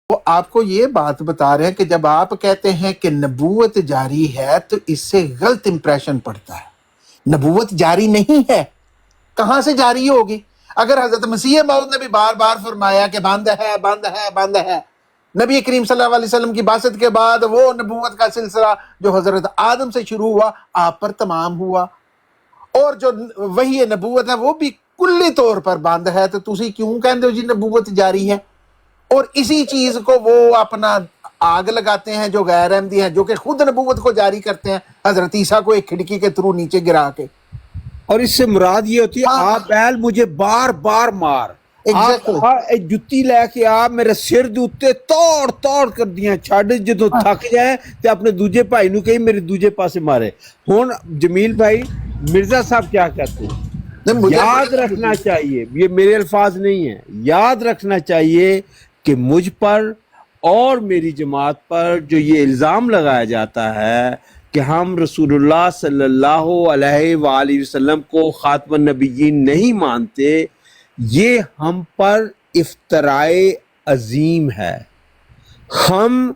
وہ آپ کو یہ بات بتا رہے ہیں کہ جب آپ کہتے ہیں کہ نبوت جاری ہے تو اس سے غلط امپریشن پڑتا ہے. نبوت جاری نہیں ہے. کہاں سے جاری ہوگی؟ اگر حضرت مسیح موعود نے بھی بار بار فرمایا کہ بند ہے بند ہے بند ہے، نبی کریم صلی اللہ علیہ وسلم کی بعثت کے بعد وہ نبوت کا سلسلہ جو حضرت آدم سے شروع ہوا آپ پر تمام ہوا، اور جو وحی نبوت ہے وہ بھی کلی طور پر بند ہے. تو تسی کیوں کہندے ہو جی نبوت جاری ہے؟ اور اسی چیز کو وہ اپنا آگ لگاتے ہیں جو غیر احمدی ہیں، جو کہ خود نبوت کو جاری کرتے ہیں حضرت عیسیٰ کو ایک کھڑکی کے تھرو نیچے گرا کے. اور اس سے مراد یہ ہوتی ہے آپ بیل مجھے بار بار مار، آپ جتی لے کے آپ میرے سر دے اتے توڑ توڑ کر دیاں چھڈ، جدوں تھک جائے تے اپنے دوجے بھائی نو کہی میرے دوجے پاسے مارے. ہن جمیل بھائی مرزا صاحب کیا کہتے ہیں؟ یاد رکھنا چاہیے، یہ میرے الفاظ نہیں ہیں، یاد رکھنا چاہیے کہ مجھ پر اور میری جماعت پر جو یہ الزام لگایا جاتا ہے کہ ہم رسول اللہ صلی اللہ علیہ وآلہ وسلم کو خاتم النبیین نہیں مانتے، یہ ہم پر افتراء عظیم ہے. ہم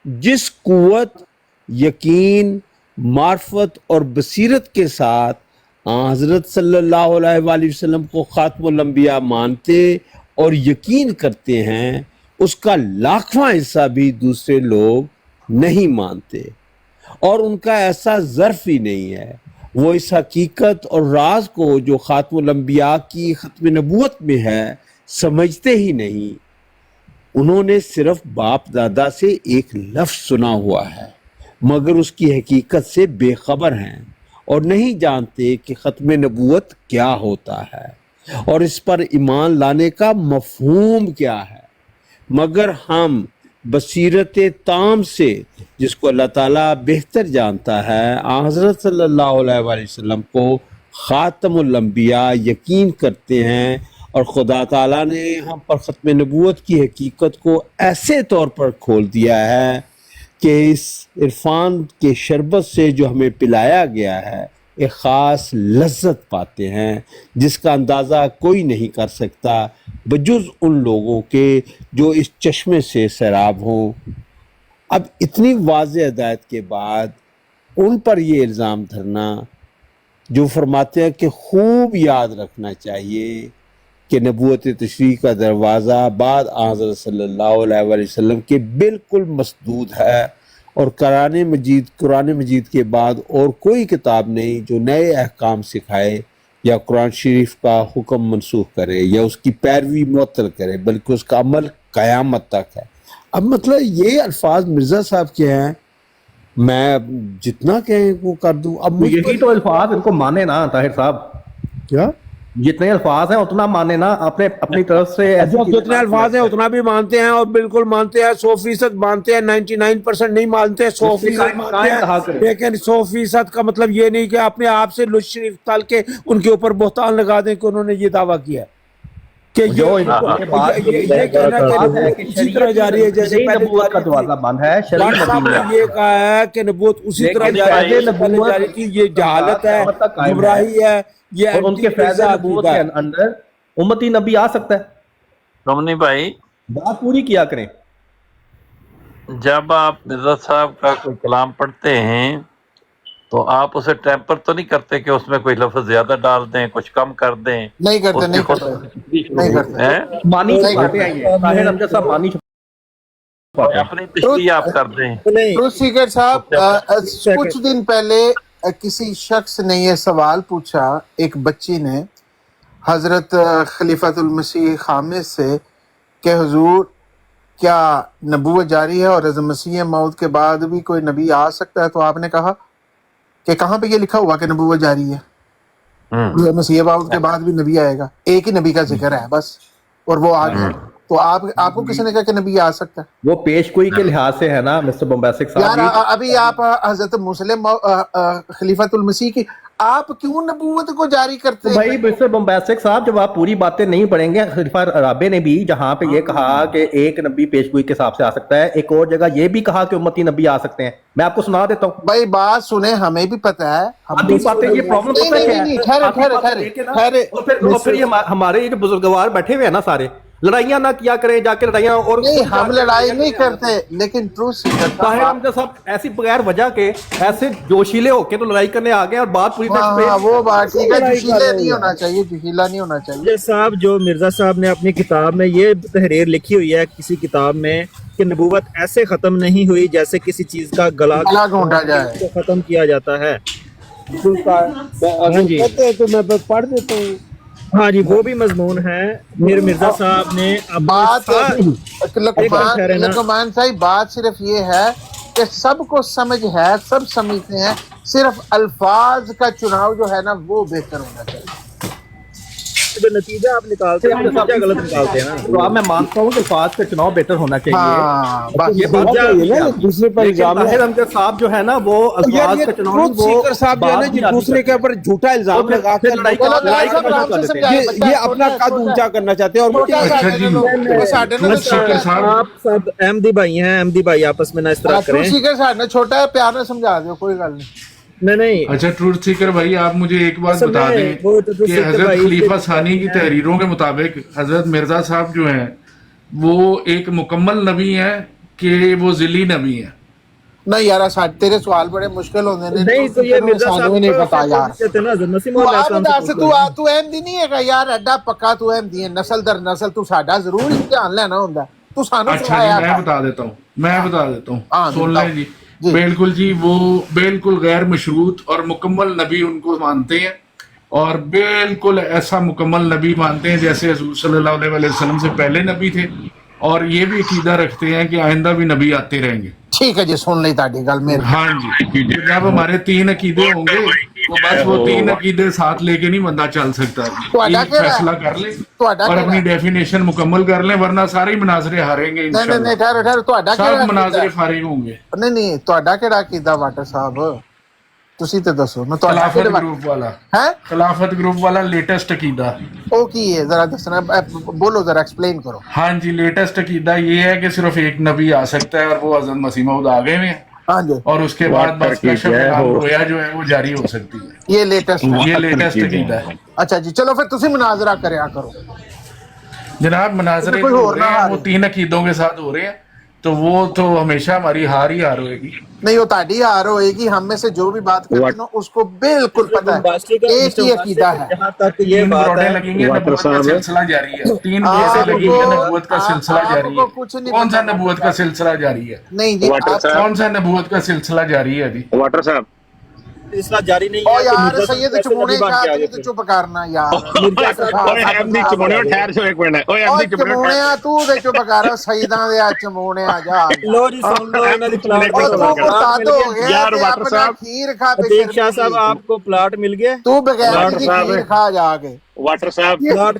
جس قوت، یقین، معرفت اور بصیرت کے ساتھ حضرت صلی اللہ علیہ وآلہ وسلم کو خاتم الانبیاء مانتے اور یقین کرتے ہیں، اس کا لاکھواں حصہ بھی دوسرے لوگ نہیں مانتے، اور ان کا ایسا ظرف ہی نہیں ہے. وہ اس حقیقت اور راز کو جو خاتم الانبیاء کی ختم نبوت میں ہے سمجھتے ہی نہیں. انہوں نے صرف باپ دادا سے ایک لفظ سنا ہوا ہے مگر اس کی حقیقت سے بے خبر ہیں اور نہیں جانتے کہ ختم نبوت کیا ہوتا ہے اور اس پر ایمان لانے کا مفہوم کیا ہے. مگر ہم بصیرت تام سے، جس کو اللہ تعالیٰ بہتر جانتا ہے، حضرت صلی اللہ علیہ وآلہ وسلم کو خاتم الانبیاء یقین کرتے ہیں، اور خدا تعالیٰ نے ہم پر ختم نبوت کی حقیقت کو ایسے طور پر کھول دیا ہے کہ اس عرفان کے شربت سے جو ہمیں پلایا گیا ہے ایک خاص لذت پاتے ہیں جس کا اندازہ کوئی نہیں کر سکتا بجز ان لوگوں کے جو اس چشمے سے سیراب ہوں. اب اتنی واضح ہدایت کے بعد ان پر یہ الزام دھرنا جو فرماتے ہیں کہ خوب یاد رکھنا چاہیے کہ نبوت تشریح کا دروازہ بعد حضرت صلی اللہ علیہ وآلہ وسلم کے بالکل مسدود ہے، اور قرآن مجید کے بعد اور کوئی کتاب نہیں جو نئے احکام سکھائے یا قرآن شریف کا حکم منسوخ کرے یا اس کی پیروی معطل کرے، بلکہ اس کا عمل قیامت تک ہے. اب مطلب یہ الفاظ مرزا صاحب کے ہیں، میں جتنا کہیں وہ کر دوں. اب یہی تو الفاظ ان کو مانے نا طاہر صاحب، کیا جتنے الفاظ ہیں اتنا مانے نا اپنی طرف سے. جتنے الفاظ ہیں اتنا بھی مانتے ہیں، اور بالکل مانتے ہیں، 100% مانتے ہیں، 99% نہیں مانتے ہیں، 100% مانتے ہیں. لیکن 100% کا مطلب یہ نہیں کہ اپنے آپ سے لطف شریف تل کے ان کے اوپر بہتان لگا دیں کہ انہوں نے یہ دعویٰ کیا کہ یہ کہنا کہ اسی طرح جاری ہے جیسے نبوت کا دروازہ بند ہے. یہ کہا ہے کہ نبوت اسی طرح جاری تھی. یہ جہالت ہے، گمراہی ہے. اور ان کے فیض نبوت کے اندر امتی نبی آ سکتا ہے. رمنی بھائی بات پوری کیا کریں. جب آپ مرزا صاحب کا کوئی کلام پڑھتے ہیں تو آپ اسے ٹیمپر تو نہیں کرتے کہ اس میں کوئی لفظ زیادہ ڈال دیں، کچھ کم کر دیں؟ نہیں کرتے. مانی چھپاتے ہیں یہ طاہر امجد صاحب، مانی چھپاتے ہیں. اپنی تشریح آپ کر دیں. ٹروتھ سیکر صاحب، کچھ دن پہلے کسی شخص نے یہ سوال پوچھا، ایک بچی نے حضرت خلیفۃ المسیح خامس سے کہ حضور کیا نبوت جاری ہے اور حضرت مسیح موعود کے بعد بھی کوئی نبی آ سکتا ہے؟ تو آپ نے کہا کہ کہاں پہ یہ لکھا ہوا کہ نبوت جاری ہے؟ مسیح موعود کے بعد بھی نبی آئے گا، ایک ہی نبی کا ذکر ہے بس، اور وہ آ گیا. تو آپ کو کسی نے کہا کہ نبی آ سکتا ہے؟ وہ پیش گوئی کے لحاظ سے ہے نا مسٹر بمباسک صاحب. یار ابھی آپ حضرت مسلم خلیفۃ المسیح کی آپ کیوں نبوت کو جاری کرتے ہیں؟ بھائی مسٹر بمباسک صاحب، جب آپ پوری باتیں نہیں پڑھیں گے، خلیفہ رابع نے بھی جہاں پہ یہ کہا کہ ایک نبی پیش گوئی کے حساب سے آ سکتا ہے، ایک اور جگہ یہ بھی کہا کہ امتی نبی آ سکتے ہیں. میں آپ کو سنا دیتا ہوں. بھائی بات سنیں، ہمیں بھی پتہ ہے. یہ پرابلم ہمارے یہ جو بزرگوار بیٹھے ہوئے ہیں نا سارے، لڑائیاں نہ کیا کریں جا کے لڑائیاں. اور نہیں ہم لڑائی نہیں کرتے لیکن ٹروتھ سیکر طاہر حمزہ صاحب ایسی بغیر وجہ کے ایسے جوشیلے ہو کے تو لڑائی کرنے آ گئے اور بات پوری طرح وہ بات ٹھیک ہے جوشیلے نہیں ہونا چاہیے جوشیلا نہیں ہونا چاہیے صاحب جو مرزا صاحب نے اپنی کتاب میں یہ تحریر لکھی ہوئی ہے کسی کتاب میں کہ نبوت ایسے ختم نہیں ہوئی جیسے کسی چیز کا گلا گھونٹا جائے کو ختم کیا جاتا ہے. جی تو میں پڑھ دیتا ہوں. ہاں جی وہ بھی مضمون ہے. میر مرزا صاحب نے بات لقمان صاحب بات صرف یہ ہے کہ سب کو سمجھ ہے سب سمجھتے ہیں صرف الفاظ کا چناؤ جو ہے نا وہ بہتر ہونا چاہیے. جو نتیجہ آپ نکالتے ہیں نتیجہ غلط نکالتے ہیں نا. تو اب میں مانتا ہوں کہ الفاظ کا چناؤ بہتر ہونا چاہیے. یہ بات ہے نا دوسرے پر الزام طاہر حمزہ صاحب جو ہے نا وہ الفاظ کا چناؤ ٹروتھ سیکر صاحب جو ہے نا جی دوسرے کے اوپر جھوٹا الزام لگا کر لڑائی کا بنا کر دیتے ہیں. یہ اپنا قد اونچا کرنا چاہتے ہیں. اور آپ سب احمدی بھائی ہیں احمدی بھائی آپس میں نہ اس طرح کریں. سیکر صاحب نے چھوٹا ہے پیار سے سمجھا دو کوئی گل نہیں. نہیں اچھا ٹروتھ سیکر بھائی آپ مجھے ایک بات بتا دیں کہ حضرت خلیفہ ثانی کی تحریروں کے مطابق حضرت مرزا صاحب جو ہیں وہ ایک مکمل نبی ہیں کہ وہ ذلی نبی ہیں؟ نہیں یار تیرے سوال بڑے مشکل ہونے نہیں تو یہ مرزا صاحب نہیں پتا یار کہتے ہیں نا مسیح موعود علیہ السلام سے تو احمدی نہیں ہے گا یار ایڈا پکا تو احمدی ہے نسل در نسل تو ساڈا ضرور امتحان لینا ہوندا ہے. تو سانو اچھا جی میں بتا دیتا ہوں سن لیں جی. جی بالکل جی وہ بالکل غیر مشروط اور مکمل نبی ان کو مانتے ہیں اور بالکل ایسا مکمل نبی مانتے ہیں جیسے حضور صلی اللہ علیہ وسلم سے پہلے نبی تھے اور یہ بھی عقیدہ رکھتے ہیں کہ آئندہ بھی نبی آتے رہیں گے. ٹھیک ہے جی سن لی تاری گل میرے. ہاں جی جب ہمارے 3 عقیدے ہوں گے تو بس وہ 3 عقیدے ساتھ لے کے نہیں بندہ چل سکتا. فیصلہ کر لیں اور اپنی ڈیفینیشن مکمل کر لیں ورنہ سارے ہی مناظرے ہاریں گے سب مناظرے فارغ ہوں گے. نہیں تہاڈا کیڑا عقیدہ واٹر صاحب تسی تے دسو. میں خلافت گروپ والا خلافت گروپ والا لیٹسٹ عقیدہ او کی ہے ذرا دسنا بولو ذرا ایکسپلین کرو. ہاں جی لیٹسٹ عقیدہ یہ ہے کہ صرف ایک نبی آ سکتا ہے اور وہ حضرت مسیح موعود آگے میں ہاں جی اور اس کے بعد بس کشف رویا جو ہے وہ جاری ہو سکتی ہے. یہ لیٹسٹ عقیدہ ہے. اچھا جی چلو پھر تسی مناظرہ کریا کرو جناب. مناظرے جو ہو رہے ہیں وہ 3 عقیدوں کے ساتھ ہو رہے ہیں تو وہ تو ہمیشہ ہماری ہار ہی ہار ہوئے گی. نہیں وہ تاڑی ہار ہوئے گی. ہم میں سے جو بھی بات کرتے ہیں اس کو بالکل پتہ ہے ایک ہی عقیدہ ہے. 3 بروڈیں لگیں گے نبوت کا سلسلہ جاری ہے. 3 بروڈیں لگیں گے نبوت کا سلسلہ جاری ہے. کون سا نبوت کا سلسلہ جاری ہے؟ نہیں جی کون سا نبوت کا سلسلہ جاری ہے جی؟ واٹر صاحب سلسلہ جاری نہیں ہے. یار سید چمونے کا تو چپ کرنا یار. اوے احمدی چمونے ٹھہر جو ایک منٹ. اوے احمدی چمونے تو دے چپ کر سیداں دے چمونے آ جا. لو جی سن لو انہاں دی پلاٹ یار واٹر صاحب کھیر کھا عتیق شاہ صاحب آپ کو پلاٹ مل گیا. تو بغیر کھیر کھا جا کے واٹر صاحب پلاٹ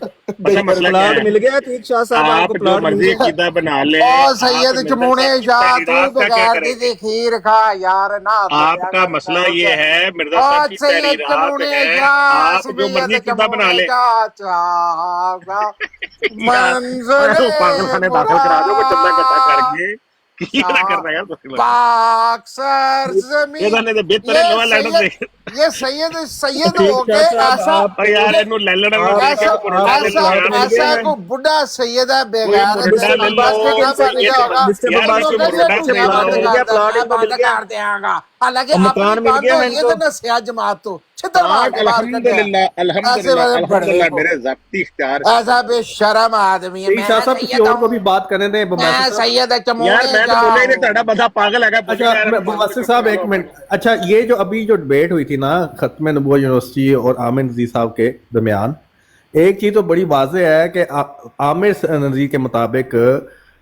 مل گیا. عتیق شاہ صاحب آپ کو پلاٹ مل گیا. عقیدہ بنا لے. او سید چمونے شاہ تو بغیر کی کھیر کھا یار نا. آپ کا مسئلہ یہ ہے مرزا صاحب کی تحریرات ہے آپ جو مرضی عقیدہ بنا لے. پاگل خانے داخل کرا دو وہ چندہ اکٹھا کر کے پاک سر زمین یہ سید ہو کے ایسا ایسا کو بڑھا سید ہے بغیر مکان مل گیا میں ان کو. سیاہ جماعت تو الحمدللہ میرے ضبطی اختیار ایسا بے شرم آدمی ہے. شاہ صاحب کسی اور کو بھی بات کرنے دیں. سید یار میں تو بولا ہی نہیں تہاڈا بندہ پاگل ہے. اچھا مبصر صاحب ایک منٹ. اچھا یہ جو ابھی جو ڈیبیٹ ہوئی تھی نا ختم نبوت یونیورسٹی اور عامر نذیر صاحب کے درمیان ایک چیز تو بڑی واضح ہے کہ عامر نذیر کے مطابق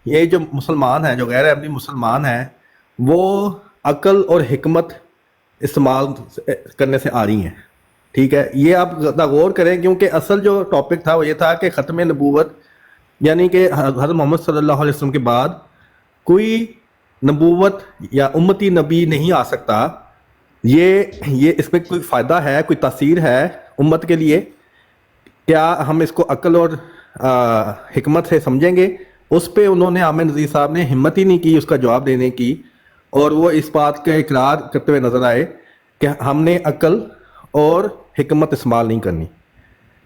یہ جو مسلمان ہیں جو غیر احمدی مسلمان ہیں وہ عقل اور حکمت استعمال کرنے سے آ رہی ہیں. ٹھیک ہے یہ آپ غور کریں کیونکہ اصل جو ٹاپک تھا وہ یہ تھا کہ ختم نبوت یعنی کہ حضرت محمد صلی اللہ علیہ وسلم کے بعد کوئی نبوت یا امتی نبی نہیں آ سکتا. یہ اس میں کوئی فائدہ ہے کوئی تاثیر ہے امت کے لیے؟ کیا ہم اس کو عقل اور حکمت سے سمجھیں گے؟ اس پہ انہوں نے عامر نذیر صاحب نے ہمت ہی نہیں کی اس کا جواب دینے کی اور وہ اس بات کا اقرار کرتے ہوئے نظر آئے کہ ہم نے عقل اور حکمت استعمال نہیں کرنی.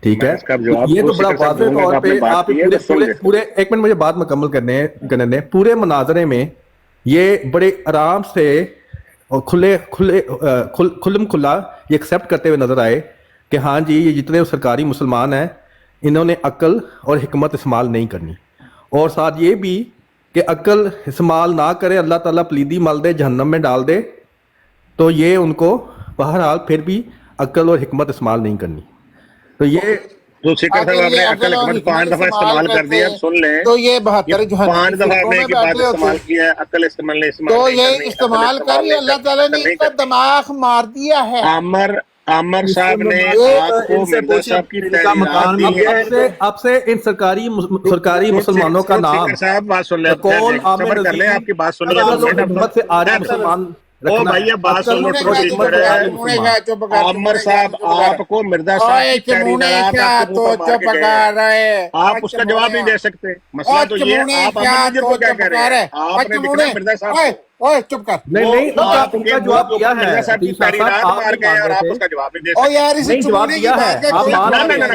ठीक है, इसका जवाब ये तो उसी बड़ा के साथ वाज़ेह दूंगा, तौर आपने पे बात आप की है, पूरे तो सुन पूरे लेते पूरे एक मिनट मुझे बात मुकम्मल करने दें। पूरे मुनाजरे में ये बड़े आराम से और खुल्लम खुल्ला ये एक्सेप्ट करते हुए नजर आए कि हाँ जी, ये जितने सरकारी मुसलमान हैं इन्होंने अक्ल और हिकमत इस्तेमाल नहीं करनी, और साथ ये भी कि अक्ल इस्तेमाल ना करे अल्लाह ताला पलीदी मल दे, जहन्नम में डाल दे, तो ये उनको बहरहाल फिर भी अक्ल और हिकमत इस्तेमाल नहीं करनी। तो ये तो सिकर साहब आपने अकल हिकमत 5 दफा इस्तेमाल कर दिया, सुन लें। तो ये 72 जो 5 दफा आपने एक बात इस्तेमाल किया है, अकल इस्तेमाल नहीं इस्तेमाल तो नहीं ये करनी, इस्तेमाल अकल कर, अल्लाह ताला ने नहीं इसका करनी। दिमाग मार दिया है। आमर साहब ने आपको इनसे मिर्जा पूछिए, साहब की इनका तहरीरात मकान दी है। अब से इन सरकारी मुसलमानों का नाम सिकर साहब बात सुन ले, कौल सबर कर ले, आपकी बात सुन ले। हिकमत से आरे मुसलमान ओ भैया बात सुन लो, आमर साहब आपको मिर्जा साहब की तहरीरात आपके मुंह पर मार के गए, आप उसका जवाब नहीं दे सकते। मसला तो ये है, आप अमर को क्या कह रहे हैं, आपने लिखा मिर्जा साहब ओए चुप कर। नहीं उनका जवाब दिया है, मिर्जा साहब की तहरीरात मार गए और आप उसका जवाब नहीं दे ओ सकते। यार इसे जवाब दिया है, आप मान ना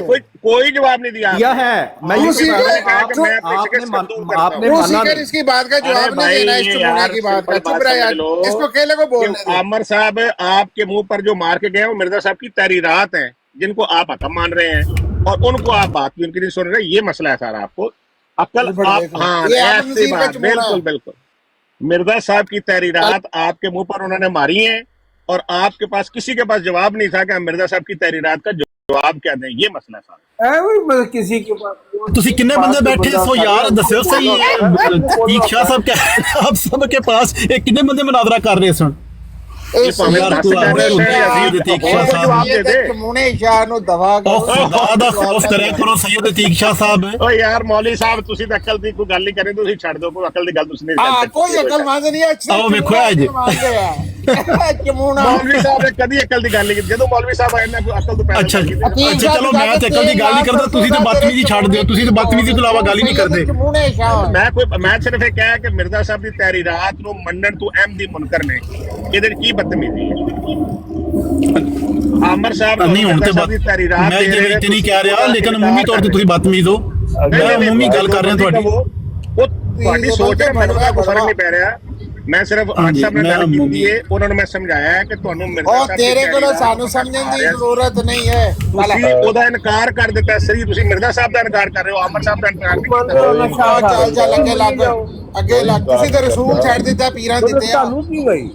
कोई जवाब नहीं दिया दिया है। मैं ये उसी कह रहा हूं, आपने माना नहीं। इसकी बात का जवाब नहीं देना, इस चुमुने की बात का। चुप रह यार, इसको अकेले को बोलने दे। आमर साहब आपके मुंह पर जो मार के गए वो मिर्जा साहब की तहरीरात हैं, जिनको आप हकम मान रहे हैं, और उनको आप बात भी उनकी नहीं सुन रहे। ये मसला है सारा। आपको अक्ल आप हाँ ऐसी बात, बिल्कुल बिल्कुल। मिर्जा साहब की तहरीरात आपके मुंह पर उन्होंने मारी है, और आपके पास किसी के पास जवाब नहीं था कि हम मिर्जा साहब की तहरीरात का जवाब क्या दें। ये मसला है सारा। किसी के पास ਤੁਸੀਂ ਕਿੰਨੇ ਬੰਦੇ ਬੈਠੇ ਸੋ ਯਾਰ ਦੱਸਿਓ ਸਹੀ ਤੀਕ ਸ਼ਾਹ ਸਾਹਿਬ क्या आप सब के पास ये कितने बंदे मुनाजरा कर रहे सुन ये भाਵੇਂ यार, दस तू कर आगे रहे रुक जा, हैं, तीक और शाह कोई जवाब दे दे। चमुने शाह ਨੂੰ ਦਵਾ ओ खुदा दा खौफ करे करो सैयद तीक शाह साहब ਓ ਯਾਰ ਮੌਲੀ ਸਾਹਿਬ ਤੁਸੀਂ ਤਾਂ ਅਕਲ ਦੀ ਕੋਈ ਗੱਲ ਨਹੀਂ ਕਰੇ, ਤੁਸੀਂ ਛੱਡ ਦਿਓ, ਕੋਈ ਅਕਲ ਦੀ ਗੱਲ ਤੁਸੀਂ ਨਹੀਂ ਹਾਂ ਕਰਦੇ। ਕੋਈ ਅਕਲ ਮੰਦ ਨਹੀਂ ਹੈ। ਆਓ ਵੇਖੋ ਅੱਜ। ਚਮੂਣਾ ਮੌਲਵੀ ਸਾਹਿਬ ਨੇ ਕਦੀ ਅਕਲ ਦੀ ਗੱਲ ਨਹੀਂ ਕੀਤੀ। ਜਦੋਂ ਮੌਲਵੀ ਸਾਹਿਬ ਆਏ ਨੇ ਕੋਈ ਅਕਲ ਤੋਂ ਪੈਦਾ अच्छा ਨਹੀਂ ਕੀਤੀ। अच्छा चलो मैं तो अकल की गल नहीं करता तुसी तो बदतमीजी छाड़ दियो तुसी तो बदतमीजी तो इलावा गल ही नहीं करते ਚਮੂਣੇ ਸ਼ਾਹ ਮੈਂ ਸਿਰਫ ਇਹ ਕਿਹਾ ਕਿ ਮਿਰਜ਼ਾ ਸਾਹਿਬ ਦੀ ਤਹਿਰੀਰਾਤ ਨੂੰ ਮੰਨਣ ਤੋਂ ਅਹਿਮਦੀ ਮੁਨਕਰ ਨੇ। ਇਹਦੇ ਵਿੱਚ ਕੀ ਬਦਤਮੀਜ਼ੀ ਹੈ? ਆਮਰ ਸਾਹਿਬ नहीं हुण ते बात मैं ये नहीं कह रहा लेकिन अमूमी तौर ते तुसी बदतमीज हो मैं अमूमी गल कर रहा ਤੁਹਾਡੀ ਉਹ ਤੁਹਾਡੀ ਸੋਚ ਹੈ, ਮੈਨੂੰ ਤਾਂ ਕੋਈ ਫਰਕ ਨਹੀਂ ਪੈ ਰਿਹਾ। ਮੈਂ ਸਿਰਫ ਸਾਹਿਬ ਨਾਲ ਗੱਲ ਕੀਤੀ ਹੈ, ਉਹਨਾਂ ਨੂੰ ਮੈਂ ਸਮਝਾਇਆ ਹੈ ਕਿ ਤੁਹਾਨੂੰ ਮਿਰਜ਼ਾ ਉਹ ਸਾਹਿਬ ਦੀ ਤੇਰੇ ਕੋਲ ਤਹਿਰੀਰਾਤ ਸਾਨੂੰ ਸਮਝਣ ਦੀ ਜ਼ਰੂਰਤ ਨਹੀਂ ਹੈ। ਤੁਸੀਂ ਉਹਦਾ ਇਨਕਾਰ ਕਰ ਦਿੱਤਾ ਸਰੀ, ਤੁਸੀਂ ਮਿਰਜ਼ਾ ਸਾਹਿਬ ਦਾ ਇਨਕਾਰ ਕਰ ਰਹੇ ਹੋ, ਆਮਰ ਸਾਹਿਬ ਦਾ ਇਨਕਾਰ ਨਹੀਂ ਕੀਤਾ। ਚੱਲ ਅੱਗੇ ਲੱਗ, ਅੱਗੇ ਲੱਗ। ਤੁਸੀਂ ਤਾਂ ਰਸੂਲ ਛੱਡ ਦਿੱਤਾ, ਪੀਰਾਂ ਦਿੱਤੇ ਆ। ਤੁਹਾਨੂੰ ਕੀ ਗਈ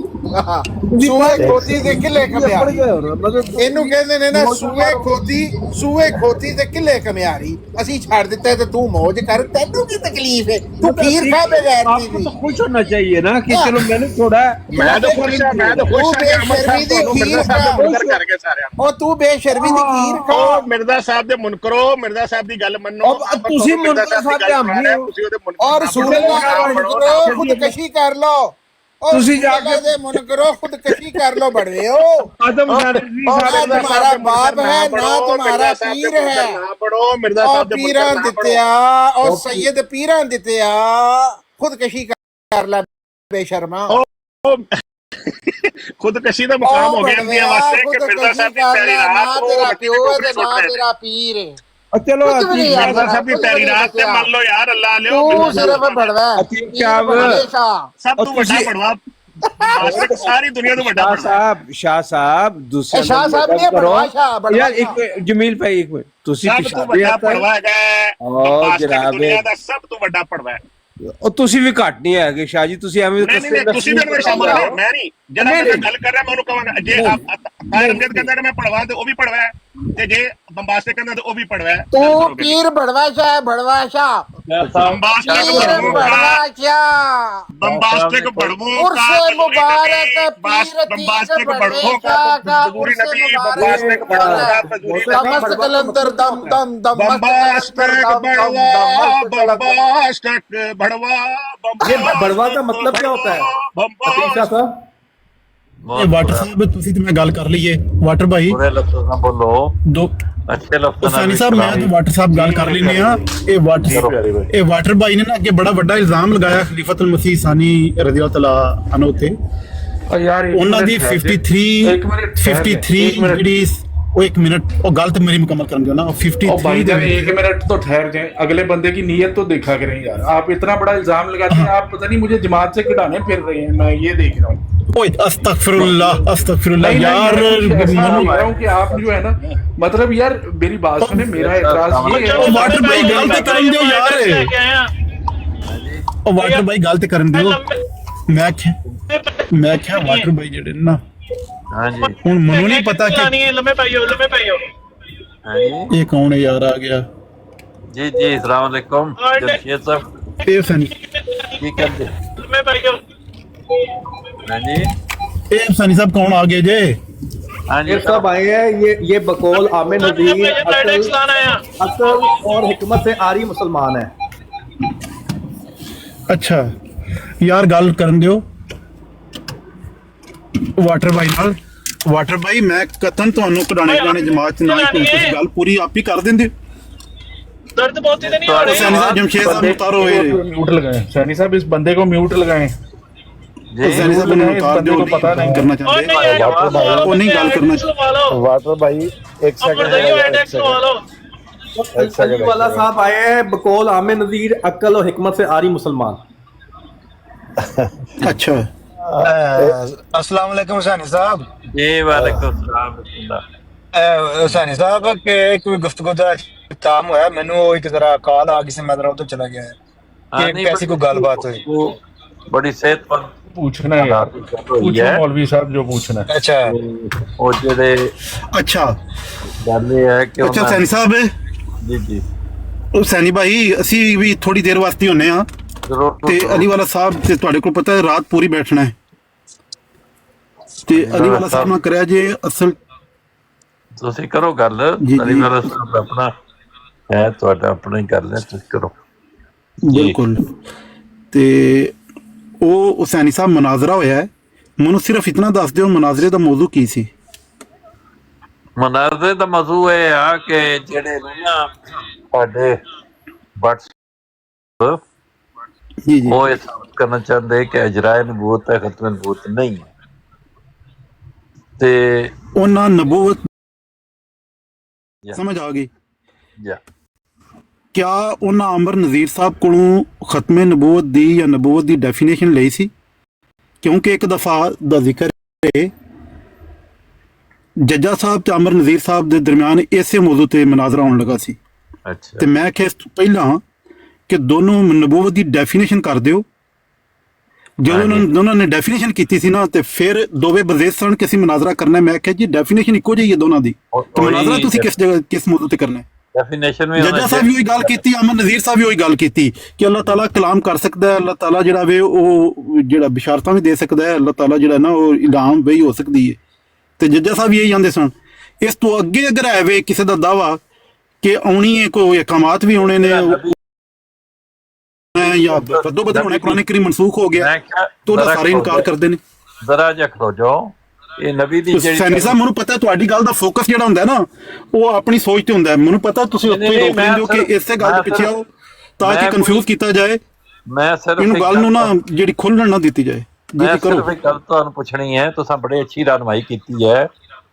ਸੂਏ ਖੋਤੀ ਤੇ ਕਿੱਲੇ ਕਮਿਆਰੀ, ਇਹਨੂੰ ਕਹਿੰਦੇ ਨੇ ਨਾ ਸੂਏ ਖੋਤੀ ਤੇ ਕਿੱਲੇ ਕਮਿਆਰੀ। ਅਸੀਂ ਛੱਡ ਦਿੱਤਾ ਤੇ ਤੂੰ ਮौज ਕਰ, ਤੈਨੂੰ ਕੀ ਤਕਲੀਫ ਹੈ? ਤੂੰ ਖੀਰ ਖਾ ਬਗੈਰ आपको तो खुश होना चाहिए ना कि चलो मैंने थोड़ा ਮੈਂ ਤਾਂ ਖੁਸ਼ ਹਾਂ ਕਿ ਆਮਰ ਸਾਹਿਬ ਤੁਹਾਨੂੰ ਮਿਰਜ਼ਾ ਸਾਹਿਬ ਦੇ ਮੁਨਕਰ ਕਰ ਗਏ ਸਾਰਿਆਂ ਨੂੰ। ਉਹ ਤੂੰ ਬੇਸ਼ਰਮੀ ਦੀ ਖੀਰ ਖਾ। ਉਹ ਮਿਰਜ਼ਾ ਸਾਹਿਬ ਦੇ ਮੁਨਕਰੋ, ਮਿਰਜ਼ਾ ਸਾਹਿਬ ਦੀ ਗੱਲ ਮੰਨੋ। ਤੁਸੀਂ ਮਿਰਜ਼ਾ ਸਾਹਿਬ ਦੇ ਆਮੀ ਹੋ। ਤੁਸੀਂ ਉਹਦੇ ਮੁਨਕਰ ਔਰ ਰਸੂਲ ਦਾ ਮੁਨਕਰੋ, ਖੁਦਕਸ਼ੀ ਕਰ ਲੋ। ਤੁਸੀਂ ਜਾ ਕੇ ਦੇ ਮੁਨਕਰੋ, ਖੁਦਕਸ਼ੀ ਕਰ लो बड़े हो। आदम और तुम्हारा बाप है ना तुम्हारा पीर है। ना पढ़ो मिर्जा और साहब दे पीरां मुनकर ना दित्ते आ, और सैयद पीरां दित्ते आ। खुदकशी कर ला बेशर्मा। खुदकशी का मुकाम हो गया इंडिया वास्ते कि मिर्जा साहब की तहरीरात को तेरा मट्टी प्यो में है कोई ते ना सुट रहे तेरा पीर है। चलो कुछ भी नहीं यार। मिर्जा साहब की तहरीरात से मान लो यार, अल्लाह ले तू सिर्फ बड़वा अतीक साहब सब तू बड़ा पड़वा सारी दुनिया तो बड़ा शाह साहब दूसरा शाह साहब ने बड़वा शाह बड़वा यार एक मिनट जमील भाई एक मिनट ਤੁਸੀਂ सब तू बड़ा पड़वा है जनाब दुनिया का सब तू बड़ा पड़वा है। ਉਹ ਤੁਸੀਂ ਵੀ ਘੱਟ ਨਹੀਂ ਹੈਗੇ ਸ਼ਾਹ ਜੀ ਤੁਸੀਂ ਐਵੇਂ नहीं ਤੁਸੀਂ भी मेरे शामिल हो, मैं नहीं जरा मैं गल कर रहा मैं ਉਹਨੂੰ ਕਹਾਂਗਾ ਜੇ ਤਾਇਰ ਅੰਗਦ ਕਹਿੰਦਾ ਕਿ ਮੈਂ ਪੜਵਾ ਤੇ ਉਹ ਵੀ ਪੜਵਾ ਹੈ, ਤੇ ਜੇ ਬੰਬਾਸਟਿਕ ਕਹਿੰਦਾ ਤੇ ਉਹ ਵੀ ਪੜਵਾ ਹੈ। तू पीर बड़वा शाह है, बड़वा शाह ਬੰਬਾਸਟਿਕ पीर बड़वा शाह। ਬੰਬਾਸਟਿਕ ਬੜਵੋਂ उर्से मुबारक पीर तीस ਬੰਬਾਸਟਿਕ बड़वे ਬੜਵੋਂ शाह का ਜ਼ਰੂਰੀ उर्से नहीं ਬੰਬਾਸਟਿਕ ਬੜਵਾ ਦਾ मुबारक। ਜ਼ਰੂਰੀ दमस्त कलंदर दम दम दम ਬੰਬਾਸਟਿਕ ਬੜਵਾ ਬੰਬਾਸਟਿਕ ਬੜਵਾ ये बड़वा का मतलब क्या होता है अतीक शाह साहब? ਇਹ ਵਾਟਰ ਸਾਹਿਬ ਤੁਸੀਂ ਤੇ ਮੈਂ ਗੱਲ ਕਰ ਲਈਏ ਵਾਟਰ ਭਾਈ बुरे लफ्ज़ ना बोलो, ਦੋ अच्छे लफ्ज़ ना ਸਾਨੀ ਸਾਹਿਬ ਮੈਂ ਤੇ ਵਾਟਰ ਸਾਹਿਬ ਗੱਲ ਕਰ ਲੈਨੇ ਆ ਇਹ ਵਾਟਰ ਭਾਈ ਨੇ ਨਾ ਅੱਗੇ ਬੜਾ ਵੱਡਾ ਇਲਜ਼ਾਮ ਲਗਾਇਆ ਖਲੀਫਤੁਲ ਮਸੀਹ ਸਾਨੀ ਰਜ਼ੀਅल्लाहु तआला अन्हु ਤੇ ਉਹਨਾਂ ਦੀ 53 ਜਿਹੜੀ ਉਹ 1 ਮਿੰਟ ਉਹ ਗੱਲ ਤੇ ਮੇਰੀ ਮੁਕੰਮਲ ਕਰਨ ਦਿਓ ना। और 53 भाई ਦੇ जान ਵਿੱਚ 1 मिनट तो ठहर जाए, अगले बंदे की नीयत तो देखा करें यार। आप इतना बड़ा इल्जाम लगाते हैं, आप पता नहीं मुझे जमात से कढ़ाने फिर रहे हैं, मैं ये देख रहा हूँ। ਓਏ ਅਸਤਗਫਿरुल्लाह यार। ऐसा हो रहा हूँ कि आप जो है ना, मतलब यार मेरी बात सुने, मेरा एतराज ये है। ਉਹ ਵਾਟਰ ਭਾਈ ਗੱਲ ਤੇ ਕਰਨ ਦਿਓ ਯਾਰ। ਉਹ ਵਾਟਰ ਭਾਈ ਗੱਲ ਤੇ ਕਰਨ ਦਿਓ। ਮੈਂ ਕਿਹਾ ਵਾਟਰ ਭਾਈ ਜਿਹੜੇ ਨਾ हाँ जी ਹੁਣ ਮੈਨੂੰ ਨਹੀਂ ਪਤਾ ਕਿ ਲੰਮੇ ਪਾਈਓ हाँ जी ਇਹ ਕੌਣ ਹੈ ਯਾਰ ਆ ਗਿਆ। जी जी अस्सलाम वालेकुम जमशेद साहब ਇਹ ਸਨੀ की करते ਲੰਮੇ ਪਾਈਓ हाँ जी ਇਹ ਸਨੀ ਸਾਹਿਬ ਕੌਣ ਆ ਗਏ ਜੇ? हाँ जी ये सब आए हैं, ये बकौल आमिर नजीर अकल और हिकमत से आरी मुसलमान है। ਅੱਛਾ ਯਾਰ ਗੱਲ ਕਰਨ ਦਿਓ ਵਾਟਰ ਭਾਈ ਨਾਲ। ਵਾਟਰ ਭਾਈ ਮੈਂ ਕਤਨ ਤੁਹਾਨੂੰ ਕਢਾਣੇ ਜਮਾਤ ਚ ਨਾ ਕੋਈ ਤੁਸੀਂ ਗੱਲ ਪੂਰੀ ਆਪ ਹੀ ਕਰ ਦਿੰਦੇ। ਦਰਦ ਬਹੁਤ ਹੀ ਨਹੀਂ ਹੋ ਸੈਣੀ ਸਾਹਿਬ ਜਮਸ਼ੇਦ ਸਾਹਿਬ ਉਤਾਰੋ ਇਹ म्यूट लगाएं सैनी साहब, इस बंदे को म्यूट लगाएं। जी ਸੈਣੀ ਸਾਹਿਬ ਨੂੰ ਉਤਾਰ ਦਿਓ। ਪਤਾ ਨਹੀਂ ਕਰਨਾ ਚਾਹੁੰਦੇ ਉਹ ਨਹੀਂ ਗੱਲ ਕਰਨਾ। वाटर भाई एक अली वाला साहब आए हैं, बकौल आमिर नजीर अकल और हिकमत से आरी मुसलमान। अच्छा अस्सलाम वालेकुम हुसैनी साहब। जी वालेकुम सलाम हुसैनी साहब के कोई गुफ्तगू का काम होया, मैनू एक जरा कॉल आ गई सी, मैं जरा उधर चला गया है कि कैसी कोई गलबात हुई। वो बड़ी सेहतमंद पूछना है यार, पूछो मौलवी साहब जो पूछना है। अच्छा वो जेडे अच्छा गल ये है कि ਅੱਛਾ ਸੈਣੀ ਸਾਹਿਬ जी जी ਉਹ ਸੈਣੀ ਭਾਈ ਅਸੀਂ ਵੀ ਥੋੜੀ ਦੇਰ ਵਾਸਤੇ ਹੁੰਨੇ ਆ जरूर ਤੇ ਅਲੀ ਵਾਲਾ ਸਾਹਿਬ ਤੇ ਤੁਹਾਡੇ ਕੋਲ ਪਤਾ ਹੈ ਰਾਤ ਪੂਰੀ ਬੈਠਣਾ ਹੈ ਤੇ ਅਲੀ ਵਾਲਾ ਸਾਹਿਬ ਨਾਲ ਕਰਿਆ ਜੇ ਅਸਲ ਤੁਸੀਂ ਕਰੋ ਗੱਲ। ਜੀ, ਅਲੀ ਜੀ। ਵਾਲਾ ਸਾਹਿਬ ਆਪਣਾ ਹੈ, ਤੁਹਾਡਾ ਆਪਣਾ ਹੀ ਕਰ ਲੈ, ਤੁਸੀਂ ਕਰੋ। ਬਿਲਕੁਲ। ਤੇ ਉਹ ਹੁਸੈਨੀ ਸਾਹਿਬ ਮਨਾਜ਼ਰਾ ਹੋਇਆ ਹੈ, ਮੈਨੂੰ ਸਿਰਫ ਇਤਨਾ ਦੱਸ ਦਿਓ ਮਨਾਜ਼ਰੇ ਦਾ ਮੌਜੂ ਕੀ ਸੀ? ਮਨਾਜ਼ਰੇ ਦਾ ਮੌਜੂ ਇਹ ਆ ਕਿ ਜਿਹੜੇ ਨੇ ਨਾ ਸਾਡੇ ਬਟਸ ਜੀ ਜੀ ਉਹ ਇਹ ਸਾਬਤ ਕਰਨਾ ਚਾਹੁੰਦੇ ਕਿ ਅਜਰਾਏ ਨਬੂਵਤ ਹੈ, ਖਤਮ ਨਬੂਵਤ ਨਹੀਂ ਹੈ। ਤੇ ਉਹਨਾਂ ਨਬੂਵਤ ਸਮਝ ਆ ਗਈ ਜਾ ਕਿਆ ਉਹਨਾਂ ਅਮਰ ਨਜ਼ੀਰ ਸਾਹਿਬ ਕੋਲੋਂ ਖਤਮ ਨਬੂਵਤ ਦੀ ਜਾਂ ਨਬੂਵਤ ਦੀ ਡੈਫੀਨੇਸ਼ਨ ਲਈ ਸੀ? ਕਿਉਂਕਿ ਇੱਕ ਦਫਾ ਦਾ ਜ਼ਿਕਰ ਹੈ ਜੱਜਾ ਸਾਹਿਬ ਤੇ ਅਮਰ ਨਜ਼ੀਰ ਸਾਹਿਬ ਦੇ ਦਰਮਿਆਨ ਇਸੇ ਮੌਜੂ ਤੇ ਮਨਾਜ਼ਰਾ ਹੋਣ ਲੱਗਾ ਸੀ ਅੱਛਾ ਤੇ ਮੈਂ ਕਿਹਾ ਇਸ ਤੋਂ ਪਹਿਲਾਂ ਕਿ ਦੋਨੋਂ ਨਬੂਵਤ ਦੀ ਡੈਫੀਨੇਸ਼ਨ ਕਰ ਦਿਓ। ਜਦੋਂ ਉਹਨਾਂ ਦੋਨਾਂ ਨੇ ਡੈਫੀਨੇਸ਼ਨ ਕੀਤੀ ਸੀ ਨਾ ਤੇ ਫਿਰ ਦੋਵੇਂ ਬਜ਼ੇਸ ਸਨ ਕਿ ਅਸੀਂ ਮਨਾਜ਼ਰਾ ਕਰਨਾ। ਮੈਂ ਕਿਹਾ ਜੀ ਡੈਫੀਨੇਸ਼ਨ ਇੱਕੋ ਜਿਹੀ ਹੈ ਦੋਨਾਂ ਦੀ, ਤੇ ਮਨਾਜ਼ਰਾ ਤੁਸੀਂ ਕਿਸ ਜਗ੍ਹਾ ਕਿਸ ਮੌਜੂ ਤੇ ਕਰਨਾ ਹੈ? ਡੈਫੀਨੇਸ਼ਨ ਵੀ ਜੱਜਾ ਸਾਹਿਬ ਵੀ ਉਹੀ ਗੱਲ ਕੀਤੀ, ਅਮਰ ਨਜ਼ੀਰ ਸਾਹਿਬ ਵੀ ਉਹੀ ਗੱਲ ਕੀਤੀ ਕਿ ਅੱਲਾਹ ਤਾਲਾ ਕਲਾਮ ਕਰ ਸਕਦਾ ਹੈ, ਅੱਲਾਹ ਤਾਲਾ ਜਿਹੜਾ ਵੇ ਉਹ ਜਿਹੜਾ ਬਿਸ਼ਾਰਤਾਂ ਵੀ ਦੇ ਸਕਦਾ ਹੈ, ਅੱਲਾਹ ਤਾਲਾ ਜਿਹੜਾ ਨਾ ਉਹ ਇਲਾਮ ਵੀ ਹੋ ਸਕਦੀ ਹੈ। ਤੇ ਜੱਜਾ ਸਾਹਿਬ ਵੀ ਇਹੀ ਜਾਂਦੇ ਸਨ। ਇਸ ਤੋਂ ਅੱਗੇ ਅਗਰ ਹੈ ਵੇ ਕਿਸੇ ਦਾ ਦਾਵਾ ਕਿ ਆਉਣੀ ਹੈ ਕੋਈ ਅਹਿਕਾਮਾਤ ਵੀ ਆਉਣੇ ਨੇ ਜਾਂ ਬਦੋ ਬਦਲ ਹੋਣੇ, ਕੁਰਾਨ ਕਰੀਮ ਮਨਸੂਖ ਹੋ ਗਿਆ, ਤਾਂ ਉਹਦਾ ਸਾਰੇ ਇਨਕਾਰ ਕਰਦੇ ਨੇ। ਜ਼ਰਾ ਜਿਹਾ ਖਲੋ ਜਾਓ, ਇਹ ਨਬੀ ਦੀ ਜਿਹੜੀ ਸੈਣੀ ਸਾਹਿਬ ਮੈਨੂੰ ਪਤਾ ਤੁਹਾਡੀ ਗੱਲ ਦਾ ਫੋਕਸ ਜਿਹੜਾ ਹੁੰਦਾ ਨਾ ਉਹ ਆਪਣੀ ਸੋਚ ਤੇ ਹੁੰਦਾ ਹੈ। ਮੈਨੂੰ ਪਤਾ ਤੁਸੀਂ ਉੱਥੇ ਹੀ ਰੋਕ ਲੈਂਦੇ ਹੋ ਕਿ ਇਸੇ ਗੱਲ ਦੇ ਪਿੱਛੇ ਆਓ ਤਾਂ ਕਿ ਕਨਫਿਊਜ਼ ਕੀਤਾ ਜਾਏ, ਮੈਂ ਸਿਰਫ ਇਹਨੂੰ ਗੱਲ ਨੂੰ ਨਾ ਜਿਹੜੀ ਖੁੱਲਣ ਨਾ ਦਿੱਤੀ ਜਾਏ। ਮੈਂ ਸਿਰਫ ਇੱਕ ਗੱਲ ਤੁਹਾਨੂੰ ਪੁੱਛਣੀ ਹੈ, ਤੁਸੀਂ ਬੜੀ ਅੱਛੀ ਰਹਿਨੁਮਾਈ ਕੀਤੀ ਹੈ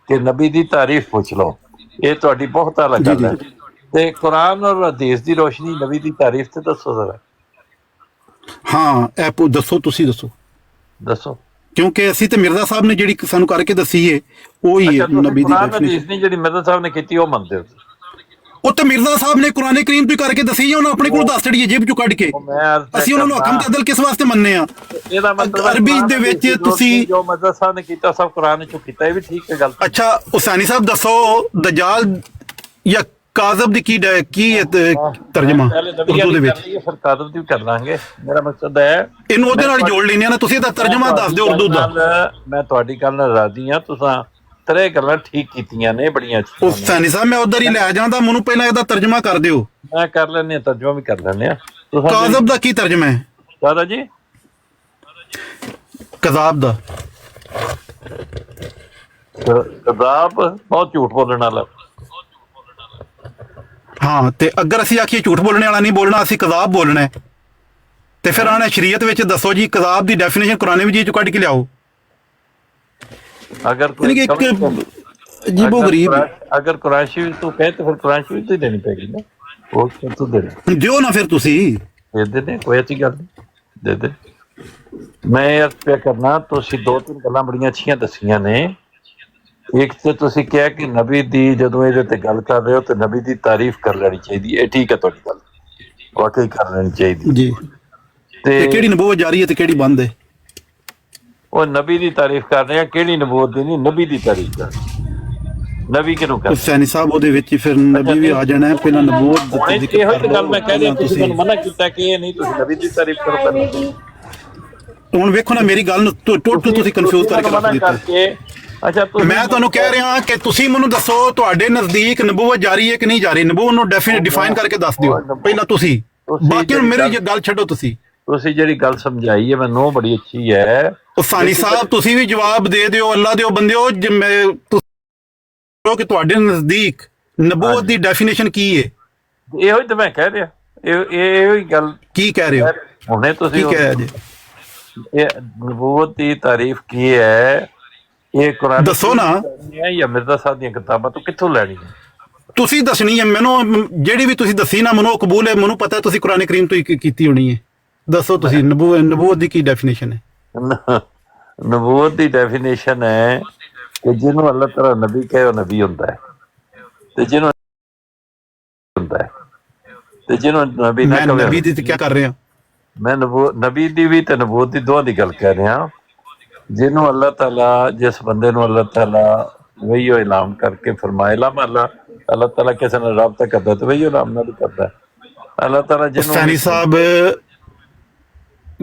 ਕਿ ਨਬੀ ਦੀ ਤਾਰੀਫ ਪੁੱਛ ਲਓ, ਇਹ ਤੁਹਾਡੀ ਬਹੁਤ ਅਲੱਗ ਗੱਲ ਹੈ। ਤੇ ਕੁਰਾਨ ਔਰ ਹਦੀਸ ਦੀ ਰੋਸ਼ਨੀ ਨਬੀ ਦੀ ਤਾਰੀਫ ਤੇ ਦੱਸੋ ਜ਼ਰਾ। ਹਾਂ ਐਪ ਦੱਸੋ, ਤੁਸੀਂ ਦੱਸੋ ਦੱਸੋ, ਕਿਉਂਕਿ ਅਸੀਂ ਤੇ ਮਿਰਜ਼ਾ ਸਾਹਿਬ ਨੇ ਜਿਹੜੀ ਸਾਨੂੰ ਕਰਕੇ ਦੱਸੀ ਹੈ ਉਹ ਹੀ ਹੈ ਨਬੀ ਦੀ ਹਦੀਸ ਨਹੀਂ ਜਿਹੜੀ ਮਿਰਜ਼ਾ ਸਾਹਿਬ ਨੇ ਕੀਤੀ ਉਹ ਮੰਨਦੇ ਹੋ? ਉਹ ਤੇ ਮਿਰਜ਼ਾ ਸਾਹਿਬ ਨੇ ਕੁਰਾਨ ਕਰੀਮ ਤੋਂ ਕਰਕੇ ਦੱਸੀ ਹੈ, ਉਹਨਾਂ ਆਪਣੇ ਕੋਲ ਦੱਸ ਛੜੀ ਜੇਬ ਚੋਂ ਕੱਢ ਕੇ। ਅਸੀਂ ਉਹਨਾਂ ਨੂੰ ਹਕਮ ਤੇ ਅਦਲ ਕਿਸ ਵਾਸਤੇ ਮੰਨਨੇ ਆ? ਇਹਦਾ ਮਤਲਬ ਅਰਬੀ ਦੇ ਵਿੱਚ ਤੁਸੀਂ ਜੋ ਮਿਰਜ਼ਾ ਸਾਹਿਬ ਨੇ ਕੀਤਾ ਸਭ ਕੁਰਾਨ ਚੋਂ ਕੀਤਾ, ਇਹ ਵੀ ਠੀਕ ਹੈ ਗੱਲ। ਅੱਛਾ ਹੁਸੈਨੀ ਸਾਹਿਬ ਦੱਸੋ ਦਜਾਲ ਜਾਂ ਕਾਜ਼ਬ ਦੀ ਕੀ ਤਰਜਮਾ ਉਰਦੂ ਦੇ ਵਿੱਚ? ਫਿਰ ਕਾਜ਼ਬ ਦੀ ਵੀ ਕਰ ਲਾਂਗੇ, ਮੇਰਾ ਮਕਸਦ ਹੈ ਇਹਨੂੰ ਉਹਦੇ ਨਾਲ ਜੋੜ ਲੈਂਦੇ ਆ ਨਾ। ਤੁਸੀਂ ਇਹਦਾ ਤਰਜਮਾ ਦੱਸ ਦਿਓ ਉਰਦੂ ਦਾ। ਮੈਂ ਤੁਹਾਡੀ ਗੱਲ ਨਾਲ ਰਾਜ਼ੀ ਹਾਂ, ਤੁਸੀਂ ਤਰੇ ਗੱਲਾਂ ਠੀਕ ਕੀਤੀਆਂ ਨੇ, ਬੜੀਆਂ ਅੱਛੀਆਂ। ਹੁਸੈਨੀ ਸਾਹਿਬ ਮੈਂ ਉਧਰ ਹੀ ਲੈ ਜਾਂਦਾ, ਮੈਨੂੰ ਪਹਿਲਾਂ ਇਹਦਾ ਤਰਜਮਾ ਕਰ ਦਿਓ। ਮੈਂ ਕਰ ਲੈਂਦੇ, ਤਰਜਮਾ ਵੀ ਕਰ ਲੈਂਦੇ ਆ। ਕਾਜ਼ਬ ਦਾ ਕੀ ਤਰਜਮਾ ਹੈ ਦਾਦਾ ਜੀ? ਕਜ਼ਾਬ ਦਾ ਕਜ਼ਾਬ ਬਹੁਤ ਝੂਠ ਬੋਲਣ ਵਾਲਾ। ਹਾਂ ਤੇ ਅਗਰ ਅਸੀਂ ਆਖੀਏ ਝੂਠ ਬੋਲਣੇ ਵਾਲਾ ਨਹੀਂ ਬੋਲਣਾ, ਅਸੀਂ ਕਜ਼ਾਬ ਬੋਲਣਾ ਹੈ, ਤੇ ਫਿਰ ਆਣੇ ਸ਼ਰੀਅਤ ਵਿੱਚ ਦੱਸੋ ਜੀ ਕਜ਼ਾਬ ਦੀ ਡੈਫੀਨੇਸ਼ਨ ਕੁਰਾਨ ਵਿੱਚ ਜੀ ਚੋਂ ਕੱਢ ਕੇ ਲਿਆਓ। ਅਗਰ अजीब गरीब अगर कुरान शरीफ तू कहे तो फिर कुरान शरीफ तो देनी पैगी ना, वो तू दे ਦਿਓ ਨਾ ਫਿਰ ਤੁਸੀਂ दे देने, कोई अच्छी गल नहीं, दे दे। मैं अर्ज पे करना, तुसी दो तीन गल्लां बड़ियां अच्छियां दसियां ने। एक तो तुसी कहा कि नबी दी जदों इहदे ते गल कर रहे हो तो नबी दी तारीफ कर लेनी चाहिए, ये ठीक है तुहाडी गल, वाकई कर लेनी चाहिए ਜੀ ते ਤੇ ਕਿਹੜੀ ਨਬੂਵਤ ਜਾਰੀ ਹੈ ਤੇ ਕਿਹੜੀ ਬੰਦ ਹੈ? ਉਹ ਨਬੀ ਦੀ ਤਾਰੀਫ ਕਰ ਰਹੇ ਆ, ਕਿਹੜੀ ਨਬੂਵਤ ਦੀ ਨਹੀਂ, ਨਬੀ ਦੀ ਤਾਰੀਫ ਕਰ, ਨਬੀ ਕਿਹਨੂੰ ਕਰ ਹੁਸੈਨੀ ਸਾਹਿਬ ਉਹਦੇ ਵਿੱਚ ਹੀ ਫਿਰ ਨਬੀ ਵੀ ਆ ਜਾਣਾ ਹੈ, ਪਹਿਲਾਂ ਨਬੂਵਤ ਦਾ ਜ਼ਿਕਰ ਇਹੋ ਕਰ ਤਾਂ ਗੱਲ ਮੈਂ ਕਹਿ ਰਿਹਾ, ਲਓ ਤੁਸੀਂ ਮੈਨੂੰ ਮਨਾ ਕੀਤਾ ਕਿ ਇਹ ਨਹੀਂ, ਤੁਸੀਂ ਨਬੀ ਦੀ ਤਾਰੀਫ ਕਰੋ ਪਹਿਲਾਂ। ਹੁਣ ਵੇਖੋ ਨਾ ਮੇਰੀ ਗੱਲ ਨੂੰ ਟੋਟਲ ਤੁਸੀਂ ਕਨਫਿਊਜ਼ ਕਰਕੇ ਰੱਖ ਦਿੱਤਾ। ਅੱਛਾ ਮੈਂ ਤੁਹਾਨੂੰ ਕਹਿ ਰਿਹਾ ਕਿ ਤੁਸੀਂ ਮੈਨੂੰ ਦੱਸੋ ਤੁਹਾਡੇ ਨਜ਼ਦੀਕ ਨਬੂਵਤ ਜਾਰੀ ਹੈ ਕਿ ਨਹੀਂ ਜਾਰੀ, ਨਬੂਵਤ ਨੂੰ ਡਿਫਾਈਨ ਕਰਕੇ ਦੱਸ ਦਿਓ ਪਹਿਲਾਂ ਤੁਸੀਂ, ਬਾਕੀ ਹੁਣ ਮੇਰੀ ਗੱਲ ਛੱਡੋ। ਤੁਸੀਂ ਜਿਹੜੀ ਗੱਲ ਸਮਝਾਈ ਹੈ ਮੈਨੂੰ ਬੜੀ ਅੱਛੀ ਹੈ। ਹੁਸੈਨੀ ਸਾਹਿਬ ਤੁਸੀਂ ਵੀ ਜਵਾਬ ਦੇ ਦਿਓ, ਅੱਲਾ ਦਿਓ ਬੰਦਿਓ, ਕਿ ਤੁਹਾਡੇ ਨਜ਼ਦੀਕ ਨਬੂਵਤ ਦੀ ਡੈਫੀਨੇਸ਼ਨ ਕੀ ਹੈ? ਇਹੋ ਹੀ ਤਾਂ ਮੈਂ ਕਹਿ ਰਿਹਾ, ਇਹੋ ਹੀ ਗੱਲ। ਕੀ ਕਹਿ ਰਹੇ ਹੋ ਹੁਣੇ ਤੁਸੀਂ ਕੀ ਕਹਿ ਰਹੇ? ਇਹ ਨਬੂਵਤ ਦੀ ਤਾਰੀਫ ਕੀ ਹੈ, ਇਹ ਕੁਰਾਨ ਦੱਸੋ ਨਾ, ਜਾਂ ਮਿਰਜ਼ਾ ਸਾਹਿਬ ਦੀਆਂ ਕਿਤਾਬਾਂ ਤੋਂ ਕਿੱਥੋਂ ਲੈਣੀ ਹੈ? ਤੁਸੀਂ ਦੱਸਣੀ ਹੈ ਮੈਨੂੰ, ਜਿਹੜੀ ਵੀ ਤੁਸੀਂ ਦੱਸੀ ਨਾ ਮੈਨੂੰ ਕਬੂਲ ਹੈ, ਮੈਨੂੰ ਪਤਾ ਤੁਸੀਂ ਕੁਰਾਨ ਕਰੀਮ ਤੋਂ ਹੀ ਕੀਤੀ ਹੋਣੀ ਹੈ। ਦੱਸੋ ਤੁਸੀਂ ਨਬੂਵਤ ਦੀ ਕੀ ਡੈਫੀਨੇਸ਼ਨ ਹੈ? ਨਬੂਵਤ ਦੀ ਡੈਫੀਨੇਸ਼ਨ ਹੈ ਕਿ ਜਿਹਨੂੰ ਅੱਲਾਹ ਤਾਲਾ ਨਬੀ ਕਹੇ ਉਹ ਨਬੀ ਹੁੰਦਾ ਹੈ, ਤੇ ਜਿਹਨੂੰ ਹੁੰਦਾ ਹੈ, ਤੇ ਜਿਹਨੂੰ ਨਬੀ ਨਾ ਕਹੇ। ਨਬੀ ਦੀ ਤੇ ਕੀ ਕਰ ਰਹੇ ਆ ਮੈਂ ਨਬੀ ਦੀ ਵੀ ਤੇ ਨਬੂਵਤ ਦੀ ਦੋਹਾਂ ਦੀ ਗੱਲ ਕਹਿ ਰਿਹਾ। ਜਿਹਨੂੰ ਅੱਲਾਹ ਤਾਲਾ, ਜਿਸ ਬੰਦੇ ਨੂੰ ਅੱਲਾਹ ਤਾਲਾ ਵਹੀ ਇਲਾਮ ਕਰਕੇ ਫਰਮਾਏ, ਇਲਾਮ ਅੱਲਾਹ ਤਾਲਾ ਕਿਸੇ ਨਾਲ ਰਾਬਤਾ ਕਰਦਾ ਤੇ ਵਹੀ ਇਲਾਮ ਨਾਲ ਕਰਦਾ। ਅੱਲਾਹ ਤਾਲਾ ਜਿਹਨੂੰ ਹੁਸੈਨੀ ਸਾਹਿਬ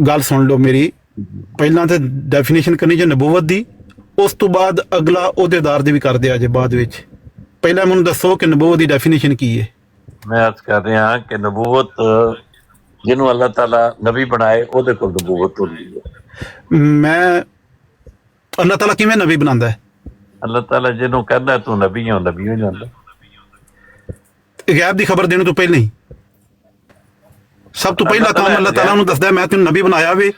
ਗੱਲ ਸੁਣ ਲਓ ਮੇਰੀ, ਪਹਿਲਾਂ ਤੇ ਡੈਫੀਨੇਸ਼ਨ ਕਰਨੀ ਜੇ ਨਬੂਵਤ ਦੀ, ਉਸ ਤੋਂ ਬਾਅਦ ਅਗਲਾ ਅਹੁਦੇਦਾਰ ਦੀ ਵੀ ਕਰਦੇ ਆ ਜੇ ਬਾਅਦ ਵਿੱਚ। ਪਹਿਲਾਂ ਮੈਨੂੰ ਦੱਸੋ ਕਿ ਨਬੂਵਤ ਦੀ ਡੈਫੀਨੇਸ਼ਨ ਕੀ ਹੈ? ਮੈਂ ਅਰਜ਼ ਕਰ ਰਿਹਾ ਕਿ ਨਬੂਵਤ ਜਿਹਨੂੰ ਅੱਲਾਹ ਤਾਲਾ ਨਬੀ ਬਣਾਏ ਉਹਦੇ ਕੋਲ ਨਬੂਵਤ ਹੁੰਦੀ ਹੈ। ਮੈਂ ਅੱਲਾਹ ਤਾਲਾ ਕਿਵੇਂ ਨਬੀ ਬਣਾਉਂਦਾ ਹੈ? ਅੱਲਾਹ ਤਾਲਾ ਜਿਹਨੂੰ ਕਹਿੰਦਾ ਤੂੰ ਨਬੀ ਹੋ, ਨਬੀ ਹੋ ਜਾਂਦਾ। ਗੈਬ ਦੀ ਖਬਰ ਦੇਣ ਤੋਂ ਪਹਿਲਾਂ ਹੀ ਸਭ ਤੋਂ ਪਹਿਲਾ ਕੰਮ ਅੱਲਾਹ ਤਾਲਾ ਨੂੰ ਦੱਸਦਾ ਮੈਂ ਤੈਨੂੰ ਨਬੀ ਬਣਾਇਆ ਵੇ,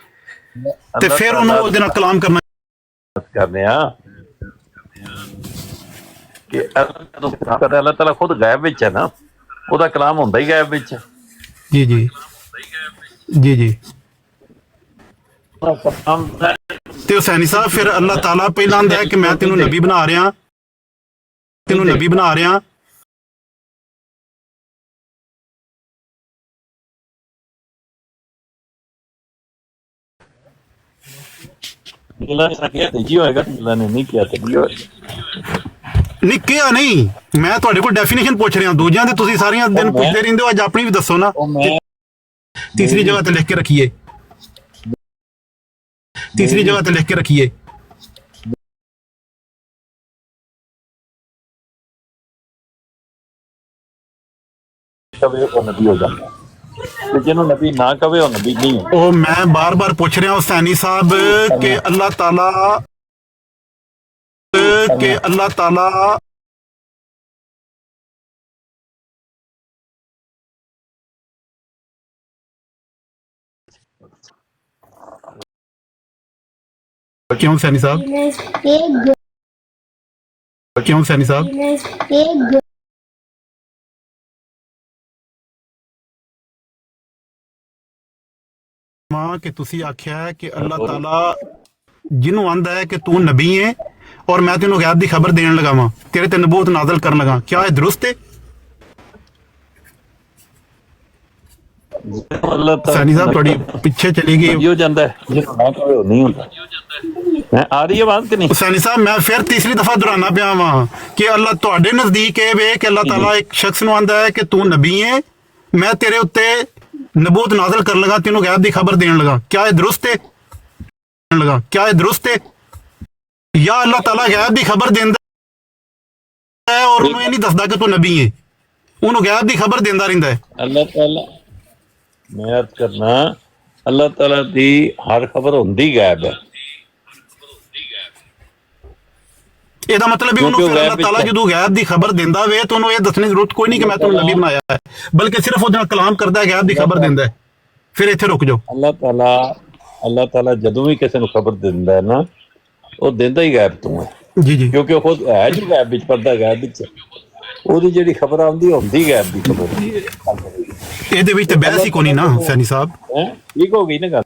ਤੇ ਫਿਰ ਉਹਨੂੰ ਉਹਦੇ ਨਾਲ ਕਲਾਮ ਕਰਨਾ ਕਰਨੇ ਆ ਕਿ ਅੱਲਾਹ ਤਾਲਾ ਖੁਦ ਗਾਇਬ ਵਿੱਚ ਹੈ ਨਾ, ਉਹਦਾ ਕਲਾਮ ਹੁੰਦਾ ਹੀ ਗਾਇਬ ਵਿੱਚ। ਜੀ ਜੀ ਜੀ ਜੀ। ਤੇ ਹੁਸੈਨੀ ਸਾਹਿਬ ਫਿਰ ਅੱਲਾਹ ਤਾਲਾ ਪਹਿਲਾਂ ਆਂਦਾ ਹੈ ਕਿ ਮੈਂ ਤੈਨੂੰ ਨਬੀ ਬਣਾ ਰਿਹਾ, ਤੈਨੂੰ ਨਬੀ ਬਣਾ ਰਿਹਾ। ਨਹੀਂ ਕਿਹਾ ਨਹੀਂ, ਮੈਂ ਤੁਹਾਡੇ ਕੋਲ ਡੈਫੀਨੇਸ਼ਨ ਪੁੱਛ ਰਿਹਾ, ਦੂਜਿਆਂ ਦੇ ਤੁਸੀਂ ਸਾਰੀਆਂ ਦਿਨ ਪੁੱਛਦੇ ਰਹਿੰਦੇ ਹੋ, ਅੱਜ ਆਪਣੀ ਵੀ ਦੱਸੋ ਨਾ। ਤੀਸਰੀ ਜਗ੍ਹਾ ਤੇ ਲਿਖ ਕੇ ਰੱਖੀਏ, ਤੀਸਰੀ ਜਗ੍ਹਾ ਤੇ ਲਿਖ ਕੇ ਰੱਖੀਏ। ਨਬੀ ਹੋ ਜਾਂਦਾ, ਤੇ ਜਿਹਨੂੰ ਨਬੀ ਨਾ ਕਵੇ ਉਹ ਨਬੀ ਨਹੀਂ ਹੈ। ਉਹ ਮੈਂ ਬਾਰ-ਬਾਰ ਪੁੱਛ ਰਿਹਾ ਹੁਸੈਨੀ ਸਾਹਿਬ ਕਿ ਅੱਲਾਹ ਤਾਲਾ क्यों सैनी साहब, क्यों सैनी साहब? कि तुसी आख्या है कि अल्लाह ताला जिन्हों आंदा है कि तू नबी है और मैं तेनों गैब दी खबर देने लगा वां, तेरे ते नबूवत नाज़िल करन लगा, क्या ये दुरुस्त है? सैनी साहब थोड़ी पीछे चली गई हो जाता है, जिन्हों ना कहे वो नहीं होता। आ रही है बात कि नहीं? सैनी साहब मैं फिर तीसरी दफा दोहराना पिया वां कि अल्लाह तुहाडे नजदीक है वे कि अल्लाह ताला एक शख्स नूं आंदा है कि तू नबी है, मैं तेरे उत्ते नबूवत नाज़िल कर लगा, तेनों गैब दी खबर देने लगा, क्या ये दुरुस्त है? क्या ये दुरुस्त है? या अल्लाह ताला गैब दी खबर देंदा है और उन्हें नहीं दसदा कि तू नबी है, उन्होंने गैब दी खबर देंदा रहिंदा है। अल्लाह ताला मैं अर्ज करना, अल्लाह ताला दी हर खबर होंदी गैब है। ਇਹਦਾ ਮਤਲਬ ਵੀ ਉਹਨੂੰ ਫਿਰ ਅੱਲਾਹ ਤਾਲਾ ਜਦੋਂ ਗੈਬ ਦੀ ਖਬਰ ਦਿੰਦਾ ਵੇ ਤਾਂ ਉਹਨੂੰ ਇਹ ਦੱਸਣ ਦੀ ਜ਼ਰੂਰਤ ਕੋਈ ਨਹੀਂ ਕਿ ਮੈਂ ਤੁਹਾਨੂੰ ਨਬੀ ਬਣਾਇਆ ਹੈ, ਬਲਕਿ ਸਿਰਫ ਉਹਦੇ ਨਾਲ ਕਲਾਮ ਕਰਦਾ ਹੈ, ਗੈਬ ਦੀ ਖਬਰ ਦਿੰਦਾ ਹੈ। ਫਿਰ ਇੱਥੇ ਰੁਕ ਜਾਓ। ਅੱਲਾਹ ਤਾਲਾ ਜਦੋਂ ਵੀ ਕਿਸੇ ਨੂੰ ਖਬਰ ਦਿੰਦਾ ਹੈ ਨਾ, ਉਹ ਦਿੰਦਾ ਹੀ ਗੈਬ ਤੋਂ ਹੈ। ਜੀ ਜੀ ਕਿਉਂਕਿ ਉਹ ਖੁਦ ਹੈ ਜੀ ਗੈਬ ਵਿੱਚ, ਪਰਦਾ ਗੈਬ ਵਿੱਚ, ਉਹਦੀ ਜਿਹੜੀ ਖਬਰ ਆਉਂਦੀ ਹੁੰਦੀ ਗੈਬ ਦੀ ਖਬਰ। ਇਹਦੇ ਵਿੱਚ ਤੇ ਬਹਿਸ ਹੀ ਕੋਈ ਨਹੀਂ ਨਾ ਸੈਣੀ ਸਾਹਿਬ। ਠੀਕ ਹੋ ਗਈ ਨਾ ਗੱਲ।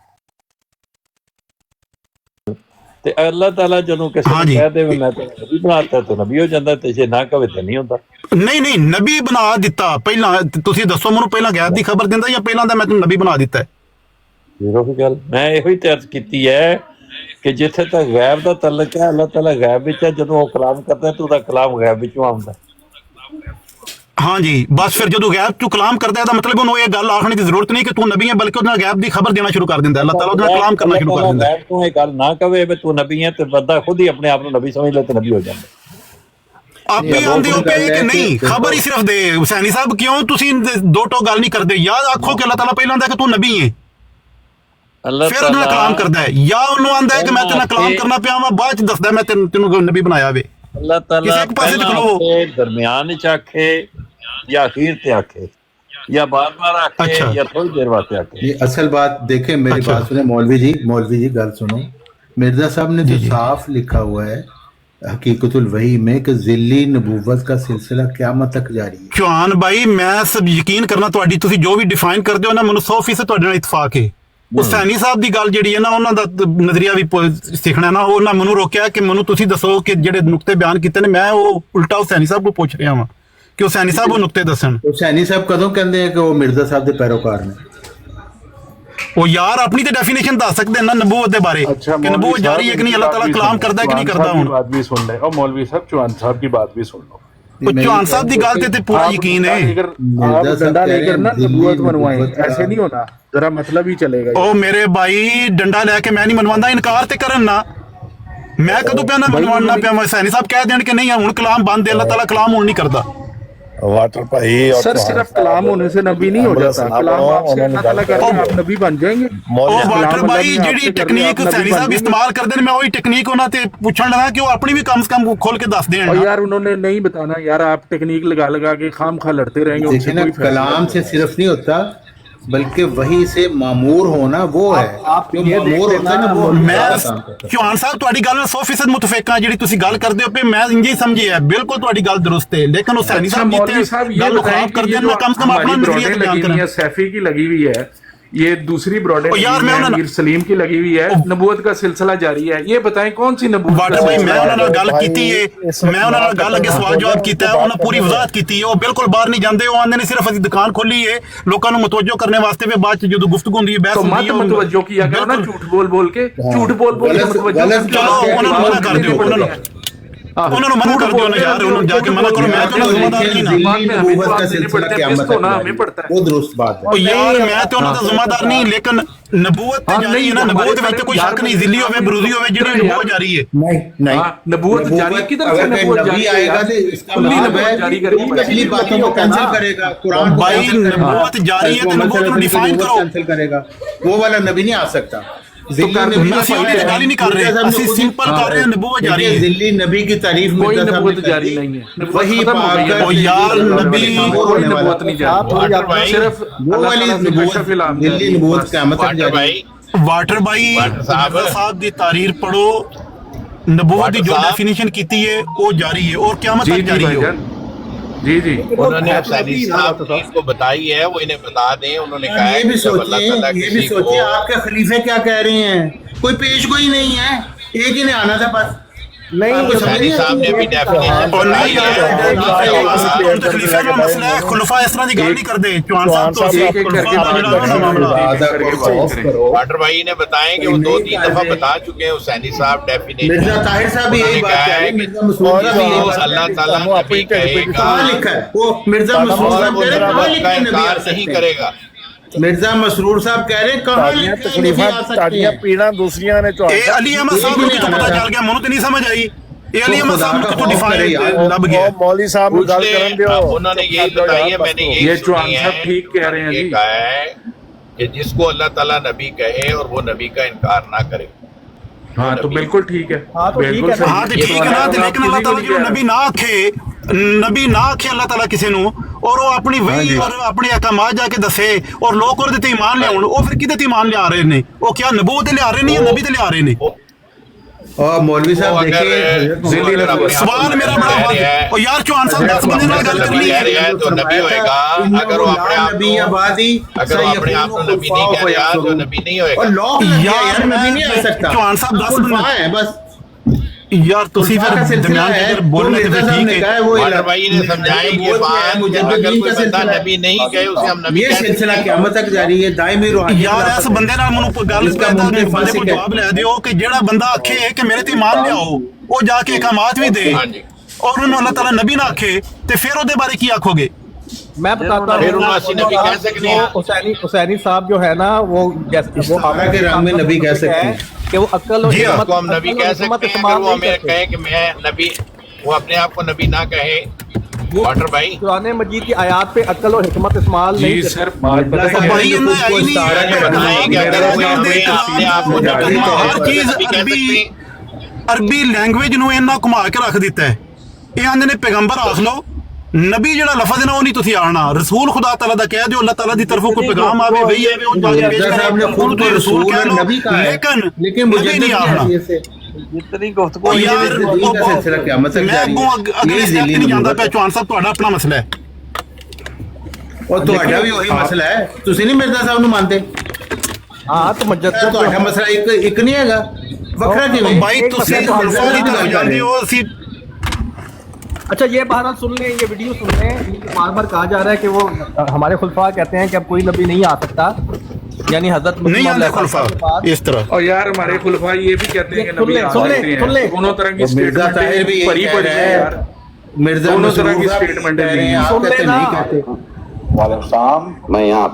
ਤੇ ਅੱਲਾਹ ਤਾਲਾ ਜਦੋਂ ਕਿਸੇ ਨੂੰ ਕਹਿ ਦੇ ਮੈਂ ਤਾਂ ਨਬੀ ਬਣਾਤਾ ਤਾਂ ਨਬੀ ਹੋ ਜਾਂਦਾ, ਤੇ ਜੇ ਨਾ ਕਵੇ ਤਾਂ ਨਹੀਂ ਹੁੰਦਾ। ਨਹੀਂ ਨਬੀ ਬਣਾ ਦਿੱਤਾ ਪਹਿਲਾਂ, ਤੁਸੀਂ ਦੱਸੋ ਮੈਨੂੰ ਪਹਿਲਾਂ ਗੈਬ ਦੀ ਖਬਰ ਦਿੰਦਾ ਜਾਂ ਪਹਿਲਾਂ ਦਾ ਮੈਂ ਤੁਹਾਨੂੰ ਨਬੀ ਬਣਾ ਦਿੱਤਾ? ਇਹੋ ਗੱਲ ਮੈਂ ਇਹੋ ਹੀ ਤਰਜ ਕੀਤੀ ਹੈ ਕਿ ਜਿੱਥੇ ਤੱਕ ਗੈਬ ਦਾ ਤਲਕ ਹੈ, ਅੱਲਾਹ ਤਾਲਾ ਗੈਬ ਵਿੱਚ ਹੈ। ਜਦੋਂ ਉਹ ਕਲਾਮ ਕਰਦਾ ਤਾਂ ਉਹਦਾ ਕਲਾਮ ਗੈਬ ਵਿੱਚੋਂ ਆਉਂਦਾ। ਹਾਂਜੀ, ਬਸ ਫਿਰ ਜਦੋਂ ਗੈਬ ਚੋਂ ਕਲਾਮ ਕਰਦਾ ਇਹਦਾ ਮਤਲਬ ਉਹਨੂੰ ਇਹ ਗੱਲ ਆਖਣ ਦੀ ਜ਼ਰੂਰਤ ਨਹੀਂ ਕਿ ਤੂੰ ਨਬੀ ਹੈ, ਬਲਕਿ ਉਹਦੇ ਨਾਲ ਗੈਬ ਦੀ ਖਬਰ ਦੇਣਾ ਸ਼ੁਰੂ ਕਰ ਦਿੰਦਾ। ਅੱਲਾਹ ਤਾਲਾ ਉਹਦੇ ਨਾਲ ਕਲਾਮ ਕਰਨਾ ਸ਼ੁਰੂ ਕਰ ਦਿੰਦਾ। ਗੈਬ ਤੋਂ ਇਹ ਗੱਲ ਨਾ ਕਵੇ ਵੀ ਤੂੰ ਨਬੀ ਹੈ, ਤੇ ਬੰਦਾ ਖੁਦ ਹੀ ਆਪਣੇ ਆਪ ਨੂੰ ਨਬੀ ਸਮਝ ਲੈ ਤੇ ਨਬੀ ਹੋ ਜਾਂਦਾ। ਆਪੇ ਆਉਂਦੇ ਹੋ ਪਏ ਕਿ ਨਹੀਂ, ਖਬਰ ਹੀ ਸਿਰਫ ਦੇ। ਹੁਸੈਨੀ ਸਾਹਿਬ ਕਿਉਂ ਤੁਸੀਂ ਦੋ ਟੋ ਗੱਲ ਨਹੀਂ ਕਰਦੇ? ਯਾਦ ਆਖੋ ਕਿ ਅੱਲਾਹ ਤਾਲਾ ਪਹਿਲਾਂ ਆਂਦਾ ਕਿ ਤੂੰ ਨਬੀ ਹੈ, ਫਿਰ ਉਹਦੇ ਨਾਲ ਕਲਾਮ ਕਰਦਾ ਹੈ, ਜਾਂ ਉਹਨੂੰ ਆਂਦਾ ਹੈ ਕਿ ਮੈਂ ਤੇਰੇ ਨਾਲ ਕਲਾਮ ਕਰਨਾ ਪਿਆ ਵਾ, ਬਾਅਦ ਚ ਦੱਸਦਾ ਮੈਂ ਤੈਨੂੰ ਨਬੀ ਬਣਾਇਆ ਵੇ। ਅੱਲਾਹ ਤਾਲਾ ਦਰਮਿਆਨ ਵਿੱਚ ਆਖੇ یا اخیر تے آکھے یا بار بار آکھے یا تھوڑی دیر واسطے آکھے۔ یہ اصل بات دیکھیں، میری بات سنیں مولوی جی گل سنو۔ مرزا صاحب نے تو صاف لکھا ہوا ہے حقیقت الوحی میں کہ ذلی نبوت کا سلسلہ قیامت تک جاری ہے۔ چوہان بھائی میں سب یقین کرنا تہاڈی تسی جو بھی ڈیفائن کردے ہو نا، مینوں 100% تہاڈے نال اتفاق ہے۔ حسینی صاحب دی گل جڑی ہے نا، انہاں دا نظریہ بھی سیکھنا نا، انہاں مینوں روکیا کہ مینوں تسی دسو کہ جڑے نقطے بیان کیتے نے، میں وہ الٹا حسینی صاحب کو پوچھ رہا ہاں کہ حسینی صاحب وہ نقطے دسن۔ حسینی صاحب کدوں کہندے ہیں کہ وہ مرزا صاحب دے پیروکار نے؟ وہ یار اپنی تے ڈیفینیشن دس سکتے ہیں نا نبوت دے بارے کہ نبوت جاری ہے کہ نہیں، اللہ تعالیٰ کلام کردا ہے کہ نہیں کردا۔ ہن بات بھی سن لے، اور مولوی صاحب چوہان صاحب کی بات بھی سن لو۔ چوہان صاحب دی گل تے پورا یقین ہے۔ ڈنڈا لے کر نا نبوت منوائیں، ایسے نہیں ہونا، ذرا مطلب ہی چلے گا۔ او میرے بھائی ڈنڈا لے کے میں نہیں منواندا، انکار تے کرن نا، میں کدوں پیا نہ منوانا پیا۔ حسینی صاحب کہہ دین کہ نہیں ہن کلام بند ہے، اللہ تعالیٰ کلام ہن نہیں کردا۔ واٹر بھائی سر صرف کلام ہونے سے نبی نہیں ہو جاتا، کلام آپ سے اللہ تعالیٰ کہتے ہیں آپ نبی بن جائیں گے۔ واٹر بھائی جیڑی ٹیکنیک حسینی صاحب استعمال کرتے ہیں، میں وہی ٹیکنیک انہاں تے پوچھن لگا کہ وہ اپنی بھی کم سے کم کھول کے دس دین۔ اور یار انہوں نے نہیں بتانا یار، آپ ٹیکنیک لگا کے خام خواہ لڑتے رہیں گے۔ دیکھیں نا، کلام سے صرف نہیں ہوتا بلکہ وہی سے معمور ہونا وہ ہے۔ میں چوہان صاحب تہاڈی گل 100% متفق ہاں، جیڑی تسی گل کردے ہو پے میں انجی سمجھی ہے، بالکل تہاڈی گل درست ہے، لیکن حسینی صاحب گل خراب کر دین، کم سے کم اپنا نظریہ بیان کریں۔ سیفی کی لگی ہوئی ہے، یہ دوسری براڈے میر سلیم کی لگی ہوئی ہے، نبوت کا سلسلہ جاری ہے، یہ بتائیں کون سی نبوت؟ واٹر بھائی میں انہاں نال گل کیتی ہے، میں انہاں نال گل اگے سوال جواب کیتا ہے، انہاں پوری وضاحت کیتی ہے، وہ بالکل باہر نہیں جاندے، وہ آندے نے صرف اسی دکان کھولی ہے لوکاں نوں متوجہ کرنے واسطے، پھر بعد وچ جدوں گفتگو ہوندی ہے بحث ہوندی ہے، متوجہ کیا کرو نا، جھوٹ بول کے متوجہ چلو انہاں نوں منع کر دیو، انہاں نوں منع کر دیو نا یار، انہوں جا کے منع کرو، میں تو ذمہ دار نہیں نا نبوت کا سلسلہ قیامت تک جاری ہے، وہ درست بات ہے یار، میں تو انہاں دا ذمہ دار نہیں، لیکن نبوت جاری ہے نا، نبوت وچ کوئی شک نہیں، ذلی ہوے بروزی ہوے جڑی نبوت جاری ہے۔ نہیں نبوت جاری کی طرف سے نبوت جاری آئے گا تو اس کا مطلب ہے پچھلی باتوں کو کینسل کرے گا، قرآن کو بھائی نبوت جاری ہے تو نبوت کو ڈیفائن کرو، کینسل کرے گا، وہ والا نبی نہیں آ سکتا۔ ذلی نبی کی تعریف کوئی نبوت جاری نہیں ہے، وہی یار نبی کوئی نبوت نہیں جاری، صرف وہ والی نبوت قیامت تک جاری۔ واٹر بھائی صاحب دی تحریر پڑھو، نبوت دی جو ڈیفینیشن کیتی ہے وہ جاری ہے اور قیامت تک جاری ہے۔ جی انہوں نے حسینی صاحب کو بتائی ہے، وہ انہیں بتا دیں۔ انہوں نے کہا ہے یہ بھی سوچیں آپ کے خلیفے کیا کہہ رہے ہیں، کوئی پیش گوئی نہیں ہے، ایک ہی نے آنا تھا بس۔ حسینی صاحب نے بھی ڈیفینیشن خلفاء اس طرح دی گل نہیں کردے، چوہان صاحب تو واٹر بھائی نے بتائیں کہ وہ 2-3 دفعہ بتا چکے ہیں حسینی صاحب ڈیفینیشن۔ مرزا طاہر صاحب بھی یہی بات کہہ رہے ہیں، مرزا مسعود صاحب بھی یہی بات اللہ تعالیٰ نبی کہے گا، کہاں لکھا ہے وہ؟ مرزا مسعود صاحب کہہ رہے ہیں کہاں لکھا ہے نبی آ سکتے نہیں کرے گا۔ مرزا مسرور صاحب کہہ رہے ہیں کہاں لکھا ہے نبی آ سکتے ہیں؟ پیڑا دوسریاں نے علی احمد صاحب کو تو پتہ چل گیا، منو تو نہیں سمجھ آئی، علی احمد صاحب کو تو ڈیفائن لب گیا۔ مولوی صاحب انہوں نے یہی بتائی ہے، میں نے یہی چوہان صاحب ٹھیک کہہ رہے ہیں، یہ کہا ہے کہ جس کو اللہ تعالیٰ نبی کہے اور وہ نبی کا انکار نہ کرے۔ ہاں تو بالکل ٹھیک ہے، ہاں تو ٹھیک ہے نا، لیکن اللہ تعالیٰ جو نبی نہ آکھے اللہ تعالیٰ کسی نو، اور وہ اپنی وحی اور اپنے احکامات جا کے دسے اور لوگ اور تے ایمان لے آن، وہ پھر کدے تے ایمان لے آ رہے نے؟ وہ کیا نبوت لے آ رہے نے یا نبی تے لے آ رہے نے؟ اور مولوی صاحب دیکھیں سوال میرا بڑا ہے او یار چوہان صاحب 10 بندے نال گل کرنی ہے تو نبی ہوئے گا اگر وہ اپنے آپ نبی آبادی اگر وہ اپنے آپ کو نبی نہیں کہہ رہا تو نبی نہیں ہوئے گا یار نبی نہیں آ سکتا چوہان صاحب 10 بندے ہیں بس یار تسی پھر درمیان کے اندر بولنے تے ٹھیک ہے مولوی بھائی نے سمجھائی یہ بات اگر کوئی بندہ نبی نہیں کہے اسے ہم نبی یہ کہہ سلسلہ قیامت تک جاری ہے دائمی روحانی یار اس بندے نال منو کوئی گل کردا تے بندے کو جواب لے دیو کہ جیڑا بندہ آکھے کہ میرے تے ایمان لیاؤ وہ جا کے احکامات بھی دے اور انہوں اللہ تعالی نبی نہ آکھے تے پھر اودے بارے کی آکھو گے؟ میں بتاتا ہوں حسینی صاحب جو ہے نا وہ کے رنگ میں نبی کہہ سکتے ہیں کہ وہ عقل اور حکمت کو ہم نبی کہہ سکتے ہیں اگر وہ ہمیں کہے کہ میں نبی وہ اپنے آپ کو نبی نہ کہے واٹر بھائی قرآن مجید کی آیات پہ عقل اور حکمت استعمال نہیں جی سر بھائی بتائیں کہ اگر کوئی اپنے آپ کو ہر چیز عربی لینگویج نو انہاں گھما کے رکھ دیتا ہے یہ آندے نے پیغمبر آکھ لو نبی جڑا لفظ ہے نا وہ نہیں تسی آنا رسول خدا تعالی دا کہہ دیو اللہ تعالی دی طرفوں کوئی پیغام آوے وہی آوے وہ جا کے پیش کرے رسول کہہ لو لیکن نبی نہیں آنا جتنی گفتگو یار میں اگلے سٹیپ نہیں جاندا پیا چوہان صاحب تہاڈا اپنا مسئلہ ہے اور تہاڈا بھی وہی مسئلہ ہے تسی نہیں مرزا صاحب نو مانتے ہاں تو مجد تہاڈا مسئلہ ایک نہیں ہے گا وکھرا کیوں بھائی تسی الفاظ دی طرف جاندے ہو اسی اچھا یہ بہرحال سن لیں یہ ویڈیو سن لیں بار بار کہا جا رہا ہے کہ وہ ہمارے خلفاء کہتے ہیں کہ اب کوئی نبی نہیں آ سکتا یعنی حضرت نہیں آتے خلفاء اس طرح اور یار ہمارے خلفاء یہ بھی کہتے ہیں کہ نبی آ سکتے ہیں دونوں طرح کی اسٹیٹمنٹ پری پڑی ہے یار مرزا دونوں طرح کی اسٹیٹمنٹ ہے وعلیکم السلام میں یہاں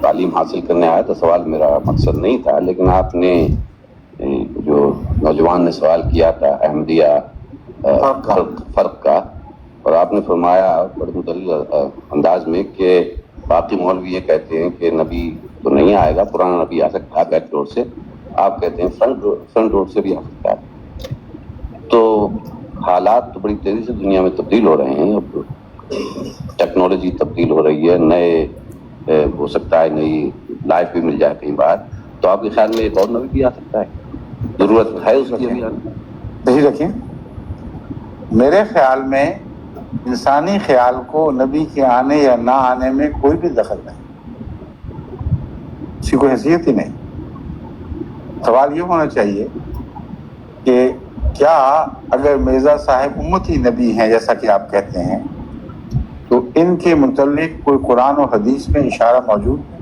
تعلیم حاصل کرنے آیا تو سوال میرا مقصد نہیں تھا لیکن آپ نے جو نوجوان نے سوال کیا تھا احمدیہ فرق کا اور آپ نے فرمایا بڑے مدلل انداز میں کہ باقی مولوی یہ کہتے ہیں کہ نبی تو نہیں آئے گا پرانا نبی آ سکتا ہے بیک ڈور سے آپ کہتے ہیں فرنٹ ڈور سے بھی آ سکتا ہے تو حالات تو بڑی تیزی سے دنیا میں تبدیل ہو رہے ہیں اب ٹیکنالوجی تبدیل ہو رہی ہے نئے ہو سکتا ہے نئی لائف بھی مل جائے کئی بار تو آپ کے خیال میں ایک اور نبی بھی آ سکتا ہے ضرورت ہے اس کی ابھی صحیح رکھیں میرے خیال میں انسانی خیال کو نبی کے آنے یا نہ آنے میں کوئی بھی دخل نہیں اس کی کوئی حیثیت ہی نہیں سوال یہ ہونا چاہیے کہ کیا اگر مرزا صاحب امتی نبی ہیں جیسا کہ آپ کہتے ہیں تو ان کے متعلق کوئی قرآن و حدیث میں اشارہ موجود ہے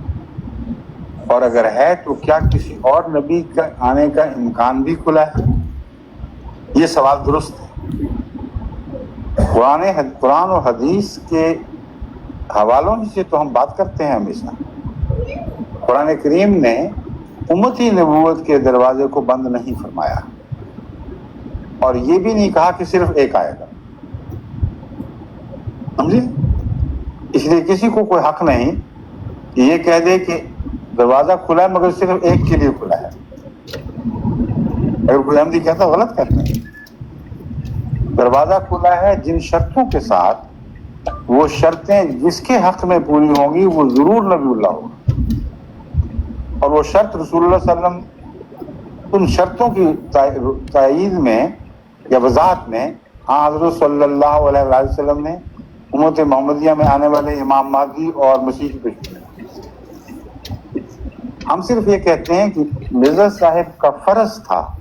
اور اگر ہے تو کیا کسی اور نبی کا آنے کا امکان بھی کھلا ہے یہ سوال درست ہے قرآن و حدیث کے حوالوں سے تو ہم بات کرتے ہیں ہمیشہ قرآن کریم نے امتی نبوت کے دروازے کو بند نہیں فرمایا اور یہ بھی نہیں کہا کہ صرف ایک آئے گا سمجھے اس لیے کسی کو کوئی حق نہیں کہ یہ کہہ دے کہ دروازہ کھلا ہے مگر صرف ایک کے لیے کھلا ہے اگر کوئی احمدی کہتا غلط کہتا ہے دروازہ کھلا ہے جن شرطوں کے ساتھ وہ شرطیں جس کے حق میں پوری ہوں گی وہ ضرور نبی اللہ ہوگا اور وہ شرط رسول اللہ صلی اللہ علیہ وسلم ان شرطوں کی تائید میں یا وضاحت میں حضرت صلی اللہ علیہ وسلم نے امت محمدیہ میں آنے والے امام مہدی اور مسیح کی پیشگوئی ہم صرف یہ کہتے ہیں کہ مرزا صاحب کا فرض تھا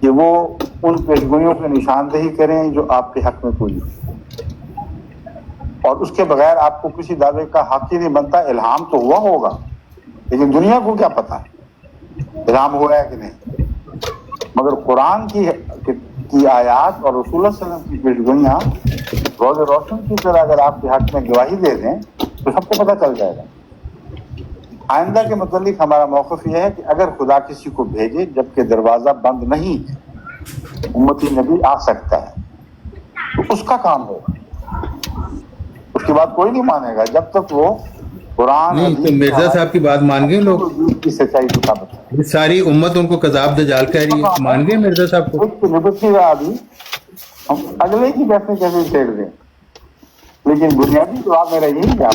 کہ وہ ان پیشگوئیوں کی نشاندہی کریں جو آپ کے حق میں پوری ہو اور اس کے بغیر آپ کو کسی دعوے کا حق ہی نہیں بنتا الہام تو ہوا ہوگا لیکن دنیا کو کیا پتا الہام ہوا ہے کہ نہیں مگر قرآن کی آیات اور رسول اللہ صلی اللہ علیہ وسلم کی پیشگوئیاں روز روشن کی طرح اگر آپ کے حق میں گواہی دے دیں تو سب کو پتہ چل جائے گا آئندہ کے متعلق ہمارا موقف یہ ہے کہ اگر خدا کسی کو بھیجے جبکہ دروازہ بند نہیں امتی نبی آ سکتا ہے تو اس کا کام ہوگا اس کے بعد کوئی نہیں مانے گا جب تک وہ قرآن نہیں تو مرزا صاحب کی بات مان گئے لوگ کی سچائی کی ثابت ساری امت ان کو کذاب دجال کہہ رہی ہے مان گئے مرزا صاحب کو لبسی ابھی ہم اگلے کی کیسے چھیڑ دیں لیکن بنیادی جواب میرا یہی ہے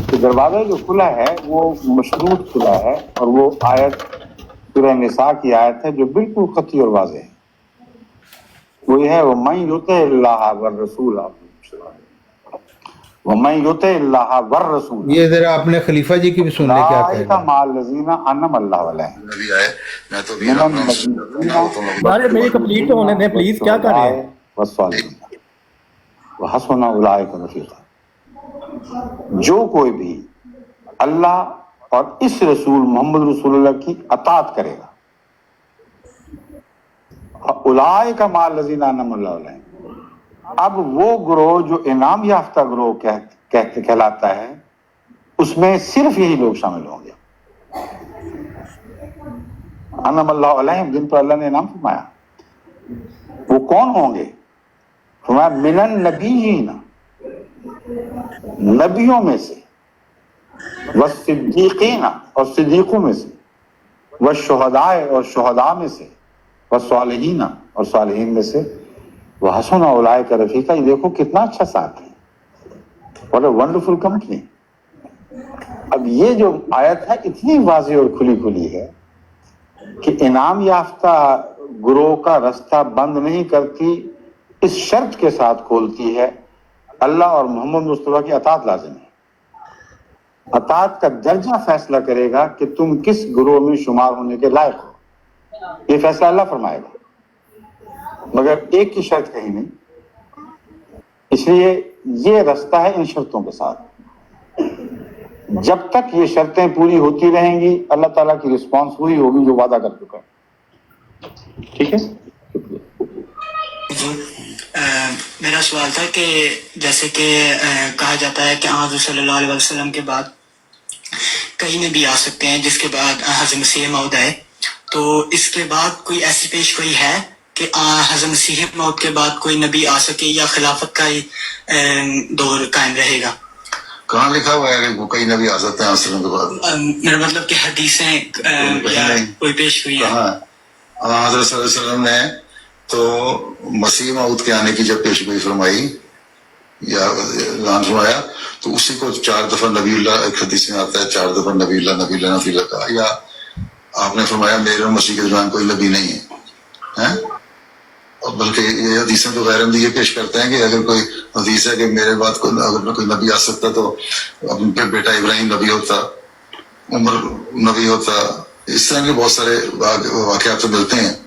کہ دروازہ جو کھلا ہے وہ مشروط کھلا ہے اور وہ آیت सूरह निसा की आयत है जो बिल्कुल कतई और वाज़ेह है, वो ये है वमन युतिल्लाह वर रसूल, वमन युतिल्लाह वर रसूल। ये जरा अपने खलीफा जी की भी सुन ले क्या कह रहे हैं। माल लजीना अन्नम अल्लाह अलैहिम, नबी आए, मैं तो भी अरे मेरी कंप्लीट तो होने दें प्लीज, क्या कर रहे हैं। हसना उलाइका रफीका, जो कोई भी अल्लाह और इस रसूल मोहम्मद रसूलुल्लाह की अताअत करेगा, उलाइका माल लजीना अन्नम अल्लाह अलैहिम, अब वो ग्रोह जो इनाम याफ्ता ग्रोह कहलाता है, उसमें सिर्फ यही लोग शामिल होंगे। अन्नम अल्लाह अलैहिम, जिन पर अल्लाह ने इनाम फरमाया, वो कौन होंगे? फरमाया मिनन नबीयीन, नबियों में से, वस्सिद्दीकीन, और सिद्दीकों में से, वश्शुहदाए, और शुहदा में से, वस्सालिहीन, और सालिहीन में से, वह हसना उलाइका रफीका। ये देखो कितना अच्छा साथ है, व्हाट अ वंडरफुल कंपनी। अब ये जो आयत है इतनी वाज़ेह और खुली खुली है कि इनाम याफ्ता गुरोह का रास्ता बंद नहीं करती, इस शर्त के साथ खोलती है अल्लाह और मोहम्मद मुस्तफा की अताअत लाज़िम है। अताअत का दर्जा फैसला करेगा कि तुम किस गुरोह में शुमार होने के लायक हो, ये फैसला अल्लाह फरमाएगा, मगर एक की शर्त कहीं नहीं। इसलिए ये रास्ता है इन शर्तों के साथ। जब तक ये शर्तें पूरी होती रहेंगी, अल्लाह ताला की रिस्पांस वही होगी जो वादा कर चुका है। ठीक है जी, मेरा सवाल था कि जैसे कि कहा जाता है कि हज़रत सल्लल्लाहु अलैहि वसल्लम के बाद कहीं नबी आ सकते हैं, जिसके बाद हज़रत मसीह मौद आए, तो इसके बाद कोई ऐसी पेश कोई है कि हज़रत मसीह मौत के बाद कोई नबी आ सके, या खिलाफत का ही दौर कायम रहेगा? कहाँ लिखा हुआ है कि वो कई नबी आ सकते हैं आसमान के बाद? मेरा मतलब कि हदीसें या कोई पेश हुई है? हज़रत सल्लल्लाहु अलैहि वसल्लम ने तो मसीह मौत के आने की जब पेशगोई फरमाई या ऐलान फरमाया, तो उसी को 4 दफा नबीउल्लाह, एक हदीस में आता है 4 दफा नबीउल्लाह नबीउल्लाह नबीउल्लाह कहा, या आपने फरमाया मेरे और मसीह के दरमियान कोई नबी नहीं है, और बल्कि ये हदीसें तो गैर अहमदी ये पेश करते हैं कि अगर कोई हदीस है कि मेरे बाद अगर कोई नबी आ सकता तो अपने बेटा इब्राहिम नबी होता, उमर नबी होता, इस तरह के बहुत सारे वाक़यात तो मिलते हैं।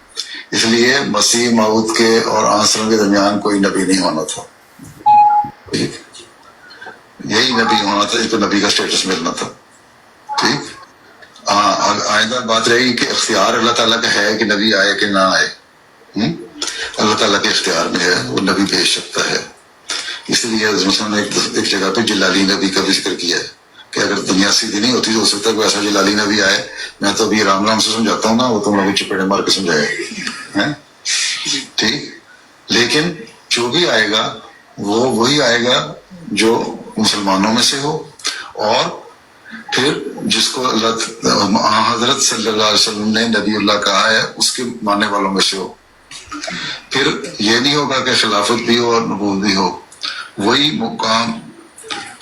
इसलिए मसीह मौत के और आसमान के दरमियान कोई नबी नहीं होना था, ठीक, यही नबी होना था जिसको नबी का स्टेटस मिलना था। ठीक, आइंदा बात रही कि इख्तियार अल्लाह ताला का है कि नबी आए कि ना आए, अल्लाह ताला के इख्तियार में है, वो नबी भेज सकता है। इसलिए उसने एक जगह पे जलाली नबी का भी जिक्र किया है कि अगर दुनिया सीधी नहीं होती तो हो सकता है कोई ऐसा जलाली नबी आए। मैं तो अभी राम राम से समझाता हूँ ना, वो तुम लोग चपेड़े मार के समझाए हैं, ठीक। लेकिन जो भी आएगा वो वही आएगा जो मुसलमानों में से हो, और फिर जिसको हजरत सल्लल्लाहु अलैहि वसल्लम ने नबीउल्लाह कहा है उसके मानने वालों में से हो। फिर ये नहीं होगा कि खिलाफत भी हो और नबूवत भी हो, वही मुकाम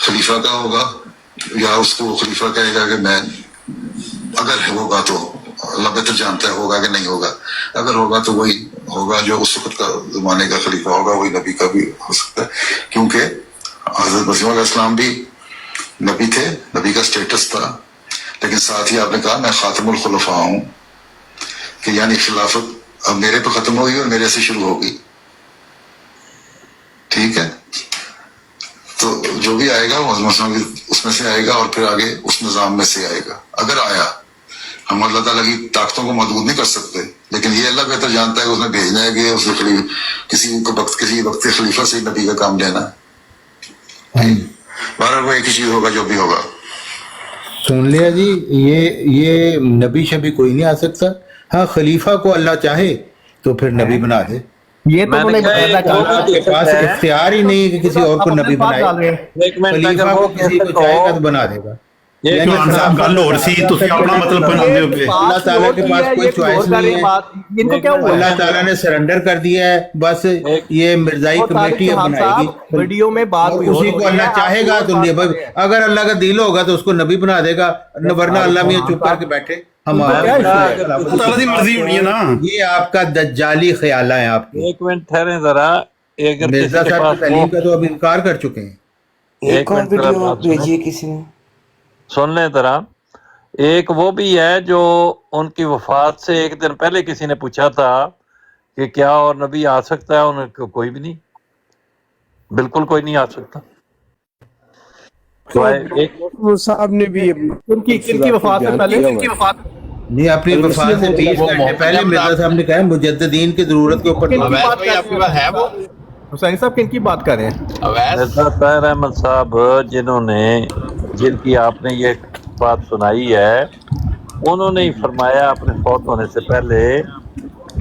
खलीफा का होगा, या उसको खलीफा कहेगा कि मैं, अगर होगा तो अल्लाह बेहतर जानता है होगा कि नहीं होगा, अगर होगा तो वही होगा जो उस वक्त का जमाने का खलीफा होगा, वही नबी का भी हो सकता है, क्योंकि हजरत मसीह अलैहि सलाम भी नबी थे, नबी का स्टेटस था, लेकिन साथ ही आपने कहा मैं खातमुल खुलफा हूँ, कि यानी खिलाफत अब मेरे पे खत्म होगी और मेरे से शुरू होगी। ठीक है, तो जो भी आएगा वो उसमें से आएगा और फिर आगे उस निजाम में से आएगा। अगर आया, हम अल्लाह ताला की ताकतों को महदूद नहीं कर सकते, लेकिन ये अल्लाह बेहतर जानता है कि उसने भेजना है कि उसने किसी वक्त खलीफा से नबी का काम लेना है। बारह वो एक ही चीज होगा जो भी होगा। सुन लिया जी, ये नबी शबी कोई नहीं आ सकता। हाँ, खलीफा को अल्लाह चाहे तो फिर नबी बना दे, ये तो के पास इख्तियार ही नहीं है कि किसी और को नबी बनाए। खलीफा को किसी को चाहेगा तो बना देगा। गल हो रही तुसी अपना मतलब बनाते हो, अल्लाह ताला के पास कोई चॉइस नहीं है, इनको क्या हुआ? अल्लाह ताला ने सरेंडर कर दिया है, बस ये मिर्जाई कमेटी बनाएगी। वीडियो में बात हुई, उसी को अल्लाह चाहेगा तो अगर अल्लाह का दिल होगा तो उसको नबी बना देगा, वरना अल्लाह मियां चुप करके बैठे, یہ آپ کا دجالی خیال ہے. آپ ایک منٹ ٹھہریں ذرا. مرزا صاحب کی تعلیم کا تو اب انکار کر چکے ہیں. ایک اور ویڈیو بھیجیے کسی نے, سن لیں ذرا. ایک وہ بھی ہے جو ان کی وفات سے ایک دن پہلے کسی نے پوچھا تھا کہ کیا اور نبی آ سکتا ہے, ان کو کوئی بھی نہیں, بالکل کوئی نہیں آ سکتا. صاحب نے بھی ان کی وفات سے پہلے نہیں, اپنی وفات سے 20 گھنٹے پہلے مرزا صاحب نے کہا مجددین کی ضرورت کے اوپر. حسین صاحب کن کی بات کر رہے ہیں؟ مرزا طاہر احمد صاحب جن کی آپ نے یہ بات سنائی ہے, انہوں نے ہی فرمایا اپنے فوت ہونے سے پہلے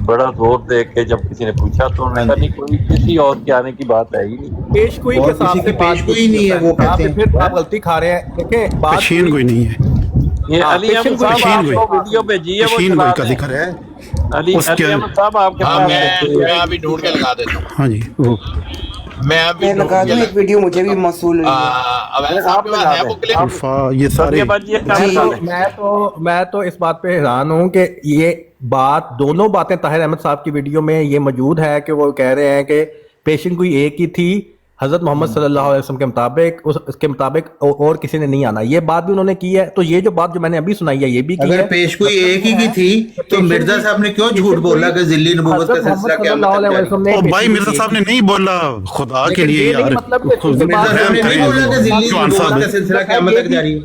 بڑا زور دے کے جب کسی نے پوچھا تو انہوں نے کہا نہیں, کوئی کسی اور کے آنے کی بات ہے ہی نہیں. پیشگوئی کے ساتھ پیشگوئی نہیں ہے, وہ کہتے ہیں پھر آپ غلطی کھا رہے ہیں. دیکھیں بات کوئی نہیں ہے. یہ علی احمد صاحب آپ کو ویڈیو بھیجی ہے, وہ چلا کا ذکر ہے. علی احمد صاحب آپ کے پاس میں ابھی ڈھونڈ کے لگا دیتا ہوں. ہاں جی, میں ابھی لگا دوں. ایک ویڈیو مجھے بھی موصول یہ سارے. میں تو اس بات پہ حیران ہوں کہ یہ بات, دونوں باتیں طاہر احمد صاحب کی ویڈیو میں یہ موجود ہے کہ وہ کہہ رہے ہیں کہ پیشن گوئی ایک ہی تھی حضرت محمد صلی اللہ علیہ وسلم کے مطابق, اس کے مطابق اور کسی نے نہیں آنا. یہ بات بھی انہوں نے کی ہے. تو یہ جو بات جو میں نے ابھی سنائی ہے یہ بھی کی ہے. اگر پیشگوئی ایک ہی کی تھی تو مرزا صاحب نے کیوں جھوٹ بولا کہ ذلی نبوت کا سلسلہ قیامت تک جاری ہے؟ بھائی مرزا صاحب نے نہیں بولا, خدا کے لیے یار. مرزا صاحب نے نہیں بولا کہ ذلی نبوت کا سلسلہ قیامت تک جاری ہے.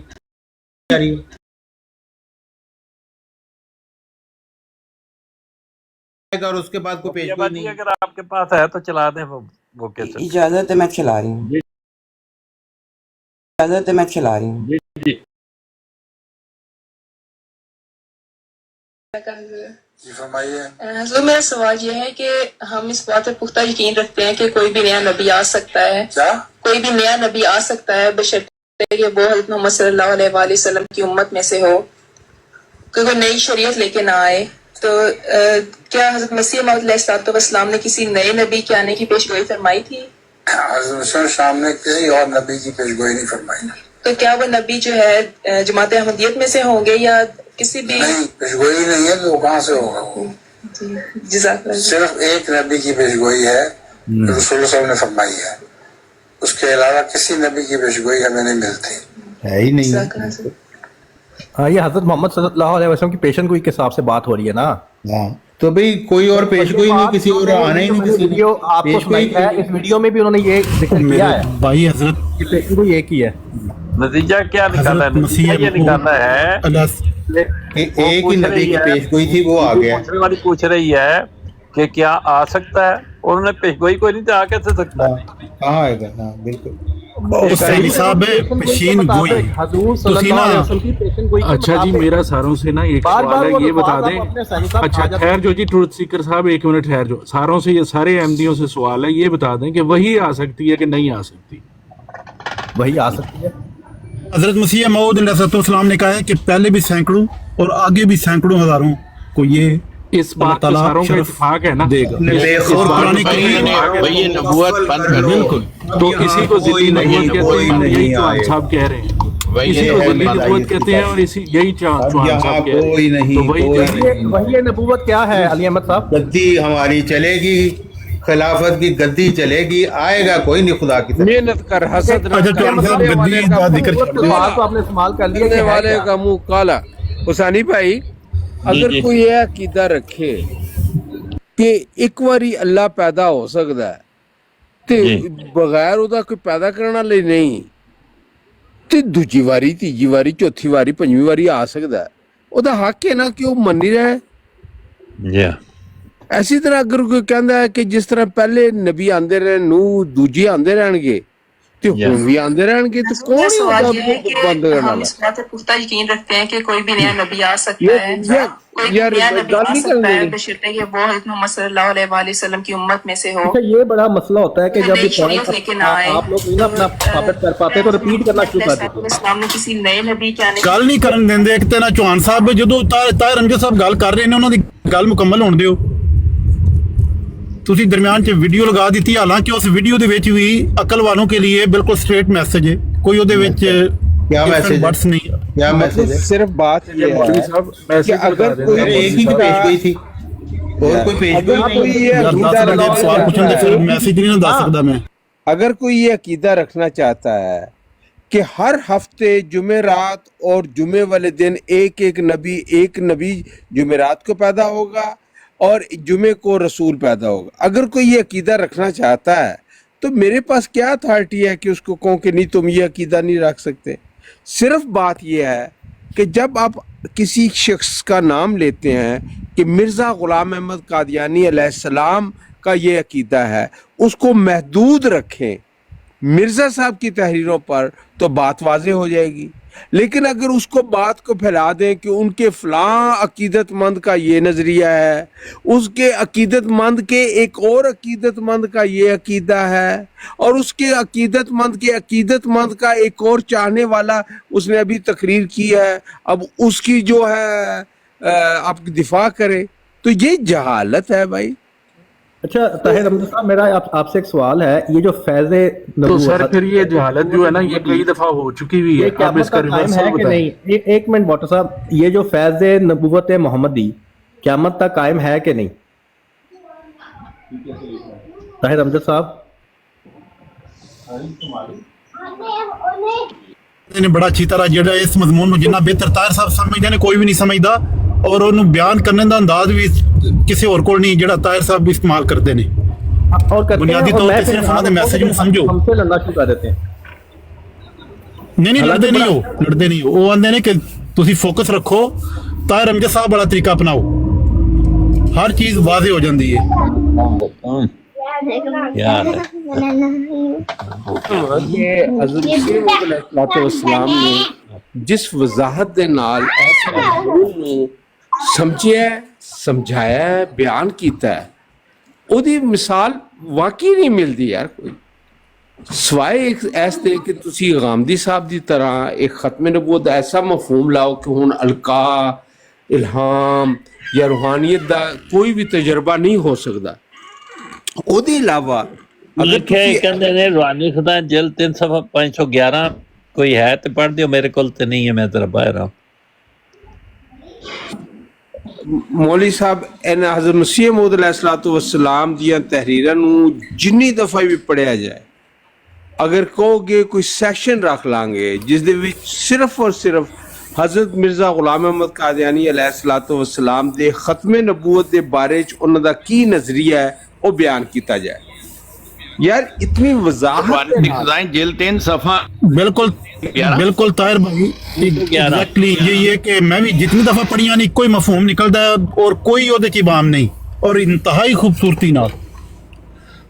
اور اس کے بعد کوئی پیشگوئی نہیں. اگر آپ کے پاس ہے تو چلا دیں. وہ کیسے اجازت ہے, میں چلا رہی ہوں. اجازت ہے, میں چلا رہی ہوں. حضور میرا سوال یہ ہے کہ ہم اس بات پہ پختہ یقین رکھتے ہیں کہ کوئی بھی نیا نبی آ سکتا ہے, کوئی بھی نیا نبی آ سکتا ہے بشرطے کہ وہ حضرت محمد صلی اللہ علیہ وآلہ وسلم کی امت میں سے ہو, کوئی نئی شریعت لے کے نہ آئے. تو کیا حضرت مسیح موعود علیہ السلام نے کسی نئے نبی کے آنے کی پیشگوئی فرمائی تھی؟ حضرت السلام نے کسی اور نبی کی پیشگوئی نہیں فرمائی. تو کیا وہ نبی جو ہے جماعت احمدیت میں سے ہوں گے یا کسی بھی؟ نہیں, پیشگوئی نہیں ہے کہ وہ کہاں سے ہوگا. وہ جزاک اللہ. صرف ایک نبی کی پیشگوئی ہے, رسول اللہ صلی اللہ علیہ وسلم نے فرمائی ہے. اس کے علاوہ کسی نبی کی پیشگوئی ہمیں نہیں ملتی. ہے ہی نہیں. ہاں, یہ حضرت محمد صلی اللہ علیہ وسلم کی پیشن گوئی کے حساب سے بات ہو رہی ہے نا. تو بھئی کوئی اور پیشگوئی نہیں, کسی اور آنا ہی نہیں. کسی ویڈیو آپ کو سنائی ہے, اس ویڈیو میں بھی انہوں نے یہ ذکر کیا ہے بھائی حضرت کہ پیشن گوئی ایک ہی ہے. نتیجہ کیا نکالا ہے؟ نتیجہ یہ نکالا ہے کہ ایک ہی نبی کی پیشگوئی تھی, وہ آ گیا. پوچھنے والی پوچھ رہی ہے کہ کیا آ سکتا ہے, اور انہوں نے پیشگوئی کوئی نہیں تو آ کیسے سکتا ہے؟ کہاں آئے گا. ہاں بالکل. اچھا جی, میرا ساروں سے نا ایک سوال ہے, یہ بتا دیں. اچھا ٹھہر جو جی, ٹروتھ سیکر صاحب ایک منٹ ٹھہر جو. ساروں سے, یہ سارے احمدیوں سے سوال ہے, یہ بتا دیں کہ وہی آ سکتی ہے کہ نہیں آ سکتی؟ وہی آ سکتی ہے. حضرت مسیح موعود علیہ السلام نے کہا ہے کہ پہلے بھی سینکڑوں اور آگے بھی سینکڑوں ہزاروں کو یہ اس بات پہ ساروں کا اتفاق ہے نا. تو کسی کو ذلی نبوت کہتے ہیں, یہی چوہان صاحب کہہ رہے ہیں. کسی کو ذلی نبوت کہتے ہیں اور یہی چوہان صاحب کہہ رہے ہیں. تو وہی نبوت کیا ہے علی احمد صاحب؟ گدی ہماری چلے گی, خلافت کی گدی چلے گی, آئے گا کوئی نہیں خدا کی طرف. محنت کر حسد آپ نے استعمال کر لیا والے کا منہ کالا. حسانی بھائی, اگر کوئی یہ عقیدہ رکھے کہ ایک واری اللہ پیدا ہو سکتا ہے تے بغیر وہ کوئی پیدا کرنا لے نہیں, تے دوجی واری, تیجی واری, چوتھی واری, پنجویں واری آ سکتا ہے, وہ حق ہے نا کہ وہ منی رہے. ایسی طرح اگر کوئی کہندا ہے کہ جس طرح پہلے نبی آندے رہے, نو دوجی آندے رہن گے تے ہن وی آندے رہن گے, تو کون بند کرنا؟ ہم اس بات پہ پختہ یقین رکھتے ہیں کہ کوئی بھی نیا نبی آ سکتا ہے, کوئی بھی نیا نبی آ سکتا ہے بشرطے کہ وہ حضرت محمد صلی اللہ علیہ وآلہ وسلم کی امت میں سے ہو. یہ بڑا مسئلہ ہوتا ہے کہ جب آپ لوگ اپنا ثابت کر پاتے تو ریپیٹ کرنا شروع کر دیتے. اسلام نے کسی نئے نبی کے آنے گل نہیں کرن دیندے. ایک تے نا چوہان صاحب جدوں طاہر رنگت صاحب گل کر رہے نے, انہاں دی گل مکمل ہون دیو. تسی درمیان چ ویڈیو لگا دیتی, حالانکہ اس ویڈیو دے وچ وی عقل والوں کے لیے بالکل سٹریٹ میسج ہے, کوئی او دے وچ کیا میسج نہیں. क्या मैसेज है? सिर्फ बात ये है कि अगर कोई एक ही की पेश गई थी और कोई पेश अगर कोई ये मैसेज नहीं ना दस सकता मैं। अगर कोई ये अकीदा रखना चाहता है कि हर हफ्ते जुमेरात और जुमे वाले दिन एक नबी जुमेरात को पैदा होगा और जुमे को रसूल पैदा होगा, अगर कोई ये अकीदा रखना चाहता है तो मेरे पास क्या अथॉरिटी है कि उसको कहूँ कि नहीं तुम ये अकीदा नहीं रख सकते। सिर्फ बात यह है कि जब आप किसी शख्स का नाम लेते हैं कि मिर्ज़ा ग़ुलाम अहमद कादियानी अलैहिस्सलाम का ये अकीदा है, उसको महदूद रखें मिर्ज़ा साहब की तहरीरों पर तो बात वाज़े हो जाएगी। लेकिन अगर उसको बात को फैला दें कि उनके फ़लाँ अकीदतमंद का ये नज़रिया है, उसके अकीदतमंद के एक और अकीदतमंद का ये अकीदा है, और उसके अकीदतमंद का एक और चाहने वाला उसने अभी तकरीर की है, अब उसकी जो है आप दिफा करें, तो ये जहालत है भाई। अच्छा ताहिर अहमद साहब, मेरा आपसे एक सवाल है, ये जो फैज़े तो सर फिर ये जहालत जो है ना ये कई दफा हो चुकी हुई है, अब इसका रिवर्सल है कि नहीं? एक मिनट डॉक्टर साहब, ये जो फैज़े नबूवत मोहम्मदी क़यामत तक कायम है कि नहीं? ताहिर अहमद साहब ने बड़ा अच्छी तरह ਜਿਹੜਾ ਇਸ ਮਜ਼ਮੂਨ ਨੂੰ ਜਿੰਨਾ ਬਿਹਤਰ ਤਾਹਿਰ ਸਾਹਿਬ ਸਮਝਦੇ ਨੇ ਕੋਈ ਵੀ ਨਹੀਂ ਸਮਝਦਾ, ਔਰ ਉਹਨੂੰ ਬਿਆਨ ਕਰਨ ਦਾ ਅੰਦਾਜ਼ ਵੀ ਕਿਸੇ ਹੋਰ ਕੋਲ ਨਹੀਂ ਜਿਹੜਾ ਤਾਹਿਰ ਸਾਹਿਬ ਇਸਤੇਮਾਲ ਕਰਦੇ ਨੇ। ਬੁਨਿਆਦੀ ਤੌਰ ਤੇ ਸਿਰਫ ਉਹਨਾਂ ਦੇ ਮੈਸੇਜ ਨੂੰ ਸਮਝੋ। हमसे लड़ना शुरू कर देते हैं। ਨਹੀਂ ਲੜਦੇ ਨਹੀਂ ਉਹ ਆਂਦੇ ਨੇ ਕਿ ਤੁਸੀਂ ਫੋਕਸ ਰੱਖੋ, ਤਾਹਿਰ ਅਮਜਦ ਸਾਹਿਬ ਵਾਲਾ ਤਰੀਕਾ ਅਪਣਾਓ, ਹਰ ਚੀਜ਼ ਵਾਜ਼ੇ ਹੋ ਜਾਂਦੀ ਹੈ। इस्लाम ने जिस वजाहत दे नाल ऐसे मज़मून नूं समझिया समझाया बयान कीता है, ਉਹਦੀ ਮਿਸਾਲ ਵਾਕਈ ਨਹੀਂ ਮਿਲਦੀ ਯਾਰ ਕੋਈ, ਸਵਾਏ ਇਸ ਦੇ ਕਿ ਤੁਸੀਂ ਗਾਮਦੀ ਸਾਹਿਬ ਦੀ ਤਰ੍ਹਾਂ ਇੱਕ ਖਤਮ ਨਬੂਵਤ ਦਾ ਐਸਾ ਮਫਹੂਮ ਲਾਓ ਕਿ ਹੁਣ ਅਲਕਾ ਇਲਹਾਮ ਜਾਂ ਰੂਹਾਨੀਅਤ ਦਾ ਕੋਈ ਵੀ ਤਜਰਬਾ ਨਹੀਂ ਹੋ ਸਕਦਾ। ਉਹਦੇ ਇਲਾਵਾ ਅਗਰ ਤੁਸੀਂ ਕਹਿੰਦੇ ਨੇ ਰੂਹਾਨੀ ਖੁਦਾ ਜਲ 3 ਸਫਾ 511 ਕੋਈ ਹੈ ਤੇ ਪੜ੍ਹ ਦਿਓ, ਮੇਰੇ ਕੋਲ ਤੇ ਨਹੀਂ ਹੈ, ਮੈਂ ਤੇਰਾ ਬਾਹਰ ਆ। ਮੌਲੀ ਸਾਹਿਬ ਇਹਨਾਂ ਹਜ਼ਰਤ ਮਸੀਹ ਮਊਦ अलैहिस्सलातु वस्सलाम ਦੀਆਂ ਤਹਿਰੀਰਾਂ ਨੂੰ ਜਿੰਨੀ ਦਫਾ ਵੀ ਪੜ੍ਹਿਆ ਜਾਏ, ਅਗਰ ਕਹੋਗੇ ਕੋਈ ਸੈਸ਼ਨ ਰੱਖ ਲਾਂਗੇ ਜਿਸ ਦੇ ਵਿੱਚ ਸਿਰਫ ਔਰ ਸਿਰਫ ਹਜ਼ਰਤ ਮਿਰਜ਼ਾ ਗੁਲਾਮ ਅਹਿਮਦ ਕਾਦੀਆਨੀ अलैहिस्सलातु वस्सलाम ਦੇ ਖਤਮ ਨਬੂਵਤ ਦੇ ਬਾਰੇ ਚ ਉਹਨਾਂ ਦਾ ਕੀ ਨਜ਼ਰੀਆ ਹੈ ਉਹ ਬਿਆਨ ਕੀਤਾ ਜਾਏ। यार इतनी वजाहत जेल 3 सफा बिल्कुल ताहिर भाई एग्जैक्टली यही है कि मैं भी जितनी दफा पढ़िया नहीं कोई मफहूम निकलता है और कोई ओहदे च इबाम नहीं, और इंतहाई खूबसूरती नाल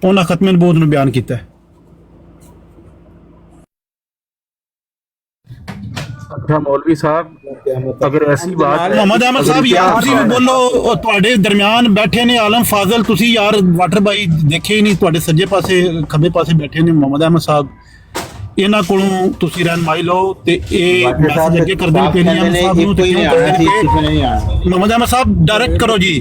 उन्हें खत्म नबूवत नूं बयान कीता है। अच्छा मौलवी साहब अगर ऐसी बात है मोहम्मद अहमद साहब यार ਤੁਸੀਂ ਵੀ ਬੋਲੋ, ਤੁਹਾਡੇ ਦਰਮਿਆਨ ਬੈਠੇ ਨੇ ਆਲਮ ਫਾਜ਼ਲ, ਤੁਸੀਂ ਯਾਰ ਵਾਟਰ ਬਾਈ ਦੇਖੇ ਹੀ ਨਹੀਂ, ਤੁਹਾਡੇ ਸੱਜੇ ਪਾਸੇ ਖੱਬੇ ਪਾਸੇ ਬੈਠੇ ਨੇ ਮੁਹੰਮਦ ਅਹਿਮਦ ਸਾਹਿਬ, ਇਹਨਾਂ ਕੋਲੋਂ ਤੁਸੀਂ ਰਹਿਨਮਾਈ ਲਓ ਤੇ ਇਹ ਮੈਸੇਜ ਅੱਗੇ ਕਰਦੇ ਨੇ ਪੇਨੀਆਂ ਸਾਹਿਬ ਨੂੰ, ਤੇ ਮੁਹੰਮਦ ਅਹਿਮਦ ਸਾਹਿਬ डायरेक्ट करो जी।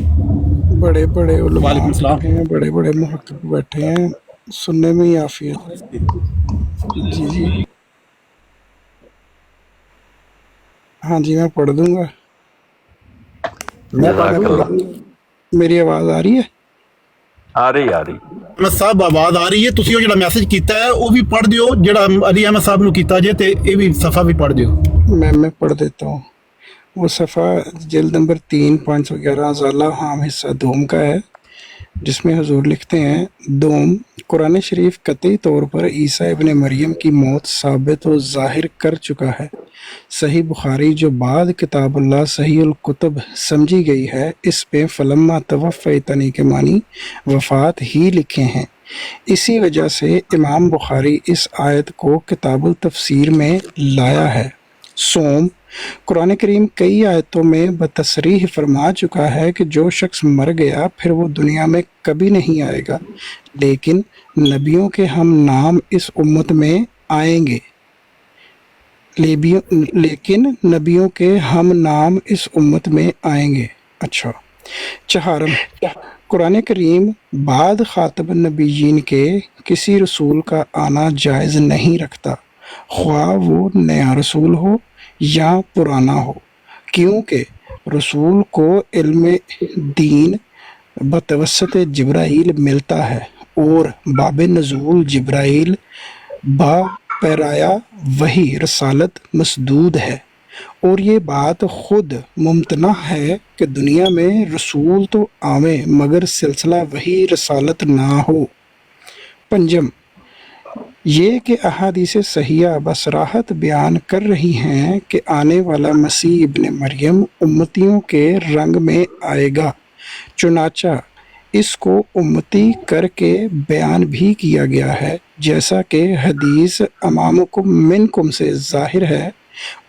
बड़े बड़े वालेकुम सलाम, बड़े बड़े मुहक्किक बैठे हैं, सुनने में ही आफियत। जी जी हाँ जी मैं पढ़ दूंगा। मेरी आवाज आ रही है? आ रही अहमद साहब आवाज आ रही है। ਤੁਸੀਂ ਉਹ ਜਿਹੜਾ ਮੈਸੇਜ ਕੀਤਾ ਹੈ ਉਹ ਵੀ ਪੜ੍ਹ ਦਿਓ, ਜਿਹੜਾ ਅਲੀ ਅਹਿਮਦ ਸਾਹਿਬ ਨੂੰ ਕੀਤਾ ਜੇ, ਤੇ ਇਹ ਵੀ ਸਫਾ ਵੀ ਪੜ੍ਹ ਦਿਓ। मैं पढ़ देता हूँ। वो सफ़ा जिल्द नंबर 3 511 ज़ाला हाम हिस्सा दोम का है, जिसमें हुजूर लिखते हैं दोम कुरान शरीफ कतई तौर पर ईसा इब्न मरियम की मौत साबित और ज़ाहिर कर चुका है। सही बुखारी जो बाद किताबुल्लाह सही उल कुतुब समझी गई है, इस पे फलम्मा तवफ़्फ़यतनी के मानी वफ़ात ही लिखे हैं। इसी वजह से इमाम बुखारी इस आयत को किताबुल तफसीर में लाया है। सोम कुरान करीम कई आयतों में बतसरीह फरमा चुका है कि जो शख्स मर गया फिर वो दुनिया में कभी नहीं आएगा, लेकिन नबियों के हम नाम इस उम्मत में आएंगे। लेकिन नबियों के हम नाम इस उम्मत में आएंगे। अच्छा, चहारम कुरान करीम बाद खातब नबीयीन के किसी रसूल का आना जायज़ नहीं रखता, ख्वाह वो नया रसूल हो या पुराना हो, क्योंकि रसूल को इल्म दीन बतवसत जिब्राइल मिलता है और बाब नज़ूल जिब्राइल बा पैराया वही रसालत मसदूद है। और ये बात खुद मुमतना है कि दुनिया में रसूल तो आवे मगर सिलसिला वही रसालत ना हो। पंजम, ये कि अहादीस सहिया बसराहत बयान कर रही हैं कि आने वाला मसीह इब्न मरियम उम्मतियों के रंग में आएगा, चुनाचा इसको उम्मती करके बयान भी किया गया है, जैसा कि हदीस अमामुकुम मिनकुम से जाहिर है।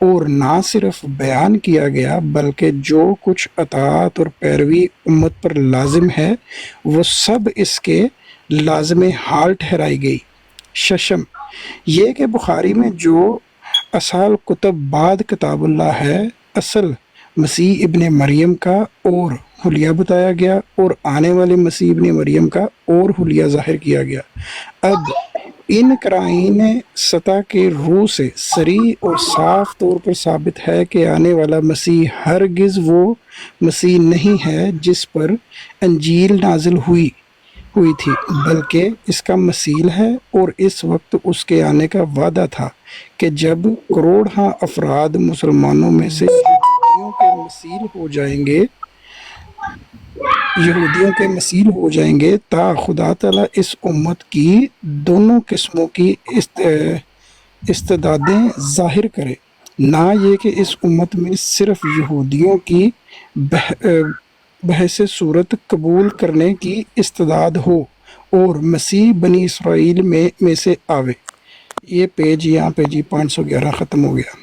और ना सिर्फ बयान किया गया बल्कि जो कुछ अताअत और पैरवी उम्मत पर लाजिम है वो सब इसके लाज़िम हाल ठहराई गई। शशम, ये कि बुखारी में जो असाल कुतब बाद किताबुल्लाह है, असल मसीह इब्न मरियम का और हुलिया बताया गया और आने वाले मसीह इब्न मरियम का और हुलिया जाहिर किया गया। अब इन कराइन सतह के रूह से सरी और साफ तौर पर साबित है कि आने वाला मसीह हरगिज़ वो मसीह नहीं है जिस पर अंजील नाजिल हुई थी, बल्कि इसका मसील है। और इस वक्त उसके आने का वादा था कि जब करोड़ अफराद मुसलमानों में से यहूदियों के मसील हो जाएंगे ता खुदा ताला इस उम्मत की दोनों किस्मों की इस्तेदादें जाहिर करे, ना ये कि इस उम्मत में सिर्फ यहूदियों की बहस सूरत कबूल करने की इस्तेदाद हो और मसीह बनी इसराइल में से आवे। ये पेज यहाँ पे जी 511 ख़त्म हो गया।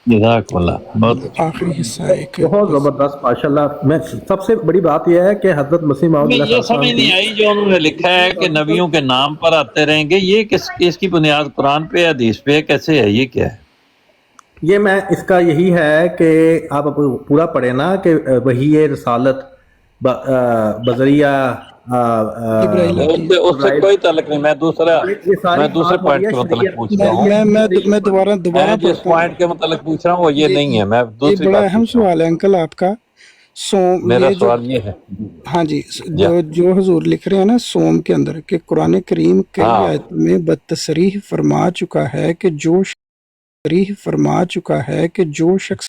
बहुत आखिरी हिस्सा एक बहुत जबरदस्त माशाल्लाह। मैं सबसे बड़ी बात यह है कि हजरत मसीह मौद ये समझ नहीं आई जो उन्होंने लिखा है कि नबियों के नाम पर आते रहेंगे, ये इसकी बुनियाद कुरान पे हदीस पे कैसे है, ये क्या है? ये मैं इसका यही है कि आप पूरा पढ़े ना कि वही ये रसालत बजरिया उससे कोई ताल्लुक नहीं। मैं दूसरे पॉइंट के मतलब पूछ रहा हूँ। मैं दोबारा जिस पॉइंट के मतलब पूछ रहा हूँ वो ये नहीं है। मैं दूसरी बड़ा अहम सवाल है अंकल आपका। मेरा सवाल ये है, हाँ जी, जो हुजूर लिख रहे हैं ना सोम के अंदर कि कुरान करीम कई आयतों में बतसरीह फरमा चुका है कि जो शख्स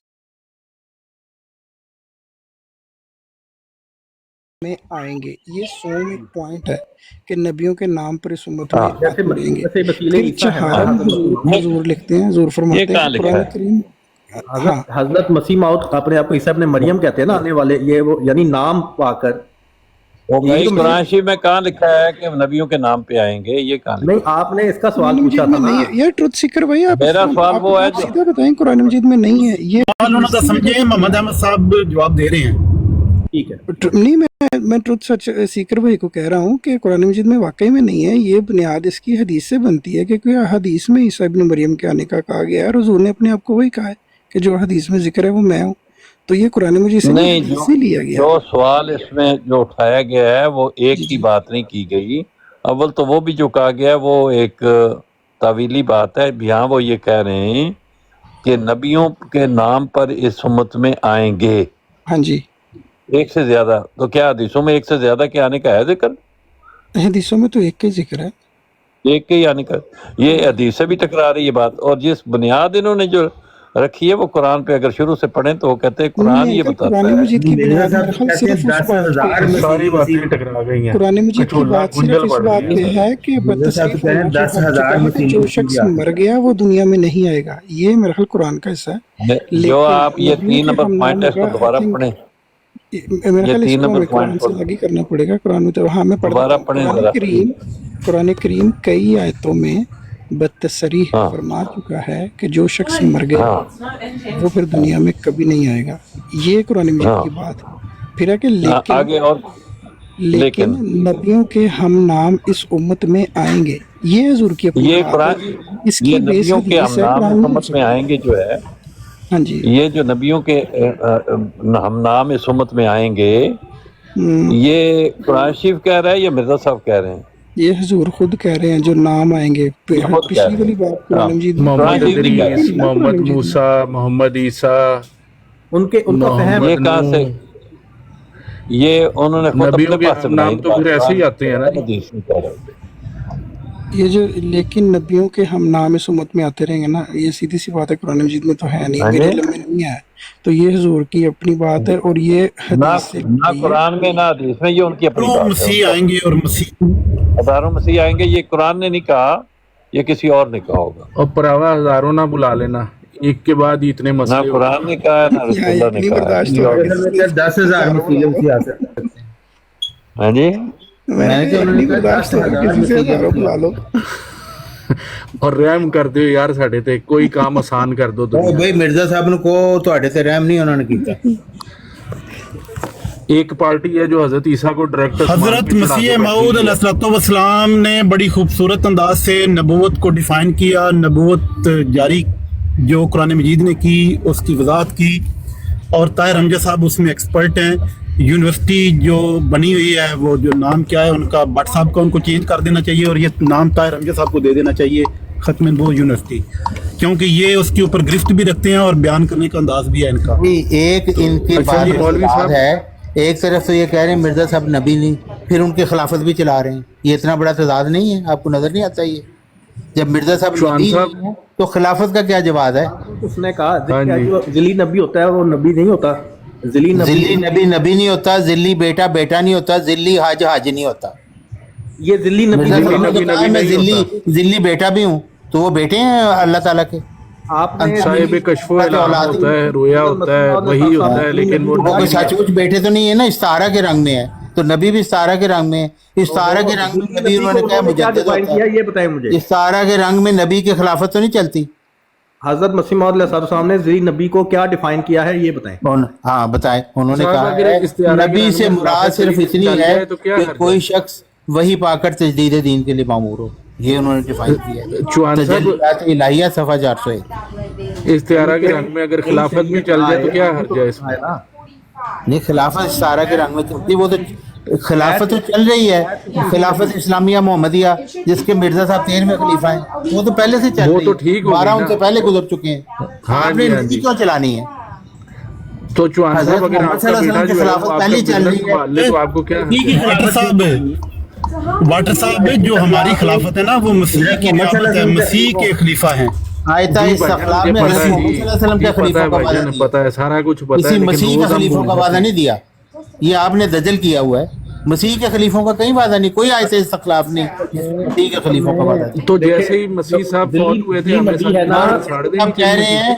में आएंगे, ये सोम एक पॉइंट है कि नबियों के नाम पर इस उम्मत में पड़ेंगे। फिर चहारम हुजूर लिखते हैं, हुजूर फरमाते हैं कुरान करीम हजरत मसीह मौद अपने आप को ईसा इब्न मरियम कहते हैं ना आने वाले, ये वो यानी नाम पाकर कुरान शरीफ में कहाँ लिखा है कि नबियों के नाम पे आएंगे? ये कहाँ नहीं, आपने इसका सवाल पूछा था ना। ये ट्रुथ सीकर भाई आप मेरा सवाल वो है सीधा बताएं कुरान मजीद में नहीं है ये। समझे मोहम्मद अहमद साहब जवाब दे रहे हैं, ठीक है। नहीं, मैं ट्रुथ सच सीकर भाई को कह रहा हूँ कि कुरान मजीद में वाकई में नहीं है। ये बुनियाद इसकी हदीस से बनती है क्योंकि हदीस में ईसा इब्न मरियम के आने का कहा गया है। हुजूर ने अपने आप को वही कहा है कि जो हदीस में जिक्र है वो मैं हूँ, तो ये कुरान मजीद से नहीं लिया गया। जो सवाल इसमें जो उठाया गया है वो एक ही बात नहीं की गई। अव्वल तो वो भी जो कहा गया वो एक तावीली बात है। यहाँ वो ये कह रहे हैं कि नबियों के नाम पर इस उम्मत में आएंगे। हाँ जी, एक से ज्यादा। तो क्या हदीसों में एक से ज्यादा के आने का है जिक्र? हदीसों में तो एक का जिक्र है, एक के ही आने का। ये हदीस से भी टकरा रही है बात। और जिस बुनियाद इन्होंने जो रखी है वो कुरान पे अगर शुरू से पढ़ें तो वो कहते हैं कुरान ये बताता है। कुरान मजीद की बात सिर्फ इस बात पे है कि जो शख्स मर गया वो दुनिया में नहीं आएगा। ये मेरा ख्याल कुरान का हिस्सा है। जो आप ये 3 नंबर पॉइंट है इसको दोबारा पढ़ें। मेरा ख्याल इसको कुरान से लगी करना पड़ेगा। कुरान में तो हाँ मैं पढ़ता हूं। कुरान करीम कई आयतों में बतसरीह फरमा चुका है कि जो शख्स मर गया वो फिर दुनिया में कभी नहीं आएगा। ये कुरान मजीद की बात। फिर है कि लेकिन नबियों के हम नाम इस उम्मत में आएंगे। ये हुजूर की ये कुरान इसकी नबियों के हम नाम उम्मत में आएंगे जो है। हाँ जी, ये जो नबियों के हम नाम इस उम्मत में आएंगे ये कुरान शरीफ कह रहा है या मिर्जा साहब कह रहे हैं? ये हुजूर खुद कह रहे हैं जो नाम आएंगे पिछली वाली बात कुरान मजीद में मोहम्मद इदरीस, मोहम्मद मूसा, मोहम्मद ईसा, उनका फहम ये कहाँ से, ये उन्होंने खुद नबियों अपने के पास से नाम बनाई तो फिर ऐसे ही आते हैं ना। हदीस में कह रहे हैं। ये जो लेकिन नबियों के हम नाम इस उम्मत में आते रहेंगे ना, ये सीधी सी बात है, कुरान मजीद में तो है नहीं, मेरे इल्म में नहीं है। तो ये हुजूर की अपनी बात है और ये ना हदीस से ना कुरान में ना हदीस में, ये उनकी अपनी बात है। मसीह आएंगे और हजारों मसीह आएंगे, ये कुरान ने नहीं कहा, ये किसी और ने कहा होगा। और परावा हजारों ना बुला लेना, एक के बाद ही इतने ना मसले। कुरान ने कहा ना रसूलुल्लाह ने कहा। 10,000 मसीह मसीह आ सकते हैं। हाँ जी, मैंने कहा उन्होंने कहा 10,000 बुला लो और रहम कर दो यार साडे ते, कोई काम आसान कर दो। भाई मिर्जा साहब ने को ਤੁਹਾਡੇ ਤੇ ਰਹਿਮ ਨਹੀਂ ਉਹਨਾਂ ਨੇ ਕੀਤਾ। एक पार्टी है जो हजरत ईसा को डायरेक्ट हजरत मसीह मऊद अलैहिस्सलाम ने बड़ी खूबसूरत अंदाज से नबूवत को डिफाइन किया, नबूवत जारी जो कुरान मजीद ने की उसकी वजाहत की, और ताहिर हमजा साहब उसमें एक्सपर्ट हैं। यूनिवर्सिटी जो बनी हुई है वो जो नाम क्या है उनका, भट्ट साहब का उनको चेंज कर देना चाहिए और ये नाम ताहिर हमजा साहब को दे देना चाहिए, खत्म नबूवत यूनिवर्सिटी, क्योंकि ये उसके ऊपर गिरफ्त भी रखते हैं और बयान करने का अंदाज भी है इनका। एक इनकी बात है, एक तरफ तो ये कह रहे हैं मिर्जा साहब नबी नहीं, फिर उनके खिलाफत भी चला रहे हैं। ये इतना बड़ा तजाद नहीं है? आपको नजर नहीं आता? ये जब मिर्जा साहब नबी नहीं है तो खिलाफत का क्या जवाब है? उसने कहा जो जिली नबी होता है वो नबी नहीं होता। जिली नबी नहीं होता, जिली बेटा नहीं होता, जिली हाज नहीं होता। ये जिली नबी मैं जिली बेटा भी हूँ, तो वो बेटे हैं अल्लाह ताला के। आपने साहिब कश्फो इल्हाम होता है, रोया होता है, वही होता है, लेकिन वो कोई सचमुच बेटे तो नहीं है ना, इस्तारा के रंग में है, तो नबी भी इस्तारा के रंग में है। इस्तारा के रंग में नबी उन्होंने क्या मुजद्दिद होता है, ये बताएं मुझे। इस्तारा के रंग में नबी की खिलाफत तो नहीं चलती। हजरत मसीह मौद अलैहिस्सलाम ने जिली नबी को क्या डिफाइन किया है ये बताएं। हाँ बताएं। उन्होंने कहा है नबी से मुराद सिर्फ इतनी है कि कोई शख्स वही पाकर तजदीद दीन के लिए मामूर हो, ये उन्होंने डिफाइन किया है। इलाहिया सफा 401। इस्तिआरा के रंग में अगर खिलाफत भी चल जाए तो क्या हर्ज है इसमें? नहीं, खिलाफत इस्तारा के रंग में चलती, वो तो खिलाफत तो चल रही है। खिलाफत इस्लामिया मोहम्मदिया जिसके मिर्जा साहब 13वें खलीफा हैं, वो तो पहले से चल रही है, 12 उनसे पहले गुजर चुके हैं। आपने नबी क्यों चलानी है? तो चौहान साहब अगर आपका बेटा जो है पहले चल रही है तो आपको क्या? वाटर साहब जो हमारी खिलाफत है ना, वो मसीह की नियामत है, मसीह के खलीफा हैं। आयता इस्तक़लाल में हज़रत मोहम्मद सल्लल्लाहु अलैहि वसल्लम के खलीफा का वादा दिया, पता है, सारा कुछ पता है, किसी लेकिन मसीह का खलीफों का वादा नहीं दिया। ये आपने दजल किया हुआ है। मसीह के खलीफों का कहीं वादा नहीं, कोई आयत इस्तक़लाल नहीं मसीह के खलीफों का वादा दिया। तो जैसे ही मसीह साहब फौत हुए थे, हमें हम कह रहे हैं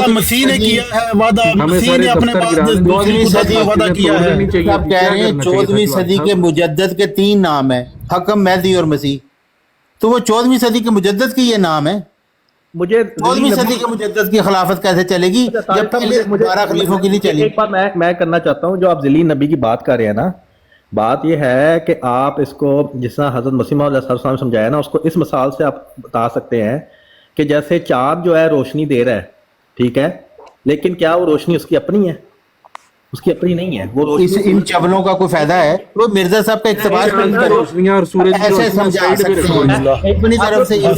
मसीह ने किया है वादा, मसीह ने अपने पास 14वीं सदी का वादा किया है। आप कह रहे हैं 14वीं सदी के मुजद्दद के 3 नाम है, हकम, मेहदी और मसीह। तो वो 14वीं सदी के मुजद्दद के ये नाम है। मुझे 14वीं सदी के मुजद्दद की खिलाफत कैसे चलेगी जब पहले 12 खलीफों की नहीं चली? एक बात मैं करना चाहता हूँ, जो आप जिली नबी की बात कर रहे हैं ना, बात यह है कि आप इसको जिस तरह हजरत मसीह मौद अलैहिस्सलाम ने समझाया ना, उसको इस मिसाल से आप बता सकते हैं कि जैसे चाँद जो है रोशनी दे रहा है, ठीक है, लेकिन क्या वो रोशनी उसकी अपनी है? उसकी अपनी नहीं है। वो इन चवलों का कोई फायदा है? वो मिर्जा साहब का इख्तिबार रोशनियां और सूरज ऐसे समझा सकते हैं अपनी तरफ से। ये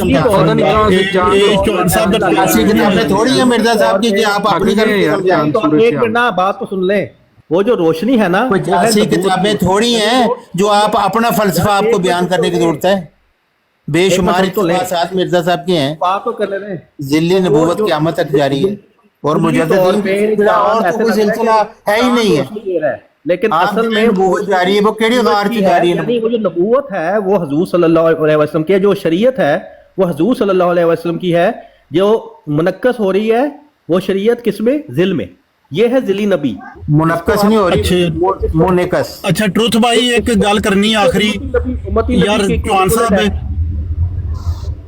किताबें थोड़ी है मिर्जा साहब की कि आप अपनी तरफ। एक मिनट ना, बात तो सुन लें। वो जो रोशनी है ना, ऐसी किताबें थोड़ी हैं जो आप अपना फलसफा आपको बयान करने की जरूरत है। बेशुमार साथ मिर्जा साहब के हैं। बात तो कर ले रहे हैं। जिल्ली नबूवत क़यामत तक जारी है और मुजद्दिदीन और तो कोई सिलसिला है ही नहीं है। लेकिन असल में नबूवत जारी है, वो केड़ी औजार की जारी है? वो जो नबूवत है वो हुजूर सल्लल्लाहु अलैहि वसल्लम की है, जो शरीयत है वो हुजूर सल्लल्लाहु अलैहि वसल्लम की है। जो मुनक्कस हो रही है वो शरीयत किसमें? जिल में। ये है जिली नबी। मुनक्कस नहीं हो रही, मुनक्कस। अच्छा ट्रुथ भाई, एक गल करनी है आखिरी यार।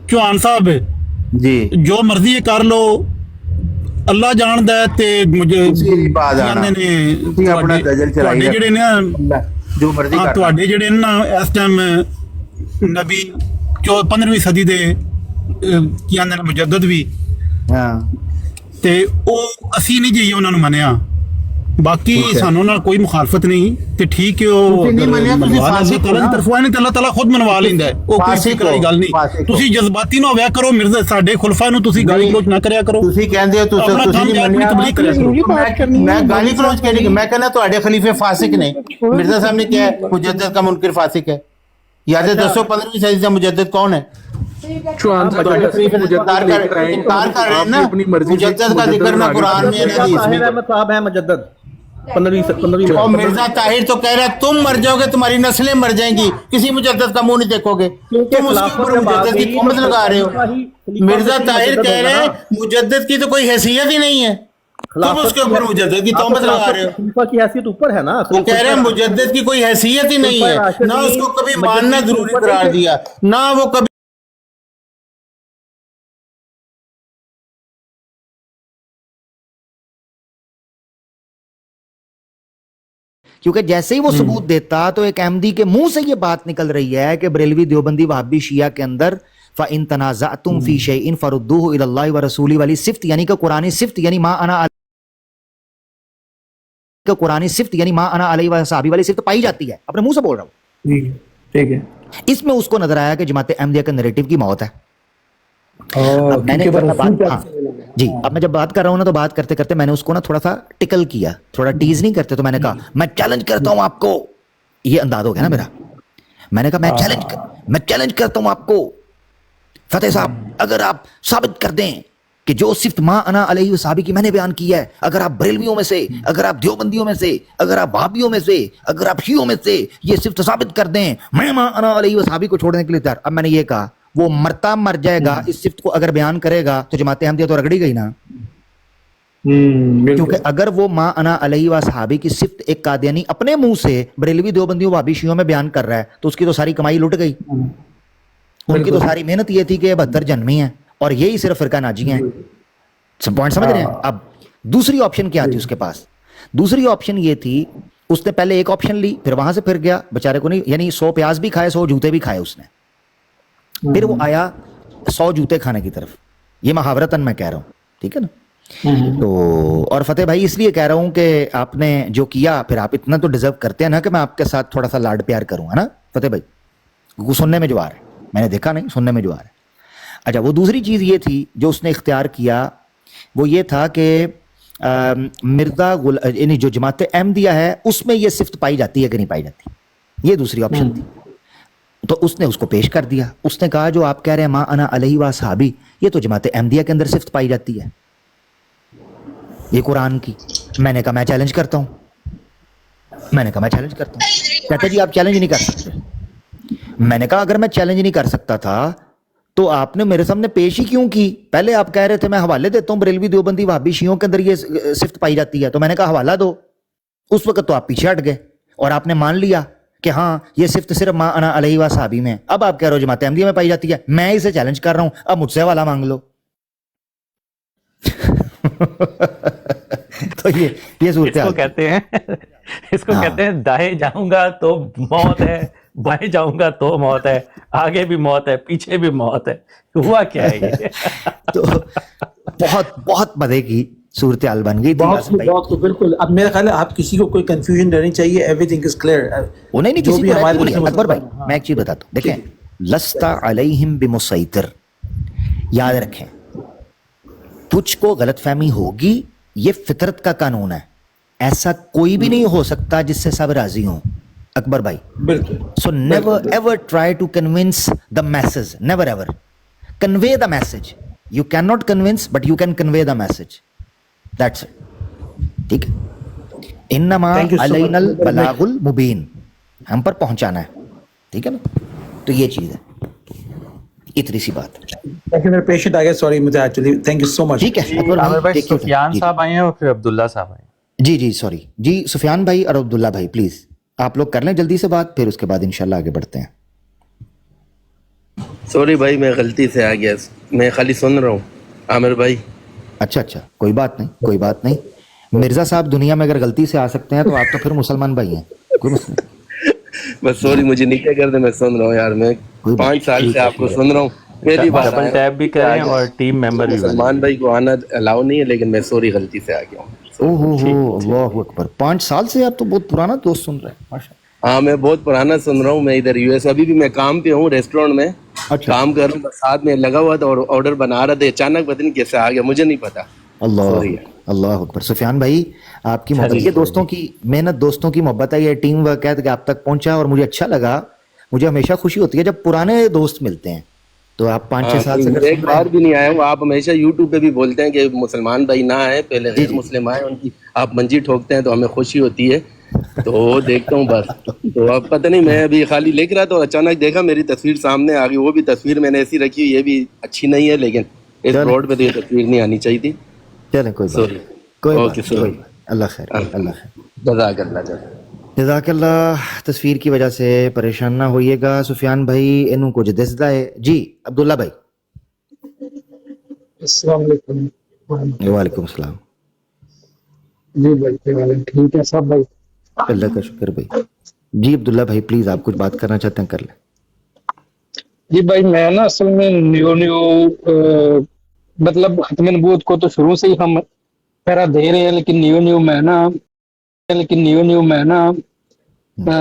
चौहान साहब जी, जो मर्जी कर लो, अल्लाह जानदा है ते मुझे अपना दजल चलाई ਜਿਹੜੇ ਨੇ जो मर्जी कर ਤੁਹਾਡੇ ਜਿਹੜੇ ਨਾ ਇਸ ਟਾਈਮ ਨਬੀ 15ਵੀਂ ਸਦੀ ਦੇ ਕੀ ਆਂਦੇ ਨੇ ਮੁਜੱਦਦ ਵੀ, ਹਾਂ, ਤੇ ਉਹ ਅਸੀਂ ਨਹੀਂ ਜੀ ਉਹਨਾਂ ਨੂੰ ਮੰਨਿਆ। ਬਾਕੀ ਸਾਨੂੰ ਨਾਲ ਕੋਈ ਮੁਖਾਲਫਤ ਨਹੀਂ ਤੇ ਠੀਕ ਹੈ ਉਹ ਨਹੀਂ ਮੰਨਿਆ ਤੁਸੀਂ ਫਾਸਿਕ ਤਾਲਾ ਦੀ ਤਰਫੋਂ ਨਹੀਂ, ਅੱਲਾਹ ਤਾਲਾ ਖੁਦ ਮਨਵਾ ਲੈਂਦਾ ਹੈ, ਉਹ ਕੋਈ ਫਿਕਰ ਵਾਲੀ ਗੱਲ ਨਹੀਂ। ਤੁਸੀਂ ਜਜ਼ਬਾਤੀ ਨਾ ਹੋਇਆ ਕਰੋ, ਮਿਰਜ਼ਾ ਸਾਡੇ ਖੁਲਫਾ ਨੂੰ ਤੁਸੀਂ ਗਾਲੀ ਗਲੋਚ ਨਾ ਕਰਿਆ ਕਰੋ। ਤੁਸੀਂ ਕਹਿੰਦੇ ਹੋ ਤੁਸੀਂ ਨਹੀਂ ਮੰਨਿਆ, ਮੈਂ ਗਾਲੀ ਗਲੋਚ ਕਹਿ ਮੈਂ ਕਹਿੰਦਾ ਤੁਹਾਡੇ ਖਲੀਫੇ ਫਾਸਿਕ ਨੇ। ਮਿਰਜ਼ਾ ਸਾਹਿਬ ने क्या है मुजद्दद का मुनकिर फासिक है, याद है 215वीं सदी का मुजद्दद कौन है? इनकार कर रहे हैं ना, मुजद्दद का जिक्र ना कुरान में ना हदीस में। साहब है मुजद्दद 15वीं और मिर्जा ताहिर तो कह रहा है तुम मर जाओगे, तुम्हारी नस्लें मर जाएंगी, किसी मुजद्दद का मुंह नहीं देखोगे, तुम उसके ऊपर मुजद्दद की तहमत लगा रहे हो। मिर्जा ताहिर कह रहे हैं मुजद्दद की तो कोई हैसियत ही नहीं है, तुम उसके ऊपर मुजद्दद की तहमत लगा रहे हो। खलीफा की हैसियत ऊपर है ना, वो कह रहे हैं मुजद्दद की कोई हैसियत ही नहीं है, ना उसको कभी मानना जरूरी करार दिया, ना वो कभी क्योंकि जैसे ही वो सबूत देता तो एक अहमदी के मुंह से ये बात निकल रही है कि बरेलवी देवबंदी वहाबी शिया के अंदर फ़इन तनाज़अतुम फ़ी शैइन फरुद्दूहु इलल्लाहि व रसूली वाली सिफ्त यानी कि कुरानी सिफ्त यानी मां अना अलैहि व सहाबी वाली सिफ्त पाई जाती है। अपने मुंह से बोल रहा हूं, ठीक है। इसमें उसको नजर आया कि जमात अहमदिया के नैरेटिव की मौत है। जी अब मैं जब बात कर रहा हूं ना, तो बात करते करते मैंने उसको ना थोड़ा सा टिकल किया, थोड़ा टीज नहीं करते, तो मैंने कहा मैं चैलेंज करता हूं आपको, ये अंदाज हो गया ना मेरा। मैंने कहा मैं चैलेंज करता हूं आपको फतेह साहब, अगर आप साबित कर दें कि जो सिर्फ मां अना अलैहि व सहाबी की मैंने बयान की है, अगर आप बरेलवियों में से, अगर आप देवबंदियों में से, अगर आप वहाबियों में से, अगर आप शियों में से ये सिर्फ साबित कर दें, मैं मां अना अलैहि व सहाबी को छोड़ने के लिए तैयार। अब मैंने ये कहा वो मरता मर जाएगा इस सिफ्त को अगर बयान करेगा तो जमात अहमदिया तो रगड़ी गई ना, क्योंकि अगर वो मां अना अलैहि व सहाबी की सिफ्त एक कादियानी अपने मुंह से बरेलवी देवबंदियों वहाबी शियों में बयान कर रहा है तो उसकी तो सारी कमाई लुट गई। उनकी तो सारी मेहनत ये थी कि 72 जन्मी है और यही सिर्फ फिरका नाजी है। पॉइंट समझ रहे हैं? अब दूसरी ऑप्शन क्या थी उसके पास? दूसरी ऑप्शन ये थी, उसने पहले एक ऑप्शन ली, फिर वहां से फिर गया, बेचारे को नहीं, यानी 100 प्याज भी खाए 100 जूते भी खाए उसने, फिर वो आया 100 जूते खाने की तरफ। ये मुहावरतन मैं कह रहा हूँ, ठीक है ना? तो और फतेह भाई इसलिए कह रहा हूँ कि आपने जो किया, फिर आप इतना तो डिजर्व करते हैं ना कि मैं आपके साथ थोड़ा सा लाड प्यार करूँ, है ना फतेह भाई? सुनने में जो आ रहा है, मैंने देखा नहीं, सुनने में जो आ रहा है। अच्छा, वो दूसरी चीज़ ये थी जो उसने इख्तियार किया, वो ये था कि मिर्जा यानी जो जमात अहमदिया है उसमें ये सिफ्त पाई जाती है कि नहीं पाई जाती, ये दूसरी ऑप्शन थी। तो उसने उसको पेश कर दिया, उसने कहा जो आप कह रहे हैं मां अना अलैहि व सहाबी, ये तो जमात अहमदिया के अंदर सिफ्त पाई जाती है, ये कुरान की। मैंने कहा मैं चैलेंज करता हूं, कहते जी आप चैलेंज नहीं कर सकते। मैंने कहा अगर मैं चैलेंज नहीं कर सकता था तो आपने मेरे सामने पेश ही क्यों की? पहले आप कह रहे थे मैं हवाले देता हूं, बरेलवी देवबंदी वहाबी शियों के अंदर ये सिफ्त पाई जाती है, तो मैंने कहा हवाला दो। उस वक्त तो आप पीछे हट गए और आपने मान लिया कि हाँ ये सिफ्त सिर्फ मां अना अलैहि व सहाबी में। अब आप कह रहे हो जमात अहमदिया में पाई जाती है, मैं इसे चैलेंज कर रहा हूं, अब मुझसे हवाला मांग लो। तो ये सूरत इसको कहते हैं दाएं जाऊंगा तो मौत है, बाएं जाऊंगा तो मौत है, आगे भी मौत है, पीछे भी मौत है। हुआ क्या है ये? तो बहुत मजे की सूरत हाल बन गई। बहुत बिल्कुल। अब मेरा ख्याल है आप किसी को कोई कंफ्यूजन रहनी चाहिए, एवरीथिंग इज क्लियर। वो नहीं किसी को अकबर भाई मैं एक चीज बताता हूँ, देखें लस्ता अलैहिम बिमुसैतिर, याद रखें तुझको गलतफहमी होगी, ये फितरत का कानून है, ऐसा कोई भी नहीं हो सकता जिससे सब राजी हों। अकबर भाई बिल्कुल। So never ever try to convince the message, never ever convey the message. You can not convince but you can convey the message, that's it. ठीक है, इन्नमा अलैनल बलागुल मुबीन, हम पर पहुंचाना है, ठीक है ना? तो ये चीज है, इतनी सी बात। थैंक यू मेरे पेशेंट आ गया, सॉरी मुझे actually, thank you so much. ठीक है अकबर भाई, सुफियान साहब आए हैं और फिर अब्दुल्ला साहब आए। जी सॉरी जी, सुफियान भाई और अब्दुल्ला भाई प्लीज आप लोग कर लें जल्दी से बात, फिर उसके बाद इंशाल्लाह आगे बढ़ते हैं। सॉरी भाई मैं गलती से आ गया, मैं खाली सुन रहा हूँ आमिर भाई। अच्छा कोई बात नहीं। मिर्जा साहब दुनिया में अगर गलती से आ सकते हैं तो आप तो फिर मुसलमान भाई हैं, कोई मसला नहीं। बस सॉरी मुझे नीचे कर दे, मैं सुन रहा हूँ यार, मैं 5 साल से आपको सुन रहा हूँ। मेरी बात डबल टैप भी करें और टीम मेंबर भी। सलमान भाई को आना अलाउ नहीं है, लेकिन मैं सॉरी गलती से आ गया हूँ। ओहो अल्लाह अकबर, 5 साल से आप तो बहुत पुराना दोस्त सुन रहे हैं माशा। हाँ मैं बहुत पुराना सुन रहा हूँ। मैं इधर यूएस अभी भी मैं काम पे हूँ, रेस्टोरेंट में काम कर रहा हूँ। साथ में लगा हुआ था और ऑर्डर बना रहा था, अचानक पता नहीं कैसे आ गया, मुझे नहीं पता। अल्लाह अकबर। सुफियान भाई आपकी मोहब्बत, ये दोस्तों की मेहनत, दोस्तों की मोहब्बत है, ये टीम वर्क है कि आप तक पहुंचा और मुझे अच्छा लगा। मुझे हमेशा खुशी होती है जब पुराने दोस्त मिलते हैं। तो आप 5-6 साल से एक बार भी नहीं आया हूँ। आप हमेशा यूट्यूब पे भी बोलते हैं कि मुसलमान भाई ना आए, पहले गैर मुस्लिम आए, उनकी आप मंजी ठोकते हैं तो हमें खुशी होती है, तो वो देखता हूँ बस। तो अब पता नहीं, मैं अभी खाली लिख रहा था और अचानक देखा मेरी तस्वीर सामने आ गई। वो भी तस्वीर मैंने ऐसी रखी हुई, ये भी अच्छी नहीं है, लेकिन इस रोड पे तो ये तस्वीर नहीं आनी चाहिए थी। चलें कोई बात नहीं, अल्लाह खैर। जज़ाकल्लाह। तस्वीर की वजह से परेशान ना होइएगा सुफियान भाई, इन्हों को जदसदा है जी। अब्दुल्ला भाई अस्सलाम वालेकुम। वालेकुम सलाम जी भाई ठीक है सब भाई? अल्लाह का शुक्र भाई। जी अब्दुल्ला भाई प्लीज, आप कुछ बात करना चाहते हैं कर लें। जी भाई मैं ना असल में न्यू मतलब खत्म नबूवत को तो शुरू से ही हम पहरा दे रहे हैं, लेकिन न्यू मैं ना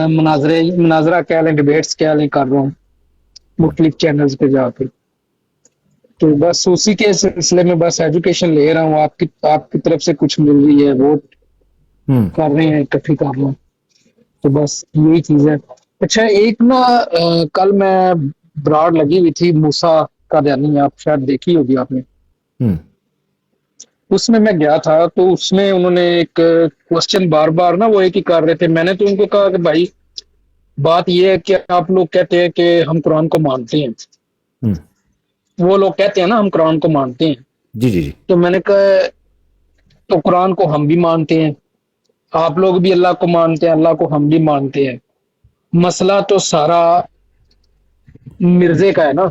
मुनाजरा कह लें, डिबेट्स कह लें, कर रहा हूँ मुख्तलिफ चैनल्स पे जाकर। तो बस उसी के सिलसिले में बस एजुकेशन ले रहा हूँ। आपकी तरफ से कुछ मिल रही है, वोट कर रहे हैं, इकट्ठी कर रहा हूँ, तो बस यही चीज है। अच्छा एक ना कल मैं ब्रॉड लगी हुई थी मूसा कादियानी, आप शायद देखी होगी आपने। उसमें मैं गया था, तो उसमें उन्होंने एक क्वेश्चन बार बार ना वो एक ही कर रहे थे। मैंने तो उनको कहा कि भाई बात ये है कि आप लोग कहते हैं कि हम कुरान को मानते हैं, वो लोग कहते हैं ना हम कुरान को मानते हैं। जी। तो मैंने कहा तो कुरान को हम भी मानते हैं, आप लोग भी अल्लाह को मानते हैं, अल्लाह को हम भी मानते हैं, मसला तो सारा मिर्जे का है ना।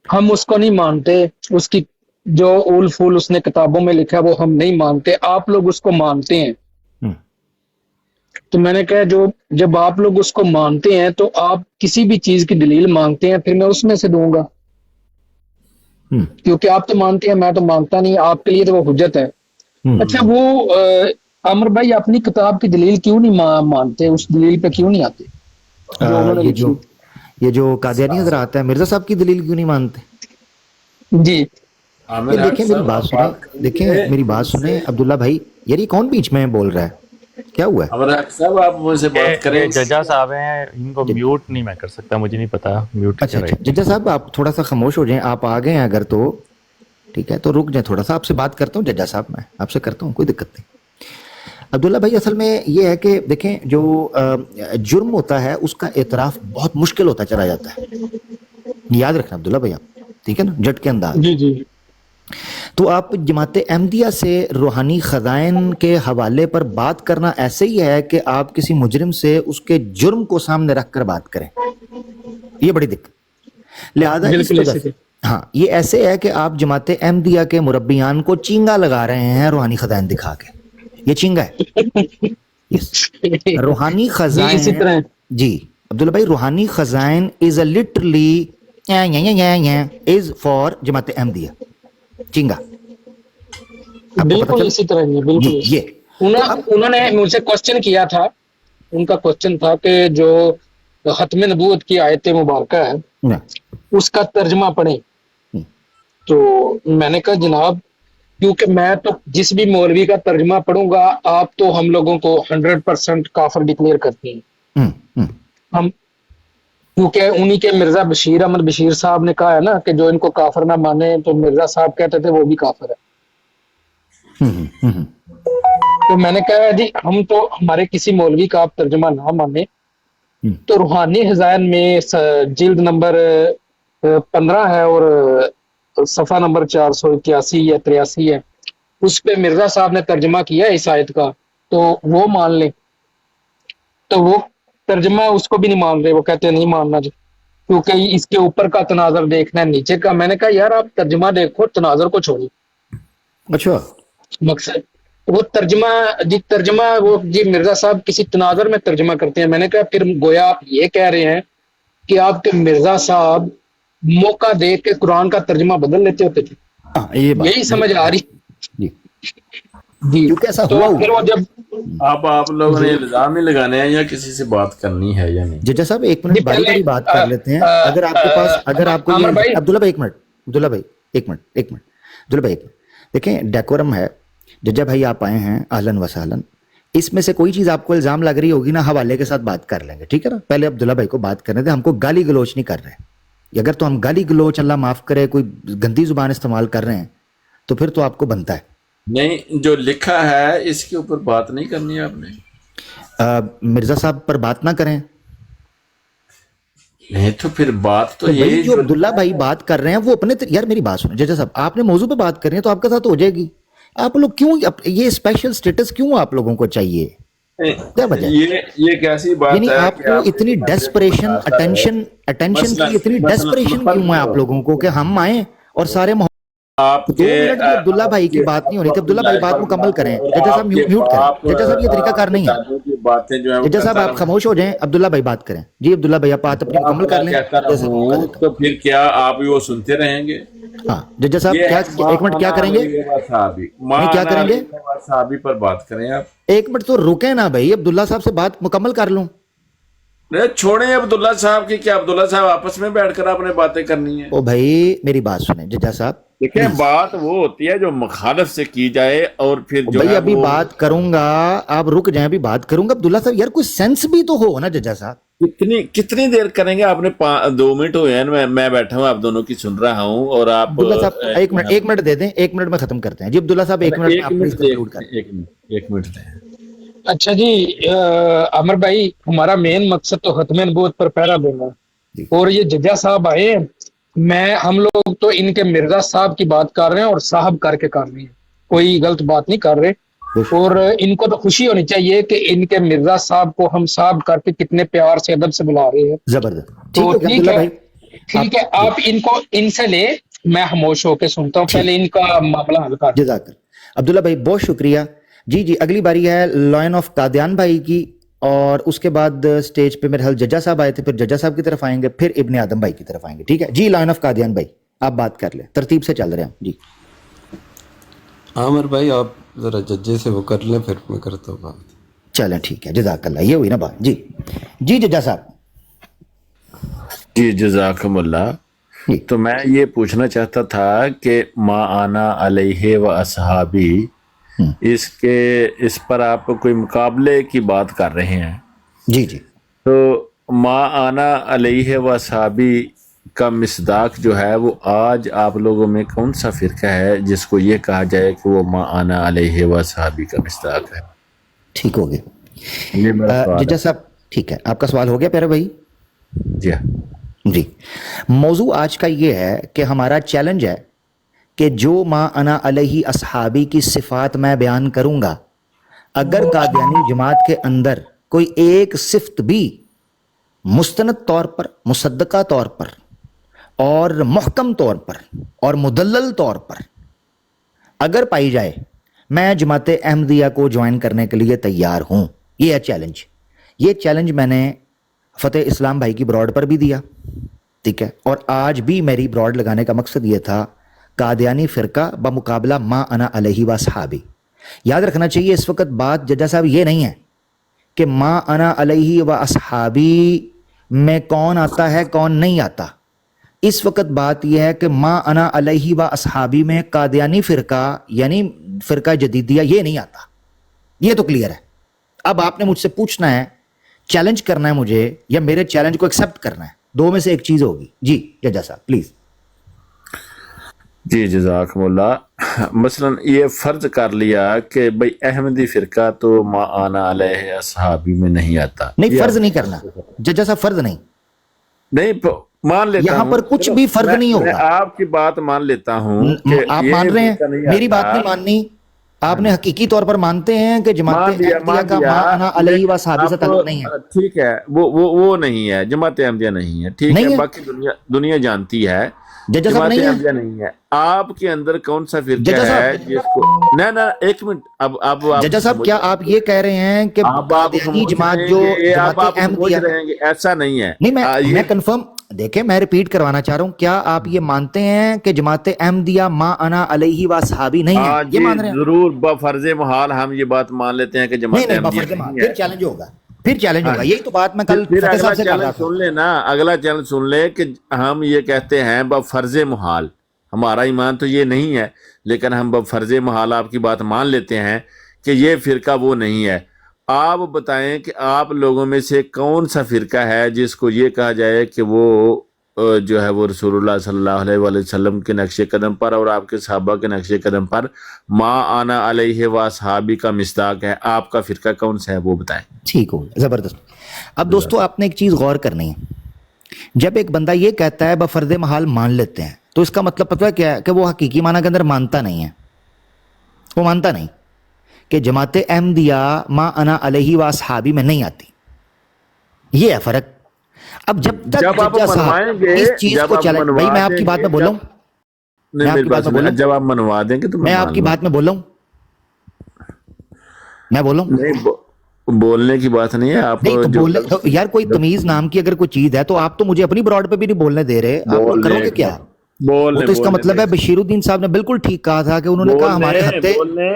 हम उसको नहीं मानते, उसकी जो उल फूल उसने किताबों में लिखा है वो हम नहीं मानते, आप लोग उसको मानते हैं। तो मैंने कहा जब आप लोग उसको मानते हैं तो आप किसी भी चीज की दलील मांगते हैं, फिर मैं उसमें से दूंगा, क्योंकि आप तो मानते हैं, मैं तो मानता नहीं, आपके लिए तो वो हुज्जत है। अच्छा वो अमर भाई अपनी किताब की दलील क्यों नहीं मानते, उस दलील पे क्यों नहीं आते? ये जो कादियानी नजर आता है, मिर्जा साहब की दलील क्यों नहीं मानते? जी देखें मेरी बात सुने अब्दुल्ला भाई, यार ये कौन बीच में बोल रहा है, क्या हुआ है? साहब आप मुझसे बात करें। जजा साहब हैं, इनको म्यूट नहीं मैं कर सकता, मुझे नहीं पता म्यूट। अच्छा जजा साहब आप थोड़ा सा खामोश हो जाएं, आप आ गए हैं अगर तो ठीक है, तो रुक जाए थोड़ा सा, आपसे बात करता हूँ जजा साहब, मैं आपसे करता हूँ, कोई दिक्कत नहीं। अब्दुल्ला भाई असल में ये है कि देखें जो जुर्म होता है उसका एतराफ बहुत मुश्किल होता चला जाता है, याद रखना अब्दुल्ला भाई आप, ठीक है ना, जट के अंदाज। जी। तो आप जमात अहमदिया से रूहानी खजाइन के हवाले पर बात करना ऐसे ही है कि आप किसी मुजरिम से उसके जुर्म को सामने रख कर बात करें, ये बड़ी दिक्कत। लिहाजा हाँ ये ऐसे है कि आप जमात अहमदिया के मुरब्बियान को चींगा लगा रहे हैं रूहानी खजाइन दिखा के, ये चींगा है रूहानी खजाइन। जी अब्दुल्ला भाई, Ruhani Khazain is a literally is for Jamaat Ahmadiyya, चींगा बिल्कुल इसी तरह है, बिल्कुल ये उन्होंने मुझसे क्वेश्चन किया था, उनका क्वेश्चन था कि जो खत्म नबूवत की आयत मुबारक है उसका तर्जमा पढ़े। तो मैंने कहा जनाब, क्योंकि मैं तो जिस भी मौलवी का तर्जमा पढ़ूंगा आप तो हम लोगों को 100% काफिर डिक्लेयर करते हैं। हम क्योंकि उन्हीं के मिर्जा बशीर अहमद बशीर साहब ने कहा है ना कि जो इनको काफिर ना माने, तो मिर्जा साहब कहते थे वो भी काफिर है। तो मैंने कहा जी हम तो हमारे किसी मौलवी का आप तर्जमा ना माने, तो रूहानी खजाइन में जिल्द नंबर 15 है और सफा नंबर 481 या 83 है, उस पे मिर्जा साहब ने तर्जमा किया है इस आयत का, तो वो मान ले। तो वो तर्जमा उसको भी नहीं मान रहे, वो कहते हैं नहीं मानना जी, क्योंकि इसके ऊपर का तनाजर देखना है, नीचे का। मैंने कहा यार आप तर्जमा देखो, तनाजर को छोड़ो। अच्छा मकसद वो तर्जमा वो जी मिर्जा साहब किसी तनाजर में तर्जमा करते हैं। मैंने कहा फिर गोया आप ये कह रहे हैं कि आपके मिर्जा साहब मौका दे के कुरान का तर्जमा बदल लेते होते थे, यही समझ आ रही। जी क्योंकि ऐसा तो हुआ फिर वो जब अब आप लोगों ने इल्जाम ही लगाने हैं या किसी से बात करनी है या नहीं? जजा साहब एक मिनट बारी बारी बात कर लेते हैं। अगर आपके पास, अगर आपको अमर भाई, ये अब्दुल्ला भाई एक मिनट, अब्दुल्ला भाई एक मिनट, अब्दुल्ला भाई एक मिनट, देखें डेकोरम है। जज्जा भाई आप आए हैं, अहलन व सहलन। इसमें से कोई चीज आपको इल्जाम लग रही होगी ना, हवाले के साथ बात कर लेंगे, ठीक है ना। पहले अब्दुल्ला भाई को बात करने थे, हमको गाली गलोच नहीं कर रहे हैं। अगर तो हम गाली गलोच, अल्लाह माफ करे, कोई गंदी जुबान इस्तेमाल कर रहे हैं तो फिर तो आपको बनता है। नहीं, जो लिखा है इसके ऊपर बात नहीं करनी है आपने। मिर्जा साहब पर बात ना करें। नहीं तो फिर बात तो भाई ये जो अब्दुल्ला भाई बात कर रहे हैं वो अपने यार मेरी बात सुनो जजा साहब, आपने मौजू पे बात करनी है तो आपके साथ हो जाएगी। आप लोग क्यों ये स्पेशल स्टेटस क्यों आप लोगों को चाहिए? क्या वजह? ये कैसी बात यानी है कि आपको आप इतनी डेस्परेशन, अटेंशन की इतनी डेस्परेशन क्यों है आप लोगों को कि हम आए और सारे 2 मिनट की अब्दुल्ला भाई की बात नहीं हो रही थी। अब्दुल्ला भाई बात मुकम्मल करें। जजा साहब म्यूट करें। जजा साहब ये तरीका कार नहीं है। बातें जो है जजा साहब आप खामोश हो जाएं, अब्दुल्ला भाई बात करें। जी अब्दुल्ला भाई आप बात अपनी मुकम्मल कर लें। तो फिर क्या आप वो सुनते रहेंगे? हाँ जजा साहब क्या एक मिनट क्या करेंगे? क्या करेंगे? साहबी पर बात करें आप। एक मिनट तो रुके ना भाई, अब्दुल्ला साहब से बात मुकम्मल कर लूं। छोड़े अब्दुल्ला साहब की, क्या अब्दुल्ला साहब आपस में बैठकर आपने बातें करनी है? ओ भाई मेरी बात सुने जजा साहब। देखिए बात वो होती है जो मुखालिफ से की जाए और फिर जो भाई है अभी वो बात करूंगा, आप रुक जाएं, अभी बात करूंगा। अब्दुल्ला साहब यार कोई सेंस भी तो हो ना जजा साहब। कितनी देर करेंगे आपने? 2 मिनट हुए हैं, मैं बैठा हूँ, आप दोनों की सुन रहा हूँ और आप अब्दुल्ला साहब एक मिनट दे दें, 1 मिनट में खत्म करते हैं। जी अब्दुल्ला साहब 1 मिनट एक मिनट दें। अच्छा जी अमर भाई, हमारा मेन मकसद तो खत्म नबूवत पर पहरा देना, और ये जज्जा साहब आए, हम लोग तो इनके मिर्जा साहब की बात कर रहे हैं और साहब करके कर रहे हैं, कोई गलत बात नहीं कर रहे। और इनको तो खुशी होनी चाहिए कि इनके मिर्जा साहब को हम साहब करके कितने प्यार से अदब से बुला रहे हैं। जबरदस्त। तो ठीक है, आप इनको इनसे ले, मैं खामोश होकर सुनता हूँ, पहले इनका मामला हल कर। जज़ाकर अब्दुल्ला भाई बहुत शुक्रिया। जी अगली बारी है लॉयन ऑफ कादियान भाई की, और उसके बाद स्टेज पे मेरे हाल जज्जा साहब आए थे, फिर जज्जा साहब की तरफ आएंगे, फिर इब्ने आदम भाई की तरफ आएंगे। ठीक है जी, लॉयन ऑफ कादियान भाई आप बात कर ले, तरतीब से चल रहे हैं जी। आमिर भाई आप जरा जज्जे से वो कर लें, फिर मैं करता हूँ बात। चलें ठीक है, जज़ाकल्लाह, ये हुई ना बात। जी जज्जा साहब। जी जज़ाकमुल्लाह। तो मैं ये पूछना चाहता था कि मा आना अलैहि व असहाबी, इस पर आप कोई मुकाबले की बात कर रहे हैं। जी तो मा आना अलैहि व असहाबी का मिसदाक जो है वो आज आप लोगों में कौन सा फिरका है जिसको ये कहा जाए कि वो मा आना अलैहि व असहाबी का मिसदाक है? ठीक हो गया जज्जा साहब, ठीक है आपका सवाल हो गया प्यारे भाई। जी मौजू आज का ये है कि हमारा चैलेंज है कि जो मा अना अलैहि असहाबी की सिफात मैं बयान करूंगा, अगर कादियानी जमात के अंदर कोई एक सिफ्त भी मुस्तनद तौर पर, मुसद्दका तौर पर और मुहकम तौर पर और मुदल्लल तौर पर अगर पाई जाए, मैं जमात अहमदिया को ज्वाइन करने के लिए तैयार हूँ। ये है चैलेंज। ये चैलेंज मैंने फ़तेह इस्लाम भाई की ब्रॉड पर भी दिया, ठीक है, और आज भी मेरी ब्रॉड लगाने का मकसद ये था, कादियानी फ़िरका बमुकाबला मा अना अलैहि व असहाबी। याद रखना चाहिए इस वक्त बात जज्जा साहब ये नहीं है कि मा अना अलैहि व असहाबी में कौन आता है कौन नहीं आता। इस वक्त बात यह है कि मा अना अलैहि व असहाबी में कादियानी फ़िरका यानी फ़िरका जदीदिया ये नहीं आता। ये तो क्लियर है। अब आपने मुझसे पूछना है, चैलेंज करना है मुझे, या मेरे चैलेंज को एक्सेप्ट करना है, दो में से एक चीज़ होगी। जी जज्जा साहब प्लीज़। जी जज़ाकमुल्लाह। मसलन ये फ़र्ज कर लिया कि भाई अहमदी फ़िरका तो मा आना अलैहि असहाबी में नहीं आता। नहीं, फ़र्ज नहीं करना जज्जा साहब, फ़र्ज नहीं मान लेता यहाँ पर कुछ भी फर्ज नहीं होगा। आपकी बात मान लेता हूँ। आप मान रहे हैं, मेरी बात नहीं माननी। आपने हकीकी तौर पर मानते हैं कि जमात अहमदिया का मा अना अलैहि व असहाबी से ताल्लुक नहीं है। ठीक है, वो नहीं है, जमात अहमदिया नहीं है, ठीक है, बाकी दुनिया जानती है। जज्जा साहब नहीं है? अहमदिया नहीं है। आपके अंदर कौन सा फिरका है जिसको ना एक मिनट अब जज्जा साहब क्या आप ये कह रहे हैं कि कादियानी जमात जो जमात अहमदिया रहेंगे, ऐसा नहीं है। नहीं मैं कंफर्म देखें, मैं रिपीट करवाना चाह रहा हूं, क्या आप ये मानते हैं कि जमात अहमदिया मा अना अलैहि व सहाबी नहीं है? ये मान रहे हैं? जरूर बफर्ज महाल हम ये बात मान लेते हैं कि जमात अहमदिया नहीं है। फिर चैलेंज होगा, फिर चैलेंज होगा। यही तो बात मैं कल फतेह साहब से कर रहा था। सुन ले ना, अगला चैलेंज सुन ले कि हम ये कहते हैं बफर्ज महाल, हमारा ईमान तो ये नहीं है, लेकिन हम बफर्ज महाल आपकी बात मान लेते हैं कि ये फिरका वो नहीं है। आप बताएं कि आप लोगों में से कौन सा फिरका है जिसको ये कहा जाए कि वो जो है वो रसूलुल्लाह सल्लल्लाहु अलैहि वसल्लम के नक्शे कदम पर और आपके सहाबा के नक्शे कदम पर मा आना अलैहि व सहाबी का मिस्दाक है। आपका फिरका कौन सा है वो बताएं। ठीक हो, जबरदस्त। अब दोस्तों आपने एक चीज गौर करनी है, जब एक बंदा ये कहता है बफर्ज महाल मान लेते हैं, तो इसका मतलब पता है क्या है कि वो हकीकी माना के अंदर मानता नहीं है। वो मानता नहीं कि जमात अहमदिया मा अना अलैहि व सहाबी में नहीं आती। ये है फर्क। अब जब तक जज्जा साहब इस चीज को चैलेंज, भाई मैं आपकी बात में बोल रहा हूं, जब आप मनवा देंगे तो मैं आपकी बात में बोल रहा हूं, मैं बोल रहा हूं। नहीं, बोलने की बात नहीं है। आप नहीं तो बोलने तो यार कोई तमीज नाम की अगर कोई चीज है तो आप तो मुझे अपनी ब्रॉड पे भी नहीं बोलने दे रहे। आप लोग करोगे क्या? वो तो इसका मतलब है बशीरुद्दीन साहब ने बिल्कुल ठीक कहा था कि उन्होंने कहा हमारे हत्ते।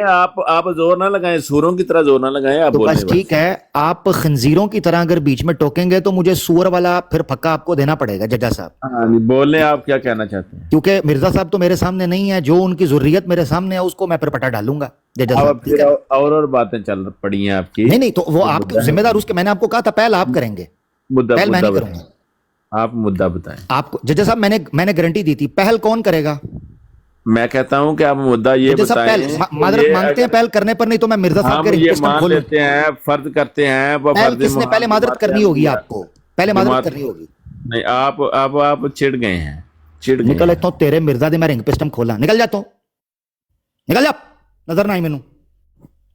आप जोर ना लगाएं, सूरों की तरह जोर ना लगाएं। आप तो बस ठीक है, आप खंजीरों की तरह अगर बीच में टोकेंगे तो मुझे सूअर वाला फिर फक्का आपको देना पड़ेगा जज्जा साहब। बोलने आप क्या कहना चाहते हैं? क्योंकि मिर्जा साहब तो मेरे सामने नहीं है, जो उनकी जुर्रियत मेरे सामने है उसको मैं फिर पटा डालूंगा जज्जा साहब। और बातें चल पड़ी हैं आपकी। नहीं तो वो आप जिम्मेदार उसके, मैंने आपको कहा था पहल आप करेंगे, पहल मैं नहीं करूंगा। आप मुद्दा बताएं। आपको जज्जा साहब मैंने गारंटी दी थी, पहल कौन करेगा? मैं कहता हूं कि आप मुद्दा ये बताएं। मादरत मांगते हैं पहल करने पर, नहीं तो मैं मिर्जा साहब के रिक्वेस्ट मान लेते हैं, फर्ज करते हैं। किसने पहले मादरत करनी होगी? आपको पहले मादरत करनी होगी। नहीं आप चिढ़ गए हैं, चिढ़ गए। निकल तो तेरे मिर्जा दे मैं रिंग पिस्टम खोला, निकल जा, तो निकल जा, नजर ना आई मैनू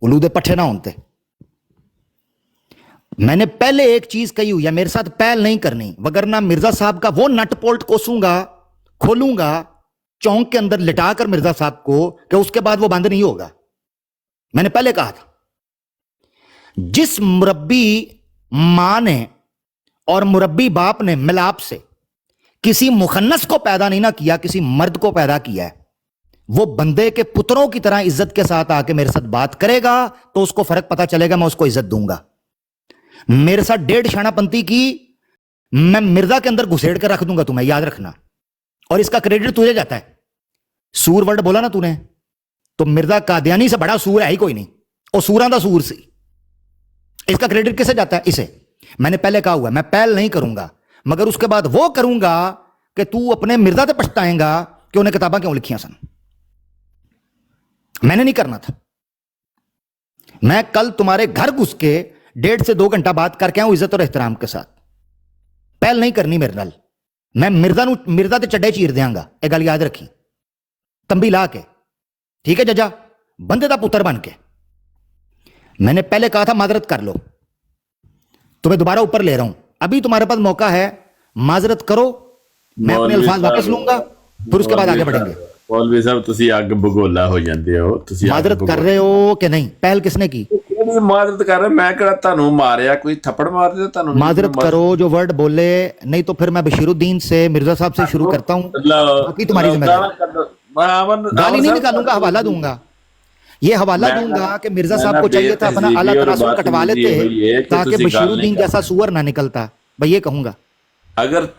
उल्लू दे पट्ठे ना होते। मैंने पहले एक चीज कही हुई है, मेरे साथ पहल नहीं करनी, वगरना मिर्जा साहब का वो नट पोल्ट कोसूंगा, खोलूंगा चौंक के अंदर लिटा कर मिर्जा साहब को, कि उसके बाद वो बंद नहीं होगा। मैंने पहले कहा था, जिस मुरब्बी मां ने और मुरब्बी बाप ने मिलाप से किसी मुखन्नस को पैदा नहीं ना किया, किसी मर्द को पैदा किया है, वो बंदे के पुत्रों की तरह इज्जत के साथ आके मेरे साथ बात करेगा तो उसको फर्क पता चलेगा, मैं उसको इज्जत दूंगा। मेरे साथ 1.5 शानापंती की मैं मिर्जा के अंदर घुसेड़ कर रख दूंगा, तुम्हें याद रखना। और इसका क्रेडिट तुझे जाता है। सूर वर्ड बोला ना तूने, तो मिर्जा कादियानी से बड़ा सूर है ही कोई नहीं, और सूरा दा सूर सी। इसका क्रेडिट किसे जाता है? इसे। मैंने पहले कहा हुआ मैं पहल नहीं करूंगा, मगर उसके बाद वो करूंगा कि तू अपने मिर्जा से पछताएगा कि उन्हें किताबा क्यों लिखियां सन। मैंने नहीं करना था। मैं कल तुम्हारे घर घुस के 1.5 से 2 घंटा बात करके आऊं इज्जत और एहतराम के साथ। पहल नहीं करनी मेरे नाल। मैं मिर्जा ते चड्डे चीर देंगा, एक गल याद रखी, तंबी ला के। ठीक है जज्जा, बंदे दा पुत्र बन के। मैंने पहले कहा था माजरत कर लो, तुम्हें दोबारा ऊपर ले रहा हूं। अभी तुम्हारे पास मौका है, माजरत करो, मैं अपने अल्फाज वापस लूंगा, फिर उसके बाद आगे बढ़ेंगे। मौलवी साहब तुसी आग बगोला हो जाते हो, तुसी माजरत कर रहे हो कि नहीं? पहल किसने की? माजरत कर रहे, मैं कहता ਤੁਹਾਨੂੰ ਮਾਰਿਆ, ਕੋਈ थप्पड़ मार दिया ਤੁਹਾਨੂੰ? माजरत करो, जो वर्ड बोले, नहीं तो फिर मैं बशीरुद्दीन से, मिर्जा साहब से शुरू करता हूं। बाकी तुम्हारी जिम्मेदारी। गाली नहीं निकालूंगा, हवाला दूंगा। ये हवाला दूंगा कि मिर्जा साहब को चाहिए था अपना आला तनासुर कटवा लेते ताकि बशीरुद्दीन जैसा सुअर ना निकलता। भाई ये कहूंगा, अगर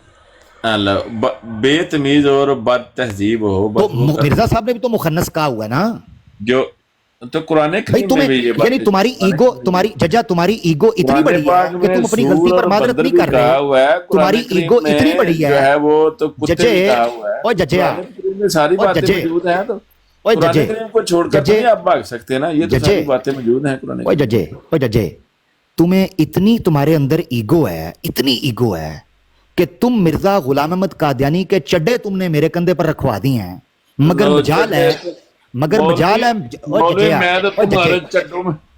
बेतमीज और बद तहजीब हो तो मिर्जा साहब ने भी तो मुखन्नस कहा हुआ है ना, जो तो कुरान तुम्हें, यानी तुम्हारी ईगो, तुम्हारी जज्जा, तुम्हारी ईगो इतनी बड़ी है कि तुम अपनी गलती पर माजरत नहीं कर रहे हो। तुम्हारी ईगो इतनी बड़ी है वो तो जजे और जजिया सारी बातें मौजूद हैं, तो जजे को छोड़कर नहीं आप भाग सकते ना, ये तो सारी बातें मौजूद हैं कुरान में। जजे तुम्हें इतनी, तुम्हारे अंदर ईगो है, इतनी ईगो है कि तुम मिर्जा गुलाम अहमद कादियानी के चड्डे तुमने मेरे कंधे पर रखवा दिए हैं, मगर मजाल है, मगर मजाल है मैं तो तुम्हारे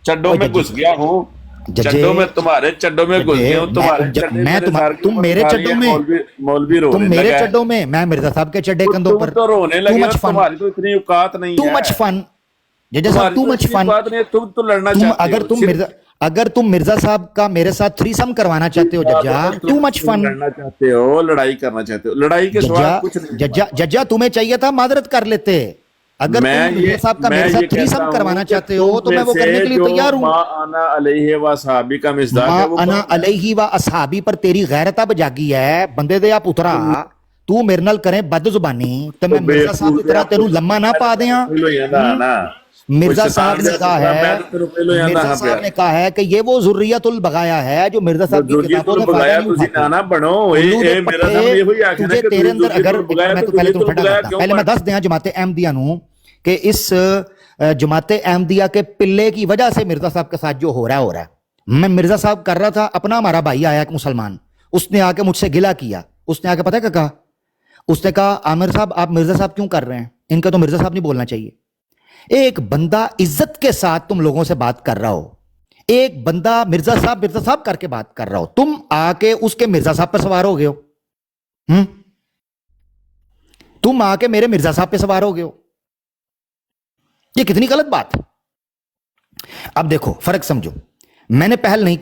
चड्डों में घुस गया हूँ, चड्डों में तुम्हारे चड्डों में घुस गया हूं, तुम्हारे चड्डे मैं तुम मेरे चड्डों में, मौलवी तुम रोने मेरे लगा है। चड्डों में, मैं मिर्जा साहब के चड्डे कंधों पर। तो रोने too लगे much हो, fun, तुम्हारी तो इतनी औकात नहीं too है। much fun, जज साहब too much fun। तुम तो लड़ना चाहते हो, अगर तुम मिर्जा साहब का मेरे साथ थ्रीसम करवाना चाहते हो जज्जा, टू मच फन। लड़ना चाहते हो, लड़ाई करना चाहते हो, लड़ाई के सिवा कुछ नहीं। जज्जा तुम्हें चाहिए था मादरत कर लेते। अगर तुम मिर्जा साहब का मेरे साथ थ्रीसम करवाना चाहते हो तो मैं वो करने के लिए तैयार हूँ। आना अलैहि व असहाबी का मिसदाक है वो। आना अलैहि व असहाबी पर तेरी गैरत अब जागी है, बंदे दे आप उतरा। तू मेरे नाल करे बद जुबानी तो मैं मिर्जा साहब की तरह तेनू लम्मा ना पा दिया। मिर्जा साहब ने कहा है, मिर्जा साहब ने कहा है कि ये वो जुर्रियतुल बगाया है जो मिर्जा साहब की किताबों में फायदा नहीं उठाती। ना बनो ए मेरा नाम ये होई आखिर तुझे तेरे अंदर अगर मैं तो पहले तुम फटा करता, पहले मैं दस दिया जमाते अहमदिया नू कि इस जमाते अहमदिया के पिल्ले की वजह से मिर्जा साहब के साथ जो हो रहा है। मैं मिर्जा साहब कर रहा था, अपना हमारा भाई आया एक मुसलमान, उसने आके मुझसे गिला किया। उसने आके पता है क्या कहा? उसने कहा आमिर साहब आप मिर्जा साहब क्यों कर रहे हैं, इनका तो मिर्जा साहब नहीं बोलना चाहिए। एक बंदा इज्जत के साथ तुम लोगों से बात कर रहा हो, एक बंदा मिर्जा साहब करके बात कर रहा हो, तुम आके उसके मिर्जा साहब पे सवार हो गए हो। तुम आके मेरे मिर्जा साहब पे सवार हो गए हो, ये कितनी गलत बात है। अब देखो फर्क समझो, मैंने पहल नहीं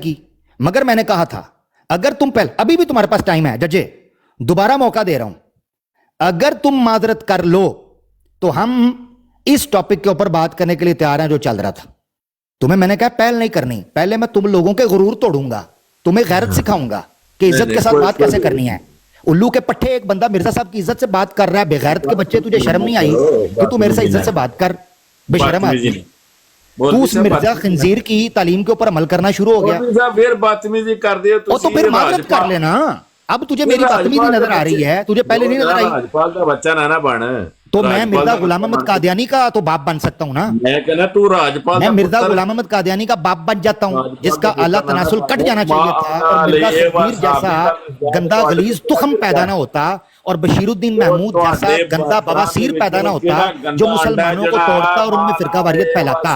की, मगर मैंने कहा था अगर तुम पहल, अभी भी तुम्हारे पास टाइम है जजे, दोबारा मौका दे रहा हूं, अगर तुम मादरत कर लो तो हम इस टॉपिक के ऊपर बात करने के लिए तैयार हैं जो चल रहा था। तुम्हें मैंने कहा पहल नहीं करनी, पहले मैं तुम लोगों के गुरूर तोड़ूंगा, तुम्हें गैरत सिखाऊंगा कि इज्जत के साथ बात कैसे करनी है। उल्लू के पट्टे एक बंदा मिर्जा साहब की इज्जत से बात कर रहा है, बेगैरत के बच्चे तुझे शर्म नहीं आई कि तू मेरे से इज्जत से बात कर? बेशर्म आदमी, तू उस मिर्जा खंजीर की तालीम के ऊपर अमल करना शुरू हो गया। फिर बातमीजी कर दियो तो फिर मादरत कर लेना। अब तुझे मेरी बातमीजी नजर आ रही है, तुझे पहले नहीं नजर आई। राजपाल का बच्चा ना बन, तो मैं मिर्जा गुलाम अहमद कादियानी का तो बाप बन सकता हूँ ना। मैं कहना तू राजपाल, मैं मिर्जा गुलाम अहमद कादियानी का बाप बन जाता हूँ, जिसका आला तनासुल कट जाना चाहिए था और मिर्जा शब्बीर जैसा गंदा गलीज तुखम पैदा ना होता और बशीरुद्दीन महमूद जैसा गंदा बवासीर पैदा ना होता जो मुसलमानों को तोड़ता और उनमें फिरकावारियत फैलाता।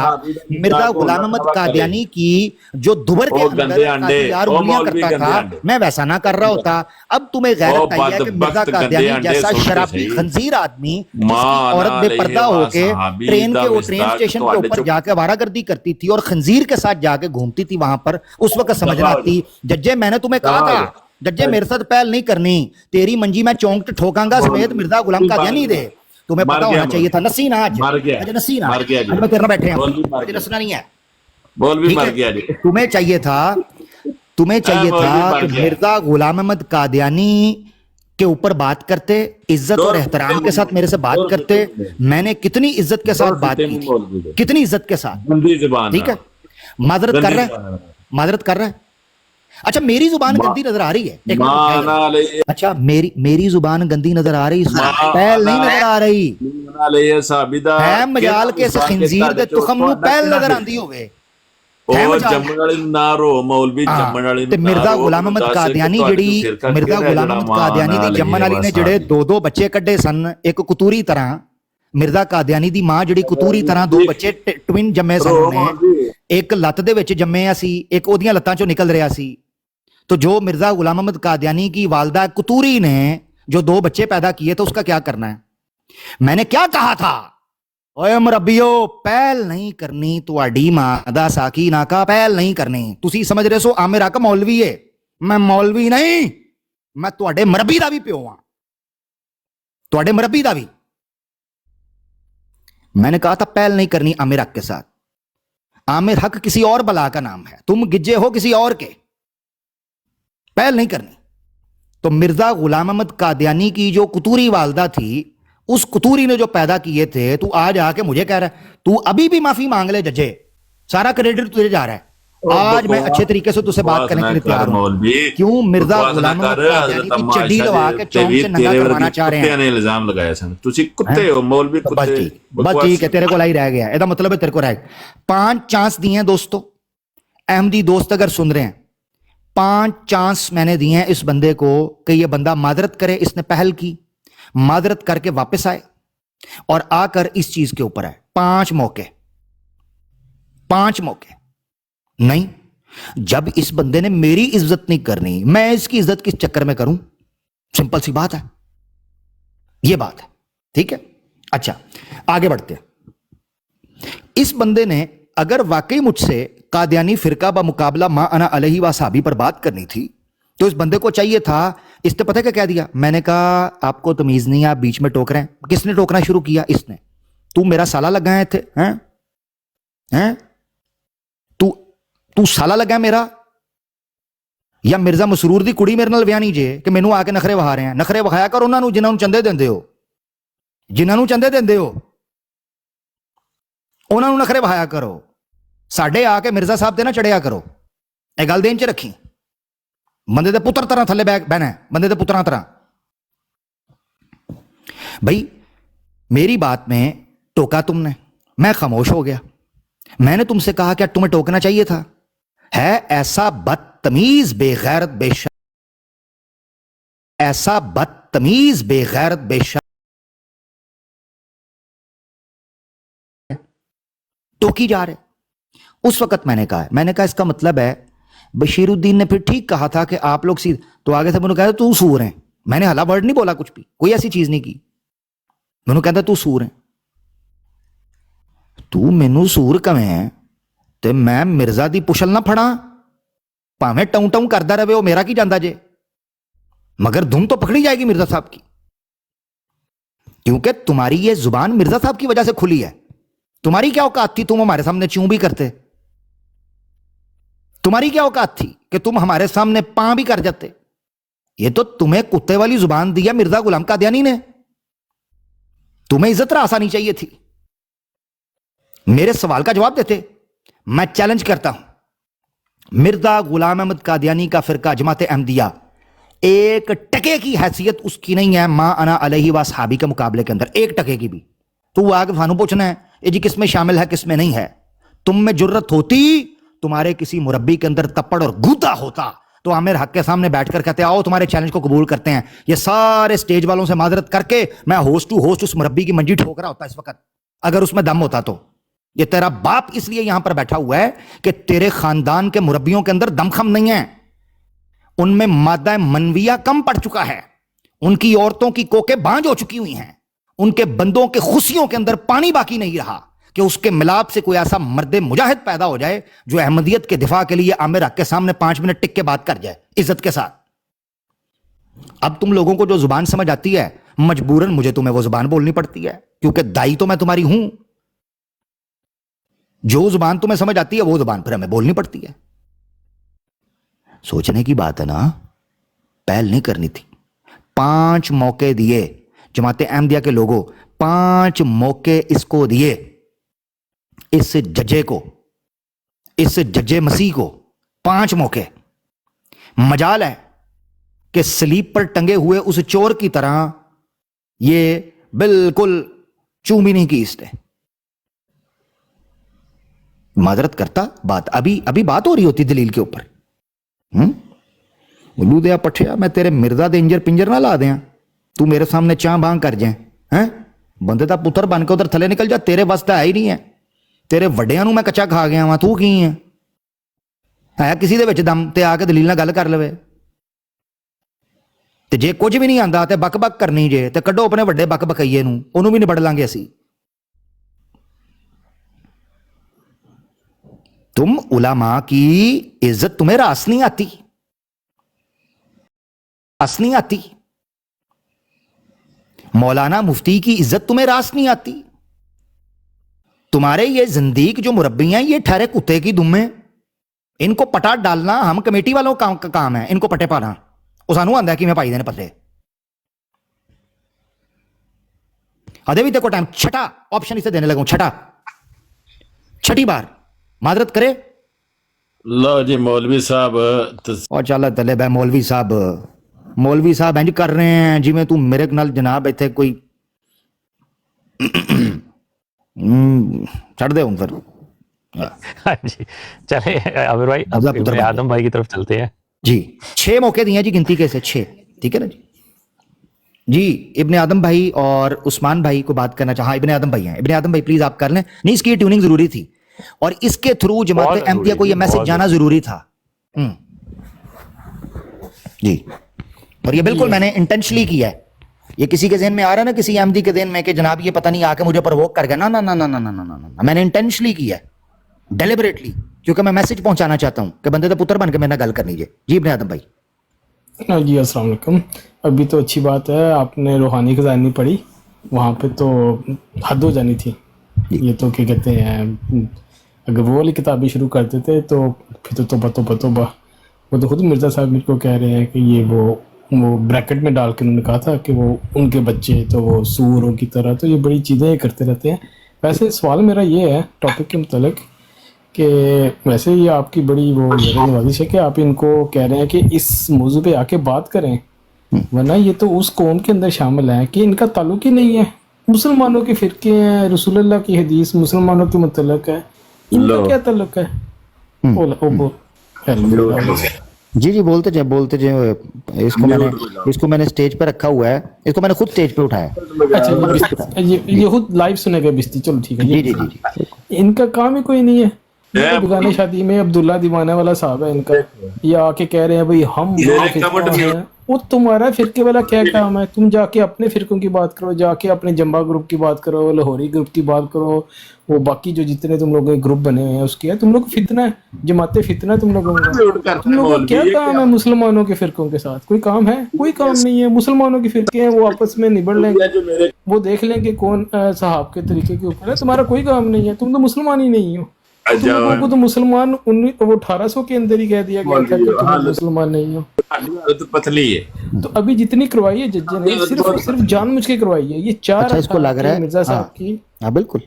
मिर्जा गुलाम अहमद कादियानी की जो दुबर के अंदर यार उंगलियां करता था, मैं वैसा ना कर रहा होता। अब तुम्हें गैरत आई है कि मिर्जा कादियानी जैसा शराबी खंजीर आदमी औरत बेपर्दा होके ट्रेन स्टेशन के ऊपर जाके आवारागर्दी करती थी और खंजीर के साथ जाके घूमती थी वहां पर, उस वक्त समझना आती जज्जे मैंने तुम्हें कहा था जज्जे मेरे साथ पहल नहीं करनी, तेरी मंजी मैं चौंक ठोकांगा समेत मिर्जा गुलाम कादियानी दे। तुम्हें पता होना चाहिए था। नसीना आज नसीना मैं तेरे बैठे हैं, मुझे नसना नहीं है, तुम्हें चाहिए था कि मिर्जा गुलाम अहमद कादियानी के ऊपर बात करते, इज्जत और एहतराम के साथ मेरे से बात करते। मैंने कितनी इज्जत के साथ बात की थी, कितनी इज्जत के साथ, ठीक है। मादरत कर रहा है। अच्छा मेरी जुबान गंदी नजर आ रही है, एक मिनट। अच्छा मेरी जुबान गंदी नजर आ रही, पहल नहीं नजर आ रही है। मजाल के इस खंजीर दे तुखम नूं पहल नजर आंदी होवे। मिर्जा गुलाम अहमद कादियानी मिर्जा गुलाम अहमद कादियानी दी जम्मन वाली ने जिहड़े दो बच्चे कड्डे सन, एक कुतूरी तरह मिर्जा कादियानी दी मां जिहड़ी कुतूरी तरह दो बच्चे ट्विन जम्मे सन, उन्हें एक लत्त दे विच जम्मिया सी, एक ओदियां लत्तां चों निकल रहा सी। तो जो मिर्जा गुलाम अहमद कादियानी की वालदा कुतूरी ने जो दो बच्चे पैदा किए तो उसका क्या करना है? मैंने क्या कहा था? ओए मुरब्बियो पहल नहीं करनी, तुहाडी मां दा साकी नाका पहल नहीं करनी। तुसी समझ रहे सो आमिर आका मौलवी है, मैं मौलवी नहीं, मैं तुहाडे मुरब्बी दा भी प्यो हां, तुहाडे मुरब्बी दा भी। मैंने कहा था पहल नहीं करनी आमिर हक के साथ। आमिर हक किसी और बला का नाम है, तुम गिज्जे हो किसी और के, पहल नहीं करनी। तो मिर्जा गुलाम अहमद कादियानी की जो कुतूरी वालदा थी, उस कुतूरी ने जो पैदा किए थे, तू आज आके मुझे कह रहा है, तू अभी भी माफी मांग ले जजे, सारा क्रेडिट तुझे जा रहा है। आज मैं अच्छे तरीके से तुझसे बात करने के लिए तैयार हूं। क्यों मिर्जा गुलाम अहमद कादियानी की चड्डी लगा के चौक से नंगा करवाना चाह रहे हैं? इल्जाम लगाया सन, तुसी कुत्ते हो मौलवी कुत्ते। बस ठीक है, तेरे को लाई रह गया, ਇਹਦਾ मतलब है तेरे को रह 5 चांस दिए हैं दोस्तों। अहमदी दोस्त अगर सुन रहे हैं, 5 चांस मैंने दिए हैं इस बंदे को कि ये बंदा मादरत करे। इसने पहल की, मादरत करके वापस आए और आकर इस चीज के ऊपर आए। 5 मौके नहीं, जब इस बंदे ने मेरी इज्जत नहीं करनी, मैं इसकी इज्जत किस चक्कर में करूं? सिंपल सी बात है, ये बात है, ठीक है। अच्छा, आगे बढ़ते हैं। इस बंदे ने अगर वाकई मुझसे कादियानी फिरका ब मुकाबला मा अना अलैहि व साहबी पर बात करनी थी, तो इस बंदे को चाहिए था, इसने पता क्या कह दिया? मैंने कहा आपको तमीज नहीं है, आप बीच में टोक रहे हैं। किसने टोकना शुरू किया? इसने। तू मेरा साला लगाए थे, हैं? तू साला लगा मेरा, या मिर्जा मसरूर दी कुड़ी मेरे नाल विआह नहीं जे कि मैनू आके नखरे वहा रहे हैं? नखरे वखाया कर उन्होंने जिन्होंने चंदे देंदे हो, जिन्होंने चंदे देंदे हो उन्होंने नखरे वहाया करो। साडे आके मिर्जा साहब दे ना चढ़िया करो, यह गल देन च रखी। बंदे दे पुत्र तरह थले बहना है, बंदे दे पुत्रा तरह। भाई मेरी बात में टोका तुमने, मैं खामोश हो गया। मैंने तुमसे कहा क्या तुम्हें टोकना चाहिए था? है ऐसा बदतमीज बेगैरत बेशर्म, ऐसा बदतमीज बेगैरत बेशर्म टोकी जा रहे। उस वक्त मैंने कहा इसका मतलब है बशीरुद्दीन ने फिर ठीक कहा था कि आप लोग सीधे, तो आगे से मैंने कहा तू सूर है। मैंने हाला वर्ड नहीं बोला, कुछ भी कोई ऐसी चीज नहीं की। मैंने कहता तू सूर है, तू मैनू सूर कवें है ते मैं मिर्जा दी पुछल ना फड़ा, भावें टाऊ टाऊ करदा रहे, वो मेरा की जांदा जे, मगर धुन तो पकड़ी जाएगी मिर्जा साहब की, क्योंकि तुम्हारी ये जुबान मिर्जा साहब की वजह से खुली है। तुम्हारी क्या औकात थी तुम हमारे सामने च्यूं भी करते? तुम्हारी क्या औकात थी कि तुम हमारे सामने पां भी कर जाते? ये तो तुम्हें कुत्ते वाली जुबान दिया मिर्जा गुलाम कादियानी ने। तुम्हें इज्जत रास आनी चाहिए थी। मेरे सवाल का जवाब देते। मैं चैलेंज करता हूं, मिर्जा गुलाम अहमद कादियानी का फिरका जमात अहमदिया एक टके की हैसियत उसकी नहीं है मां अना अलैहि व सहाबी के मुकाबले के अंदर, एक टके की भी। तो आगे थानू पूछना है ये जी किस में शामिल है किस में नहीं है। तुम में जुर्रत होती, तुम्हारे किसी मुरब्बी के अंदर तप्पड़ और गूदा होता, तो आमिर हक के सामने बैठकर कहते आओ तुम्हारे चैलेंज को कबूल करते हैं। ये सारे स्टेज वालों से माजरत करके मैं होस्ट टू होस्ट उस मुरब्बी की मंजी ठोक रहा होता इस वक्त, अगर उसमें दम होता तो। ये तेरा बाप इसलिए यहां पर बैठा हुआ है कि तेरे खानदान के मुरब्बियों के अंदर दमखम नहीं है, उनमें मादा मनविया कम पड़ चुका है, उनकी औरतों की कोकें बांझ हो चुकी हुई हैं, उनके बंदों के खुशियों के अंदर पानी बाकी नहीं रहा कि उसके मिलाप से कोई ऐसा मर्द मुजाहिद पैदा हो जाए जो अहमदियत के दिफा के लिए आमिर हक के सामने 5 मिनट टिक के बात कर जाए इज्जत के साथ। अब तुम लोगों को जो जुबान समझ आती है, मजबूरन मुझे तुम्हें वो जुबान बोलनी पड़ती है, क्योंकि दाई तो मैं तुम्हारी हूं। जो जुबान तुम्हें समझ आती है वो जुबान फिर हमें बोलनी पड़ती है। सोचने की बात है ना, पहल नहीं करनी थी। 5 मौके दिए जमाते अहमदिया के लोगों, 5 मौके इसको दिए, इस जजे को, इस जजे मसीह को 5 मौके। मजाल है कि स्लीप पर टंगे हुए उस चोर की तरह ये बिल्कुल चूमी नहीं की इसने। माजरत करता, बात अभी बात हो रही होती दलील के ऊपर। बोलू दिया पठिया, मैं तेरे मिर्जा दे इंजर पिंजर ना ला दिया, तू मेरे सामने चां बांग कर जाए हैं? बंदे का पुत्र बन के उधर थले निकल जा, तेरे बस है ही नहीं है। तेरे वड्डियां मैं कच्चा खा गया वा, तू की है किसी दे विच दम ते आके दलील नाल गल कर लवे। ते जे कुछ भी नहीं आंदा ते बक बक करनी जे, ते कड्डो अपने वड्डे बक बकईए नूं, ओनू भी निबड़ लांगे असी। तुम उलमा की इज्जत तुम्हें रास नहीं आती, रास नहीं आती। मौलाना मुफ्ती की इज्जत तुम्हें रास नहीं आती। तुम्हारे ये जिंदीक जो मुरब्बी हैं, ये ठहरे कुत्ते की दुम्मे, इनको पटा डालना हम कमेटी वालों का काम है, इनको पटे पाना। वो सानू आंदा कि मैं पाई देने पते अदे भी देखो टाइम। छठा ऑप्शन इसे देने लगूं, छठी बार माजरत करे। लो जी मौलवी साहब, और चल तले बे मौलवी साहब इंज कर रहे हैं जिवें तू मेरे नाल जनाब इत्थे कोई छड़ दे हूं फिर। हाँ जी, चले आमिर भाई अब आदम भाई की तरफ चलते हैं जी। 6 मौके दिए जी, गिनती कैसे 6, ठीक है ना जी। जी इब्ने आदम भाई और उस्मान भाई को बात करना चाहा। इब्ने आदम भाई हैं, इब्ने आदम भाई प्लीज आप कर लें। नहीं, इसकी ट्यूनिंग जरूरी थी اور اس کے تھرو جماعت احمدیہ کو یہ میسج جانا ضروری تھا جی. اور یہ بالکل میں نے انٹینشنلی کیا ہے. یہ کسی کے ذہن میں آ رہا ہے نا, کسی احمدی کے ذہن میں کہ جناب یہ پتہ نہیں آ کے مجھے پرووک کر گیا, نا نا نا نا نا نا نا, میں نے انٹینشنلی کیا ہے, ڈیلیبریٹلی, کیونکہ میں میسج پہنچانا چاہتا ہوں کہ بندے تو پتر بن کے میرے گل کرنی جی. جی ابن آدم بھائی. جی السلام علیکم. ابھی تو اچھی بات ہے آپ نے روحانی خزانی پڑھی, وہاں پہ تو حد ہو جانی تھی. یہ تو کیا کہتے ہیں, اگر وہ والی کتابیں شروع کر دیتے تو پھر تو توبہ توبہ. وہ تو خود مرزا صاحب میرے کو کہہ رہے ہیں کہ یہ وہ بریکٹ میں ڈال کے انہوں نے کہا تھا کہ وہ ان کے بچے تو وہ سوروں کی طرح. تو یہ بڑی چیزیں یہ کرتے رہتے ہیں. ویسے سوال میرا یہ ہے ٹاپک کے متعلق کہ ویسے یہ آپ کی بڑی وہ نوازش ہے کہ آپ ان کو کہہ رہے ہیں کہ اس موضوع پہ آ کے بات کریں, ورنہ یہ تو اس قوم کے اندر شامل ہیں کہ ان کا تعلق ہی نہیں ہے. مسلمانوں کے فرقے ہیں, رسول اللہ کی حدیث مسلمانوں کے متعلق ہے, ان کا کیا تعلق ہے؟ جی جی بولتے جائیں. اس کو میں نے سٹیج پہ رکھا ہوا ہے, اس کو میں نے خود سٹیج پہ اٹھایا. اچھا یہ خود لائیو سنے گا بستی. چلو ٹھیک ہے. جی جی جی ان کا کام ہی کوئی نہیں ہے. بگانے شادی میں عبداللہ دیوانہ والا صاحب ہے ان کا, یہ آ کے کہہ رہے ہیں بھائی ہم وہ تمہارا فرقے والا کیا کام ہے؟ تم جا کے اپنے فرقوں کی بات کرو, جا کے اپنے جمبا گروپ کی بات کرو, لاہوری گروپ کی بات کرو, وہ باقی جو جتنے تم لوگوں کے گروپ بنے ہوئے ہیں اس کی ہے. تم لوگ فتنہ ہے, جماعت فتنہ تم لوگوں کا. تم لوگوں کا کیا کام ہے مسلمانوں کے فرقوں کے ساتھ؟ کوئی کام ہے؟ کوئی کام نہیں ہے. مسلمانوں کے فرقے ہیں وہ آپس میں نبڑ لیں گے, وہ دیکھ لیں کہ کون صحاب کے طریقے کے اوپر ہے. تمہارا کوئی کام نہیں ہے, تم تو مسلمان ہی نہیں ہو. تم لوگوں کو تو مسلمان 1800 کے اندر ہی کہہ دیا گیا تھا کہ تم مسلمان نہیں ہو. پتلی ہے تو ابھی جتنی کروائی ہے جج نے صرف جان مجھ کے کروائی ہے. یہ 4 اس کو لگ رہا ہے مرزا صاحب کی. ہاں بالکل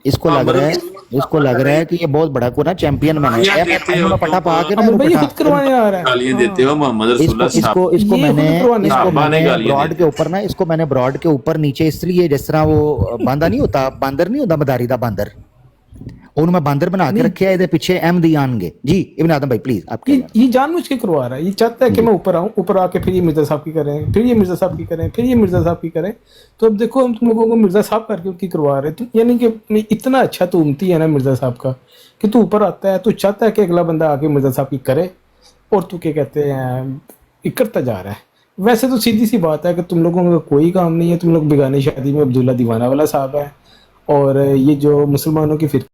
اس کو لگ رہا ہے کہ یہ بہت بڑا کوئی نا چیمپئن بنا ہے. پٹا پا کے بھائی خود کروانے آ رہا ہے. گالیاں دیتے ہو محمد رسول اللہ صاحب. اس کو میں نے براڈ کے اوپر نا, اس کو میں نے براڈ کے اوپر نیچے اس لیے جس طرح وہ باندھا نہیں ہوتا, باندر نہیں ہوتا مداری دا باندر, اور میں باندر بنا کے رکھے ہے پیچھے احمدی آن گے. جی ابن آدم بھائی پلیز آپ یہ جان مجھ کے کروا رہا ہے. یہ چاہتا ہے کہ میں اوپر آؤں, اوپر آ کے پھر یہ مرزا صاحب کی کریں, پھر یہ مرزا صاحب کی کریں, پھر یہ مرزا صاحب کی کریں. تو اب دیکھو ہم تم لوگوں کو مرزا صاحب کر کے ان کی کروا رہے ہیں. یعنی کہ اتنا اچھا تو امتی ہے نا مرزا صاحب کا کہ تو اوپر آتا ہے, تو چاہتا ہے کہ اگلا بندہ آ کے مرزا صاحب کی کرے, اور تو کیا کہتے ہیں کرتا جا رہا ہے. ویسے تو سیدھی سی بات ہے کہ تم لوگوں کا کوئی کام نہیں ہے. تم لوگ بگانے شادی میں عبداللہ دیوانہ والا صاحب ہے, اور یہ جو مسلمانوں کی فرقے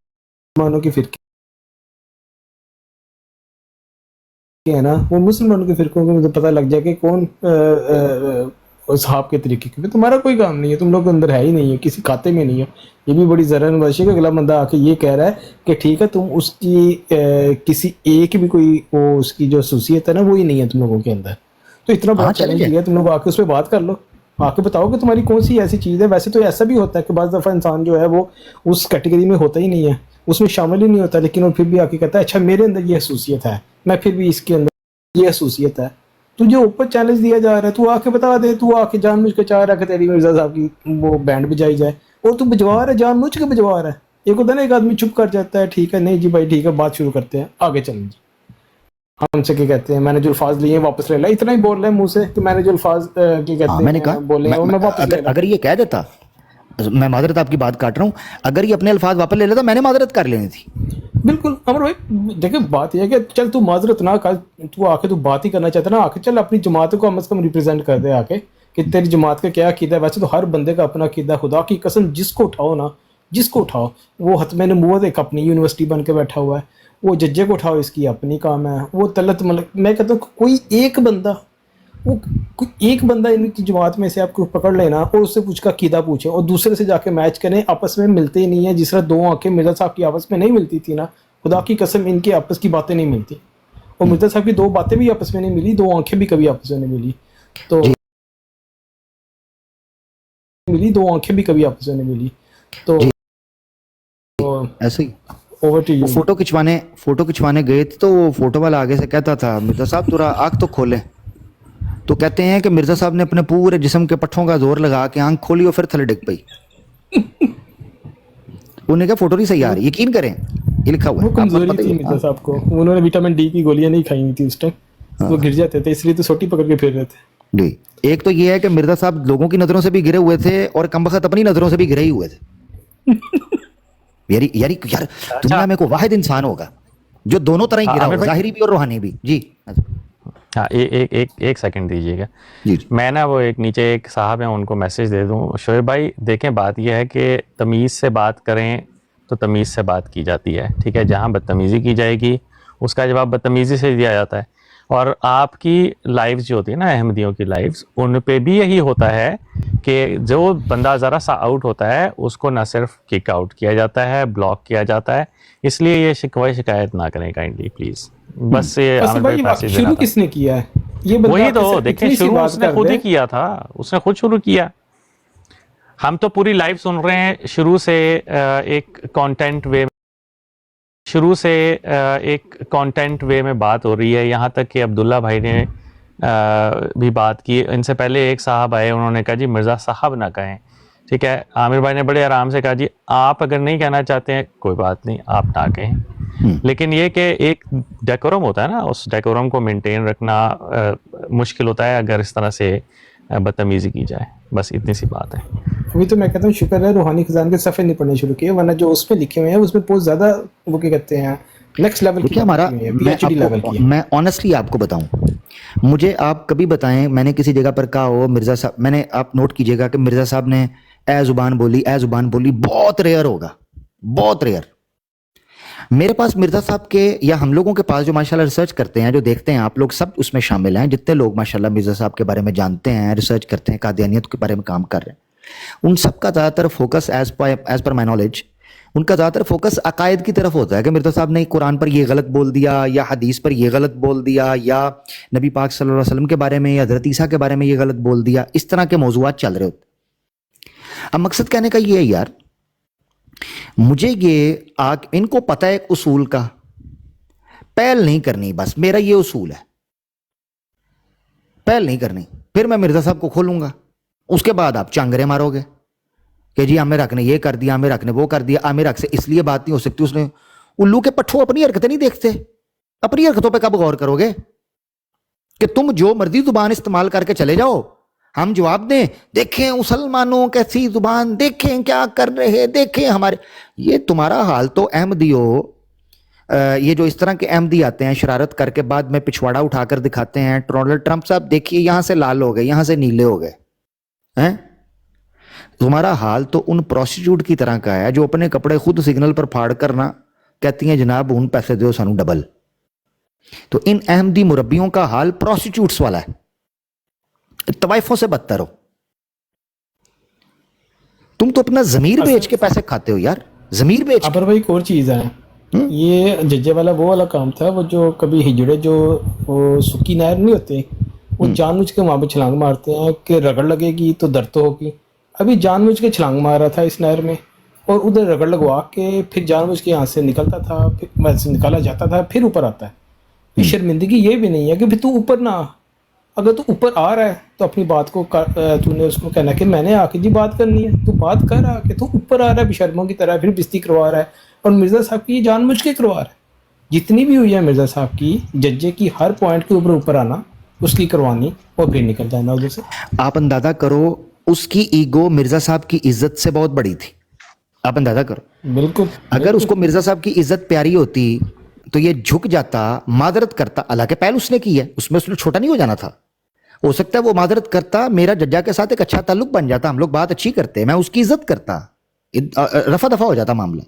ہے نا, وہ مسلمانوں کے فرقوں کو مجھے پتہ لگ جائے کہ کون صحاب کے طریقے کے. تمہارا کوئی کام نہیں ہے, تم لوگ اندر ہے ہی نہیں ہے, کسی کھاتے میں نہیں ہے. یہ بھی بڑی ذرا نوازش ہے کہ اگلا بندہ آ کے یہ کہہ رہا ہے کہ ٹھیک ہے تم اس کی کسی ایک بھی کوئی وہ اس کی جو خصوصیت ہے نا وہی نہیں ہے تم لوگوں کے اندر. تو اتنا بڑا چیلنج دیا, تم لوگ آ کے اس پہ بات کر لو, آ کے بتاؤ کہ تمہاری کون سی ایسی چیز ہے. ویسے تو ایسا بھی ہوتا ہے کہ بعض دفعہ انسان جو ہے وہ اس کیٹیگری میں ہوتا ہی نہیں ہے, اس میں شامل ہی نہیں ہوتا, لیکن وہ پھر بھی آ کے کہتا ہے اچھا میرے اندر یہ خصوصیت ہے, میں پھر بھی اس کے اندر یہ خصوصیت ہے. تجھے اوپر چیلنج دیا جا رہا ہے, تو آ کے بتا دے. تو آ کے جان مجھ کے چاہ رہا ہے کہ تیری مرزا صاحب کی وہ بینڈ بجائی جائے, اور تو بجوا رہا ہے, جان مجھ کے بجوا رہا ہے. ایک ہوتا ہے نا ایک آدمی چپ کر جاتا ہے, ٹھیک ہے نہیں جی بھائی ٹھیک ہے, بات شروع کرتے ہیں, آگے چلیں جی. ہم سے کیا کہتے ہیں, میں نے جو الفاظ لیے واپس لے لا. اتنا ہی بول رہے ہیں منہ سے کہ میں نے جو الفاظ کیا کہتے ہیں بولے ہیں میں واپس لے لا. اگر یہ کہہ دیتا, میں معذرت آپ کی بات کاٹ رہا ہوں, اگر یہ اپنے الفاظ واپس لے لیتا میں نے معذرت کر لینی تھی. بالکل عمر بھائی دیکھیں بات یہ ہے کہ چل تو معذرت نہ کر, تو آ کے تو بات ہی کرنا چاہتا نا, آ کے چل اپنی جماعت کو کم از کم ریپرزینٹ کر دے آ کے کہ تیری جماعت کا کیا عقیدہ ہے. ویسے تو ہر بندے کا اپنا عقیدہ, خدا کی قسم جس کو اٹھاؤ نا, جس کو اٹھاؤ, وہ حتم نبوت ایک اپنی یونیورسٹی بن کے بیٹھا ہوا ہے, وہ ججے کو اٹھاؤ اس کی اپنی کام ہے, وہ طلعت ملک. میں کہتا ہوں کوئی ایک بندہ ان کی جماعت میں سے آپ کو پکڑ لینا اور اس سے کچھ کا عقیدہ پوچھے اور دوسرے سے جا کے میچ کریں, آپس میں ملتے ہی نہیں ہیں. جس طرح 2 آنکھیں مرزا صاحب کی آپس میں نہیں ملتی تھی نا, خدا کی قسم ان کے آپس کی باتیں نہیں ملتی, اور مرزا صاحب کی 2 باتیں بھی آپس میں نہیں ملی, 2 آنکھیں بھی کبھی آپس میں نہیں ملی. تو 2 آنکھیں بھی کبھی آپس میں نہیں ملی. تو ایسے ہی فوٹو کھچوانے گئے تھے, تو وہ فوٹو والا آگے سے کہتا تھا مرزا صاحب تھوڑا آنکھ تو کھولیں. تو کہتے ہیں کہ مرزا صاحب نے اپنے پورے جسم کے پٹھوں کا زور لگا کے آنکھ کھولی اور پھر تھلے ڈگ پئی. انہوں نے کہا فوٹو نہیں صحیح آ رہی, یقین کریں یہ لکھا ہوا ہے. کمزوری تھی مرزا صاحب کو, انہوں نے وٹامن ڈی کی گولیاں نہیں کھائی ہوئی تھی اس ٹائم, وہ گر جاتے تھے, اس لیے تو سوٹی پکڑ کے پھر رہے تھے. جی ایک تو یہ ہے کہ مرزا صاحب لوگوں کی نظروں سے بھی گرے ہوئے تھے, اور کم بخت اپنی نظروں سے بھی گرے ہی ہوئے تھے. यार दुनिया में कोई वाहिद इंसान होगा जो दोनों तरह ही गिरा हो, ज़ाहिरी भी और रूहानी भी। जी हाँ, एक सेकंड दीजिएगा मैं ना वो एक नीचे एक साहब हैं उनको मैसेज दे दूं। शोएब भाई देखें, बात यह है कि तमीज़ से बात करें तो तमीज़ से बात की जाती है, ठीक है। जहाँ बदतमीज़ी की जाएगी उसका जवाब बदतमीज़ी से दिया जाता है। और आपकी लाइव्स जो होती है ना, अहमदियों की लाइव्स, उन पे भी यही होता है कि जो बंदा ज़रा सा आउट होता है उसको ना सिर्फ किक आउट किया जाता है, ब्लॉक किया जाता है। इसलिए ये शिकायत ना करें काइंडली प्लीज़। बस ये आमिर भाई मैसेज शुरू किसने किया है ये बंदा? वही तो देखें, शुरू उसने खुद ही किया था, उसने खुद शुरू किया। हम तो पूरी लाइव सुन रहे हैं शुरू से एक कंटेंट वे में बात हो रही है। यहाँ तक कि अब्दुल्ला भाई ने भी बात की। इनसे पहले एक साहब आए, उन्होंने कहा जी मिर्ज़ा साहब ना कहें, ठीक है। आमिर भाई ने बड़े आराम से कहा जी आप अगर नहीं कहना चाहते हैं कोई बात नहीं, आप ना कहें। लेकिन ये कि एक डेकोरम होता है ना, उस डेकोरम को मेंटेन रखना मुश्किल होता है अगर इस तरह से बदतमीजी की जाए। बस इतनी सी बात है। अभी तो मैं कहता हूँ शुक्र है रूहानी खजान के सफ़े नहीं पढ़ने शुरू किए, वरना जो उसमें लिखे हुए हैं उसमें बहुत ज़्यादा वो क्या कहते हैं नेक्स्ट लेवल की हमारा PhD लेवल की। मैं ऑनेस्टली आपको बताऊं, मुझे आप कभी बताएं मैंने किसी जगह पर कहा हो मिर्ज़ा साहब, मैंने आप नोट कीजिएगा कि मिर्ज़ा साहब ने ए ज़ुबान बोली, बहुत रेयर होगा, बहुत रेयर। मेरे पास मिर्ज़ा साहब के या हम लोगों के पास जो माशाल्लाह रिसर्च करते हैं, जो देखते हैं, आप लोग सब उसमें शामिल हैं, जितने लोग माशाल्लाह मिर्ज़ा साहब के बारे में जानते हैं, रिसर्च करते हैं, कादियानियत के बारे में काम कर रहे हैं, उन सब का ज़्यादातर focus as per my knowledge उनका ज़्यादातर फोकस अकायद की तरफ होता है कि मिर्ज़ा साहब ने कुरान पर ये गलत बोल दिया या हदीस पर ये गलत बोल दिया या नबी पाक सल्लल्लाहु अलैहि वसल्लम के बारे में या हज़रत ईसा के बारे में ये गलत बोल दिया। इस तरह के मौज़ूआत चल रहे होते। अब मकसद कहने का ये है यार, मुझे ये इनको पता है उसूल का, पहल नहीं करनी, बस मेरा ये उसूल है, पहल नहीं करनी। फिर मैं मिर्ज़ा साहब को खोलूंगा, उसके बाद आप चांगरे मारोगे कि जी आमिर हक ने ये कर दिया, आमिर हक ने वो कर दिया, आमिर हक से इसलिए बात नहीं हो सकती, उसने। उल्लू के पट्ठों अपनी हरकतें नहीं देखते, अपनी हरकतों पे कब गौर करोगे कि तुम जो मर्जी जुबान इस्तेमाल करके चले जाओ, हम जवाब दें देखें मुसलमानों कैसी जुबान, देखें क्या कर रहे, देखें हमारे। ये तुम्हारा हाल तो अहमदियो, ये जो इस तरह के अहमदी आते हैं शरारत करके बाद में पिछवाड़ा उठाकर दिखाते हैं, डोनाल्ड ट्रंप साहब देखिए यहां से लाल हो गए, यहां से नीले हो गए हैं। तुम्हारा हाल तो उन प्रोस्टिट्यूट की तरह का है जो अपने कपड़े खुद सिग्नल पर फाड़ कर ना कहती हैं जनाब उन पैसे दो सानू डबल। तो इन अहमदी मुरब्बियों का हाल प्रोस्टिट्यूट्स वाला है, तवाइफों से बदतर हो। तुम तो अपना जमीर बेच के पैसे खाते हो यार, जमीर बेच। पर भाई एक और चीज है, ये जज्जे वाला वो वाला काम था, वो जो कभी हिजड़े जो वो सुक्की नहर नहीं होते, वो जानबूझ के वहां पे छलांग मारते हैं कि रगड़ लगेगी तो दर्द तो होगी। अभी जानबूझ के छलांग मार रहा था इस नहर में और उधर रगड़ लगवा के फिर जानबूझ के यहाँ से निकलता था, फिर वैसे निकाला जाता था, फिर ऊपर आता है। शर्मिंदगी ये भी नहीं है कि फिर तू ऊपर ना, अगर तू ऊपर आ रहा है तो अपनी बात को तूने उसको कहना कि मैंने आके जी बात करनी है, तू बात कर रहा कि तू ऊपर आ रहा है बेशर्मों की तरह, फिर बिस्ती करवा रहा है। और मिर्ज़ा साहब की जानबूझ के करवा रहा है, जितनी भी हुई है मिर्ज़ा साहब की जज्जे की हर पॉइंट के ऊपर आना, उसकी करवानी और फिर निकल जाना उधर से। आप अंदाजा करो उसकी ईगो मिर्ज़ा साहब की इज्जत से बहुत बड़ी थी, आप अंदाजा करो। बिल्कुल, अगर उसको मिर्ज़ा साहब की इज्जत प्यारी होती तो ये झुक जाता, मादरत करता। हालांकि पहल उसने की है, उसमें उसने छोटा नहीं हो जाना था, हो सकता है वो मादरत करता, मेरा जज्जा के साथ एक अच्छा ताल्लुक बन जाता, हम लोग बात अच्छी करते, मैं उसकी इज्जत करता, रफा दफा हो जाता मामला।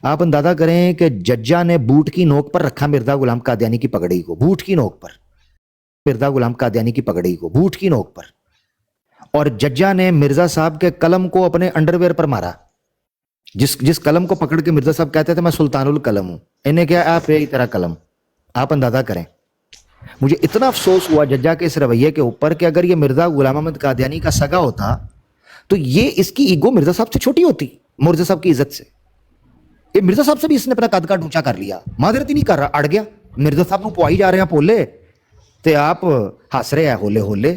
आप अंदाजा करें कि जज्जा ने बूट की नोक पर रखा मिर्ज़ा गुलाम कादियानी की पगड़ी को, बूट की नोक पर, मिर्ज़ा गुलाम कादियानी की पगड़ी को बूट की नोक पर, और जज्जा ने मिर्ज़ा साहब के कलम को अपने अंडरवेयर पर मारा। जिस कलम को पकड़ के मिर्ज़ा साहब कहते थे मैं सुल्तानुल कलम हूं, इन्हें क्या आप यही तरह कलम। आप अंदाजा करें, मुझे इतना अफसोस हुआ जज्जा के इस रवैये के ऊपर कि अगर ये मिर्ज़ा गुलाम अहमद कादियानी का सगा होता तो ये इसकी ईगो मिर्ज़ा साहब से छोटी होती, मिर्ज़ा साहब की इज्जत से। ये मिर्ज़ा साहब से भी इसने अपना कद का ऊंचा कर लिया, मादरत ही नहीं कर रहा, अड़ गया। मिर्ज़ा साहब को पुआई जा रहे हैं पोले ते आप हंस रहे हैं होले होले,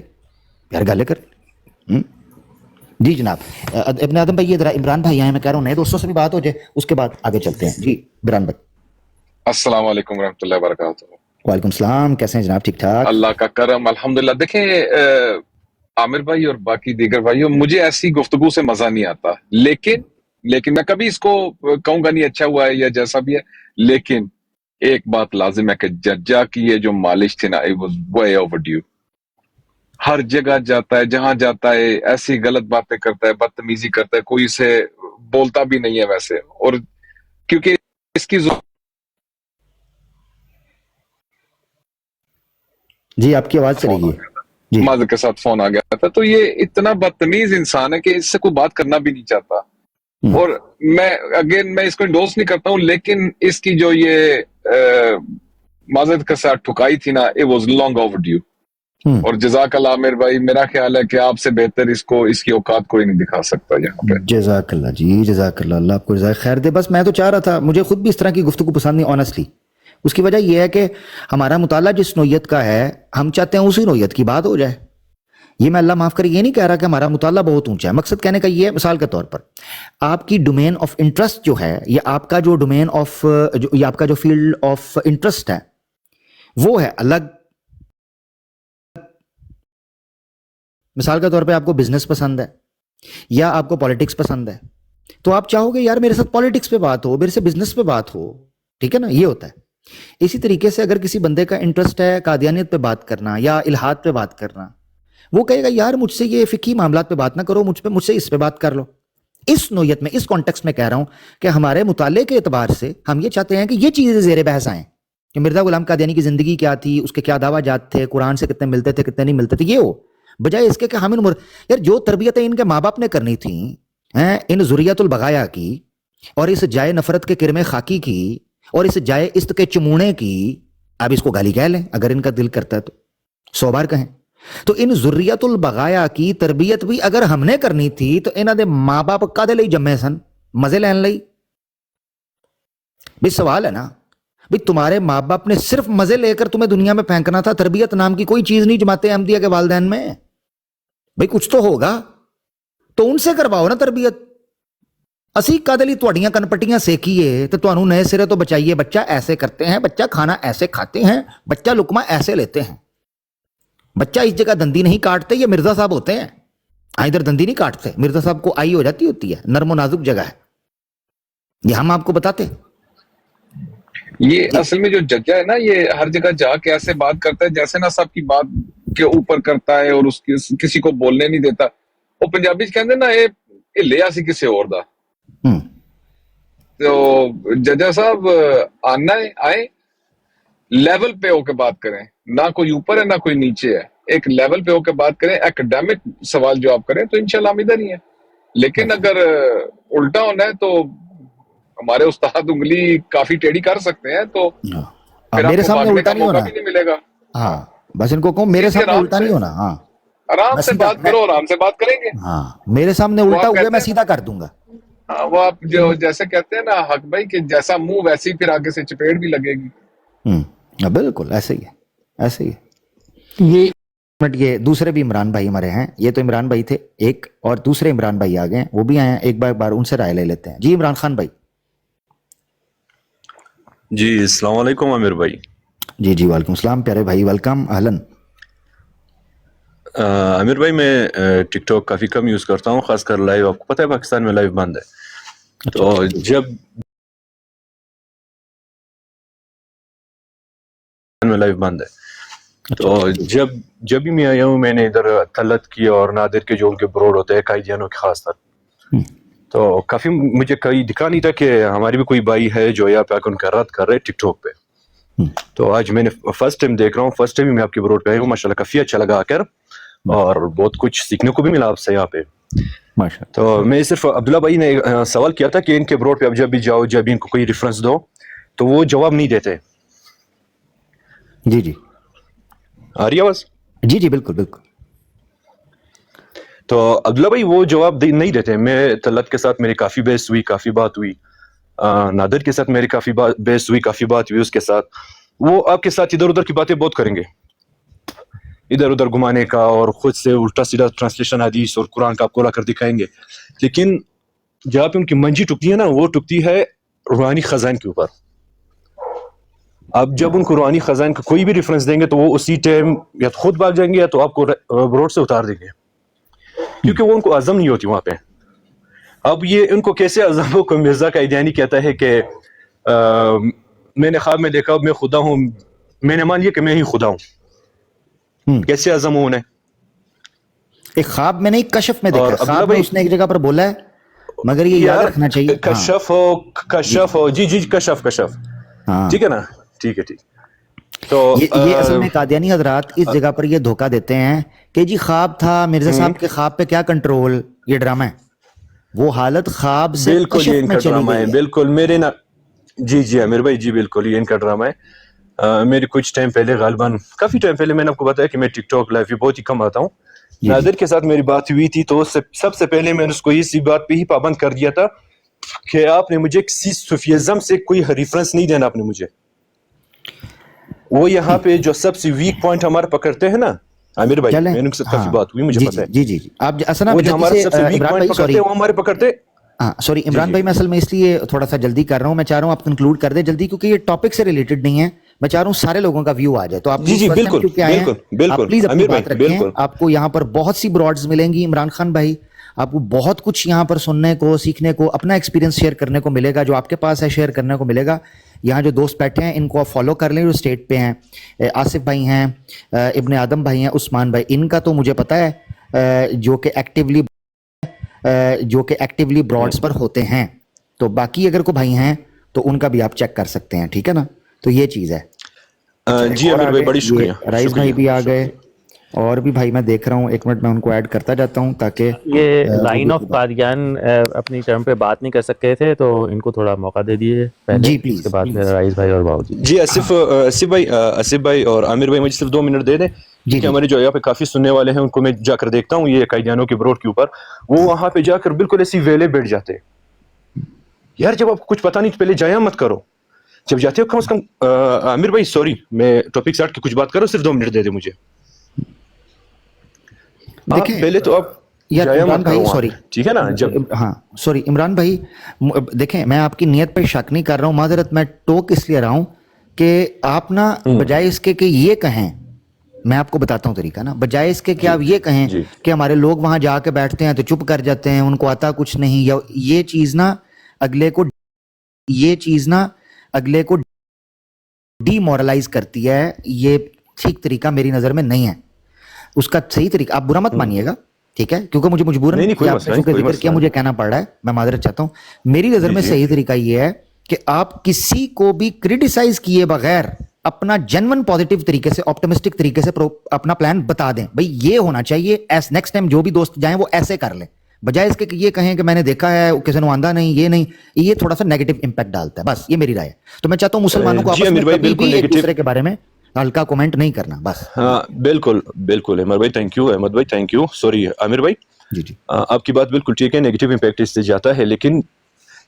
यार गल कर। जी जनाब, इब्न आदम भाई, ये जरा इमरान भाई आए, मैं कह रहा हूँ नए दोस्तों से भी बात हो जाए, उसके बाद आगे चलते हैं। जी इमरान भाई। अस्सलाम वालेकुम रहमतुल्लाहि व बरकातुहू। वालेकुम सलाम, कैसे हैं जनाब? ठीक ठाक, अल्लाह का करम, अल्हम्दुलिल्लाह। देखें आमिर भाई और बाकी दीगर भाइयों, मुझे ऐसी गुफ्तगू से मजा नहीं आता, लेकिन لیکن میں کبھی اس کو کہوں گا نہیں اچھا ہوا ہے یا جیسا بھی ہے. لیکن ایک بات لازم ہے کہ ججا کی یہ جو مالش تھی نا it was way overdue. ہر جگہ جاتا ہے, جہاں جاتا ہے ایسی غلط باتیں کرتا ہے, بدتمیزی کرتا ہے, کوئی اسے بولتا بھی نہیں ہے ویسے. اور کیونکہ اس کی جی آپ کی آواز چلی گئی جی, ماضر کے ساتھ فون آ گیا تھا, تو یہ اتنا بدتمیز انسان ہے کہ اس سے کوئی بات کرنا بھی نہیں چاہتا. اور میں اس کو انڈورس نہیں کرتا ہوں, لیکن اس کی جو یہ معذرت کے ساتھ ٹھکائی تھی نا, it was long overdue. اور جزاک اللہ عامر بھائی, میرا خیال ہے کہ آپ سے بہتر اس کی اوقات کوئی نہیں دکھا سکتا یہاں پہ. جزاک اللہ جی, جزاک اللہ, اللہ آپ کو جزائے خیر دے. بس میں تو چاہ رہا تھا, مجھے خود بھی اس طرح کی گفتگو پسند نہیں آنیسٹلی. اس کی وجہ یہ ہے کہ ہمارا مطالعہ جس نوعیت کا ہے, ہم چاہتے ہیں اسی نوعیت کی بات ہو جائے. یہ میں اللہ معاف کرے یہ نہیں کہہ رہا کہ ہمارا مطالعہ بہت اونچا ہے. مقصد کہنے کا یہ ہے, مثال کے طور پر آپ کی ڈومین آف انٹرسٹ جو ہے, یا آپ کا جو ڈومین آف یا آپ کا جو فیلڈ آف انٹرسٹ ہے وہ ہے الگ. مثال کے طور پہ آپ کو بزنس پسند ہے یا آپ کو پالیٹکس پسند ہے, تو آپ چاہو گے یار میرے ساتھ پالیٹکس پہ بات ہو, میرے سے بزنس پہ بات ہو, ٹھیک ہے نا, یہ ہوتا ہے. اسی طریقے سے اگر کسی بندے کا انٹرسٹ ہے قادیانیت پہ بات کرنا یا الہاد پہ بات کرنا, وہ کہے گا یار مجھ سے یہ فقہی معاملات پہ بات نہ کرو, مجھ سے اس پہ بات کر لو. اس نوعیت میں, اس کانٹیکسٹ میں کہہ رہا ہوں کہ ہمارے مطالعے کے اعتبار سے ہم یہ چاہتے ہیں کہ یہ چیزیں زیر بحث آئیں کہ مرزا غلام قادیانی کی زندگی کیا تھی, اس کے کیا دعویٰ جات تھے, قرآن سے کتنے ملتے تھے کتنے نہیں ملتے تھے, یہ ہو, بجائے اس کے کہ ہم یار جو تربیتیں ان کے ماں باپ نے کرنی تھیں ان ذریت البغایا کی, اور اس جائے نفرت کے کرم خاکی کی, اور اس جائے است کے چمونے کی, اب اس کو گالی کہہ لیں اگر ان کا دل کرتا ہے تو 100 بار کہیں. تو ان ذریت البغایا کی تربیت بھی اگر ہم نے کرنی تھی تو انہاں دے ماں باپ کدے لئی جمے سن, مزے لین لئی. بھی سوال ہے نا, بھی تمہارے ماں باپ نے صرف مزے لے کر تمہیں دنیا میں پھینکنا تھا, تربیت نام کی کوئی چیز نہیں جماعت احمدیہ کے والدین میں. بھئی کچھ تو ہوگا تو ان سے کرواؤ نا تربیت. اسی کدے لئی تہاڈیاں کنپٹیاں سیکھیے تو تانوں نئے سرے تو بچائیے, بچہ ایسے کرتے ہیں, بچہ کھانا ایسے کھاتے ہیں, بچہ لقمہ ایسے لیتے ہیں, بچہ اس جگہ دندی نہیں کاٹتے, یہ مرزا صاحب ہوتے ہیں, ادھر دندی نہیں کاٹتے, مرزا صاحب کو آئی ہو جاتی ہوتی ہے, نرم و نازک جگہ ہے, یہ ہم آپ کو بتاتے. یہ اصل میں جو ججا ہے نا, یہ ہر جگہ جا کے ایسے بات کرتا ہے جیسے نا سب کی بات کے اوپر کرتا ہے اور اس کسی کو بولنے نہیں دیتا. وہ پنجابی کہتے نا یہ لیا سی کسی اور دا. تو ججا صاحب آنا ہے, آئے لیول پہ ہو کے بات کریں, نہ کوئی اوپر ہے نہ کوئی نیچے ہے, ایک لیول پہ ہو کے بات کریں. ایکڈیمک سوال جو آپ کریں تو انشاءاللہ ہم ادھر ہی ہیں, لیکن اگر الٹا ہونا ہے تو ہمارے استاد انگلی کافی ٹیڑھی کر سکتے ہیں, تو میرے سامنے الٹا نہیں ہونا, نہیں ملے گا. ہاں بس ان کو کہو میرے سامنے الٹا نہیں ہونا. ہاں آرام سے بات کرو, آرام سے بات کریں گے. ہاں میرے سامنے الٹا ہوا میں سیدھا کر دوں گا. وہ آپ جو جیسے کہتے ہیں نا حق بھائی کہ جیسا منہ ویسی پھر آگے سے چپیڑ بھی لگے گی. بالکل ایسے ہی ہے, ایسے ہی ہے. یہ دوسرے بھی عمران بھائی ہمارے ہیں, یہ تو عمران بھائی تھے ایک, اور دوسرے عمران بھائی آ گئے, وہ بھی آئے ہیں, ایک بار ان سے رائے لے لیتے ہیں. جی عمران خان بھائی. جی السلام علیکم عامر بھائی. جی جی وعلیکم السلام پیارے بھائی, ویلکم, اہلن. عامر بھائی میں ٹک ٹاک کافی کم یوز کرتا ہوں, خاص کر لائیو. آپ کو پتہ ہے پاکستان میں لائیو بند ہے, تو جب لائیو بند ہے تو جب بھی میں آیا ہوں میں نے ادھر طلت کی اور نادر کے جو ان کے بروڈ ہوتے ہیں قائدیانوں کے خاص طور, تو کافی مجھے کہیں دکھا نہیں تھا کہ ہماری بھی کوئی بھائی ہے جو یہاں پہ آ کر ان کا رد کر رہے ٹک ٹاک پہ. تو آج میں نے فرسٹ ٹائم دیکھ رہا ہوں, فرسٹ ٹائم میں آپ کے بروڈ پہ آئی ہوں, ماشاءاللہ کافی اچھا لگا آ کر, اور بہت کچھ سیکھنے کو بھی ملا آپ سے یہاں پہ. تو میں صرف عبداللہ بھائی نے سوال کیا تھا کہ ان کے بروڈ پہ اب جب بھی جاؤ, جب بھی ان کو کوئی ریفرنس دو تو وہ جواب نہیں دیتے. جی جی آ رہی آواز؟ جی جی بالکل بالکل. تو عبداللہ بھائی وہ جواب نہیں دیتے. میں طلت کے ساتھ میری کافی بحث ہوئی, کافی بات ہوئی, نادر کے ساتھ میری کافی بحث ہوئی, کافی بات ہوئی اس کے ساتھ. وہ آپ کے ساتھ ادھر ادھر کی باتیں بہت کریں گے, ادھر ادھر گھمانے کا, اور خود سے الٹا سیدھا ٹرانسلیشن حدیث اور قرآن کا آپ کو لا کر دکھائیں گے. لیکن جہاں پہ ان کی منجی ٹکتی ہے نا, وہ ٹکتی ہے روحانی خزائن کے اوپر. اب جب ان کو روحانی خزائن کا کوئی بھی ریفرنس دیں گے تو وہ اسی ٹائم یا خود بھاگ جائیں گے یا تو آپ کو روڈ سے اتار دیں گے, کیونکہ وہ ان کو عزم نہیں ہوتی وہاں پہ. اب یہ ان کو کیسے عذابوں کو مرزا قائدیانی کہتا ہے کہ میں نے خواب میں دیکھا میں خدا ہوں, میں نے مان لیا کہ میں ہی خدا ہوں, کیسے عزم ہوں انہیں؟ ایک خواب میں نہیں کشف میں دیکھا, خواب میں اس نے ایک جگہ پر بولا ہے, مگر یہ یاد رکھنا چاہیے کشف ہو جی کشف ٹھیک ہے نا, ٹھیک ہے. تو یہ اصل میں قادیانی حضرات اس جگہ پر یہ دھوکہ دیتے ہیں کہ جی خواب تھا, مرزا صاحب کے خواب پہ کیا کنٹرول, یہ ڈرامہ ہے. وہ حالت خواب سے بالکل یہ ان کا ڈرامہ ہے, بالکل میرے نا جی عامر بھائی جی بالکل یہ ان کا ڈرامہ ہے. میری کچھ ٹائم پہلے غالباً کافی ٹائم پہلے میں نے آپ کو بتایا کہ میں ٹک ٹاک لائیو بہت ہی کم آتا ہوں. ناظر کے ساتھ میری بات ہوئی تھی تو سب سے پہلے میں نے اس کو اسی بات پہ ہی پابند کر دیا تھا کہ آپ نے مجھے کسی صوفیزم سے کوئی ریفرنس نہیں دینا. آپ نے مجھے وہ یہاں پہ جو سب سے ویک پوائنٹ ہمارے پکڑتے ہیں نا عامر بھائی, میں ان کے ساتھ کافی بات ہوئی مجھے پتہ ہے جی آپ اصل وہ جو ہمارے سب سے ویک پوائنٹ پکڑتے ہیں وہ ہمارے پکڑتے. سوری عمران بھائی, میں اصل میں اس لیے تھوڑا سا جلدی کر رہا ہوں, میں چاہ رہا ہوں آپ کنکلوڈ کر دیں جلدی, کیونکہ یہ ٹاپک سے ریلیٹڈ نہیں ہے. میں چاہ رہا ہوں سارے لوگوں کا ویو آ جائے, تو آپ جی بالکل پلیز اپنی بات رکھیں. آپ کو یہاں پر بہت سی براڈز ملیں گی عمران خان بھائی, آپ کو بہت کچھ یہاں پر سننے کو, سیکھنے کو, اپنا ایکسپیرینس شیئر کرنے کو ملے گا. جو آپ کے پاس ہے شیئر کرنے کو ملے گا. یہاں جو دوست بیٹھے ہیں ان کو آپ فالو کر لیں جو اسٹیٹ پہ ہیں. آصف بھائی ہیں, ابن آدم بھائی ہیں, عثمان بھائی, ان کا تو مجھے پتہ ہے جو کہ ایکٹیولی براڈز پر ہوتے ہیں. تو باقی اگر کوئی بھائی ہیں تو ان کا بھی آپ چیک کر سکتے ہیں, ٹھیک ہے نا. تو یہ چیز ہے. جی عامر بھائی بڑی شکریہ. رائس بھائی بھی آ گئے, اور بھی بھائی میں دیکھ رہا ہوں, ایک منٹ میں ان کو ایڈ کرتا جاتا ہوں تاکہ یہ لائن آف قادیان اپنی ٹرم پہ بات نہیں کر سکتے تھے, تو ان کو تھوڑا موقع دے دیے پہلے. جی پلیز. اس کے بعد رائس بھائی اور باؤ جی آصف بھائی اور عامر بھائی مجھے صرف 2 منٹ دے دیں. کہ ہمارے جو یہاں پہ کافی سننے والے ہیں ان کو میں جا کر دیکھتا ہوں یہ قائدیانوں کے بروڈ کے اوپر, وہ وہاں پہ جا کر بالکل ایسی ویلے بیٹھ جاتے. یار جب آپ کو کچھ پتا نہیں پہلے جایا مت کرو, جب جاتے ہو کم از کم. عامر بھائی سوری میں ٹاپک سے ہٹ کے کچھ بات کروں, صرف 2 منٹ دے دیں مجھے. پہلے تو آپ عمران بھائی سوری, ٹھیک ہے نا, جب سوری عمران بھائی دیکھیں میں آپ کی نیت پہ شک نہیں کر رہا ہوں, معذرت میں ٹوک اس لیے رہا ہوں کہ آپ نا بجائے اس کے کہ یہ کہیں, میں آپ کو بتاتا ہوں طریقہ نا, بجائے اس کے کہ آپ یہ کہیں کہ ہمارے لوگ وہاں جا کے بیٹھتے ہیں تو چپ کر جاتے ہیں, ان کو آتا کچھ نہیں, یا یہ چیز نا اگلے کو ڈی مورلائز کرتی ہے, یہ ٹھیک طریقہ میری نظر میں نہیں ہے. اس کا صحیح طریقہ, آپ برا مت مانیے گا ٹھیک ہے, کیونکہ مجھے مجبوراً ذکر کیا مجھے کہنا پڑ رہا ہے, میں معذرت چاہتا ہوں. میری نظر میں صحیح طریقہ یہ ہے کہ آپ کسی کو بھی کرٹیسائز کیے بغیر اپنا جنون پازیٹیو طریقے سے, آپٹمسٹک طریقے سے اپنا پلان بتا دیں. بھائی یہ ہونا چاہیے, ایس نیکسٹ ٹائم جو بھی دوست جائیں وہ ایسے کر لیں, بجائے اس کے کہ یہ کہیں کہ میں نے دیکھا ہے کسی نے آندہ نہیں, یہ نہیں, یہ تھوڑا سا نیگیٹو امپیکٹ ڈالتا ہے. بس یہ میری رائے ہے. تو میں چاہتا ہوں مسلمانوں کو آپس میں کبھی بھی ایک دوسرے کے بارے میں ہلکا کومنٹ نہیں کرنا, بس. ہاں بالکل عمر بھائی تھینک یو, احمد بھائی تھینک یو, سوری عامر بھائی. جی آپ کی بات بالکل ٹھیک ہے, نیگیٹو امپیکٹ اس سے جاتا ہے, لیکن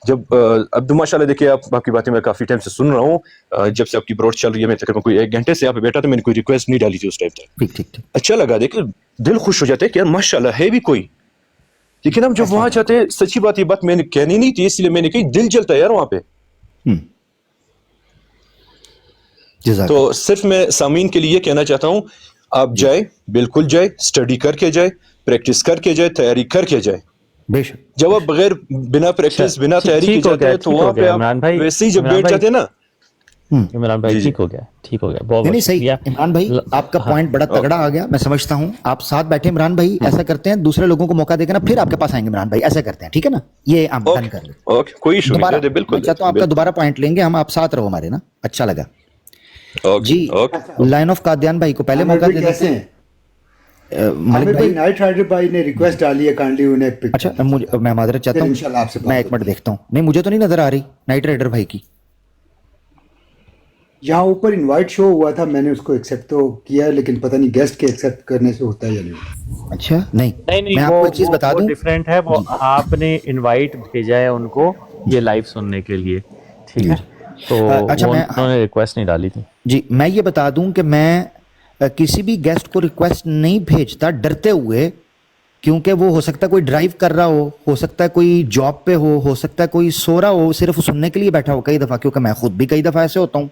جب اب تو ماشاء اللہ دیکھیے آپ باقی باتیں میں کافی ٹائم سے سن رہا ہوں, جب سے آپ کی بروڈ چل رہی ہے, میں تقریباً کوئی 1 گھنٹے سے یہاں پہ بیٹھا تھا, میں نے کوئی ریکویسٹ نہیں ڈالی تھی اس ٹائم تک. اچھا لگا دیکھ دل خوش ہو جاتا ہے کہ یار ماشاء اللہ ہے بھی کوئی. لیکن اب جب وہاں جاتے ہیں, سچی بات یہ بات میں نے کہنی نہیں تھی, اس لیے میں نے کہی دل جلتا ہے یار وہاں پہ. تو صرف میں سامعین کے لیے کہنا چاہتا ہوں, آپ جائے, بالکل جائے, اسٹڈی کر کے جائے, پریکٹس کر کے جائے, تیاری کر کے جائے. جب آپ بغیر بنا پریکٹس بنا تیاری کے جاتے ہیں تو وہاں پہ آپ ویسے ہی جب بیٹھ جاتے ہیں نا. عمران بھائی ٹھیک ہو گیا بہت نہیں صحیح. عمران بھائی آپ کا پوائنٹ بڑا تگڑا آ گیا, میں سمجھتا ہوں. آپ ساتھ بیٹھے عمران بھائی, ایسا کرتے ہیں دوسرے لوگوں کو موقع دے کے نا پھر آپ کے پاس آئیں گے عمران بھائی, ایسا کرتے ہیں ٹھیک ہے نا, یہ آپ ڈن کر لیں. اوکے کوئی ایشو نہیں, بالکل. میں چاہتا ہوں آپ کا دوبارہ پوائنٹ لیں گے ہم, آپ ساتھ رہو ہمارے نا, اچھا لگا. جی لائن آف قادیان بھائی کو پہلے موقع دے دیتے ہیں. ملک بھائی نائٹ رائڈر بھائی نے ریکویسٹ ڈالی ہے, کائنڈلی انہیں ایک پک. اچھا میں معذرت چاہتا ہوں, میں 1 منٹ دیکھتا ہوں. نہیں مجھے تو نہیں نظر آ رہی نائٹ رائڈر بھائی کی. یہاں اوپر انوائٹ شو ہوا تھا, میں نے اس کو ایکسیپٹ تو کیا ہے, لیکن پتہ نہیں گیسٹ کے ایکسیپٹ کرنے سے ہوتا ہے یا نہیں. اچھا نہیں میں آپ کو ایک چیز بتا دوں, ڈفرینٹ ہے وہ, آپ نے انوائٹ بھیجا ہے ان کو یہ لائیو سننے کے لیے, ٹھیک ہے, تو انہوں نے ریکویسٹ نہیں ڈالی تھی. جی میں یہ بتا دوں کہ میں کسی بھی گیسٹ کو ریکویسٹ نہیں بھیجتا ڈرتے ہوئے, کیونکہ وہ ہو سکتا ہے کوئی ڈرائیو کر رہا ہو سکتا ہے کوئی جاب پہ ہو سکتا ہے کوئی سو رہا ہو, صرف سننے کے لیے بیٹھا ہو کئی دفعہ, کیونکہ میں خود بھی کئی دفعہ ایسے ہوتا ہوں.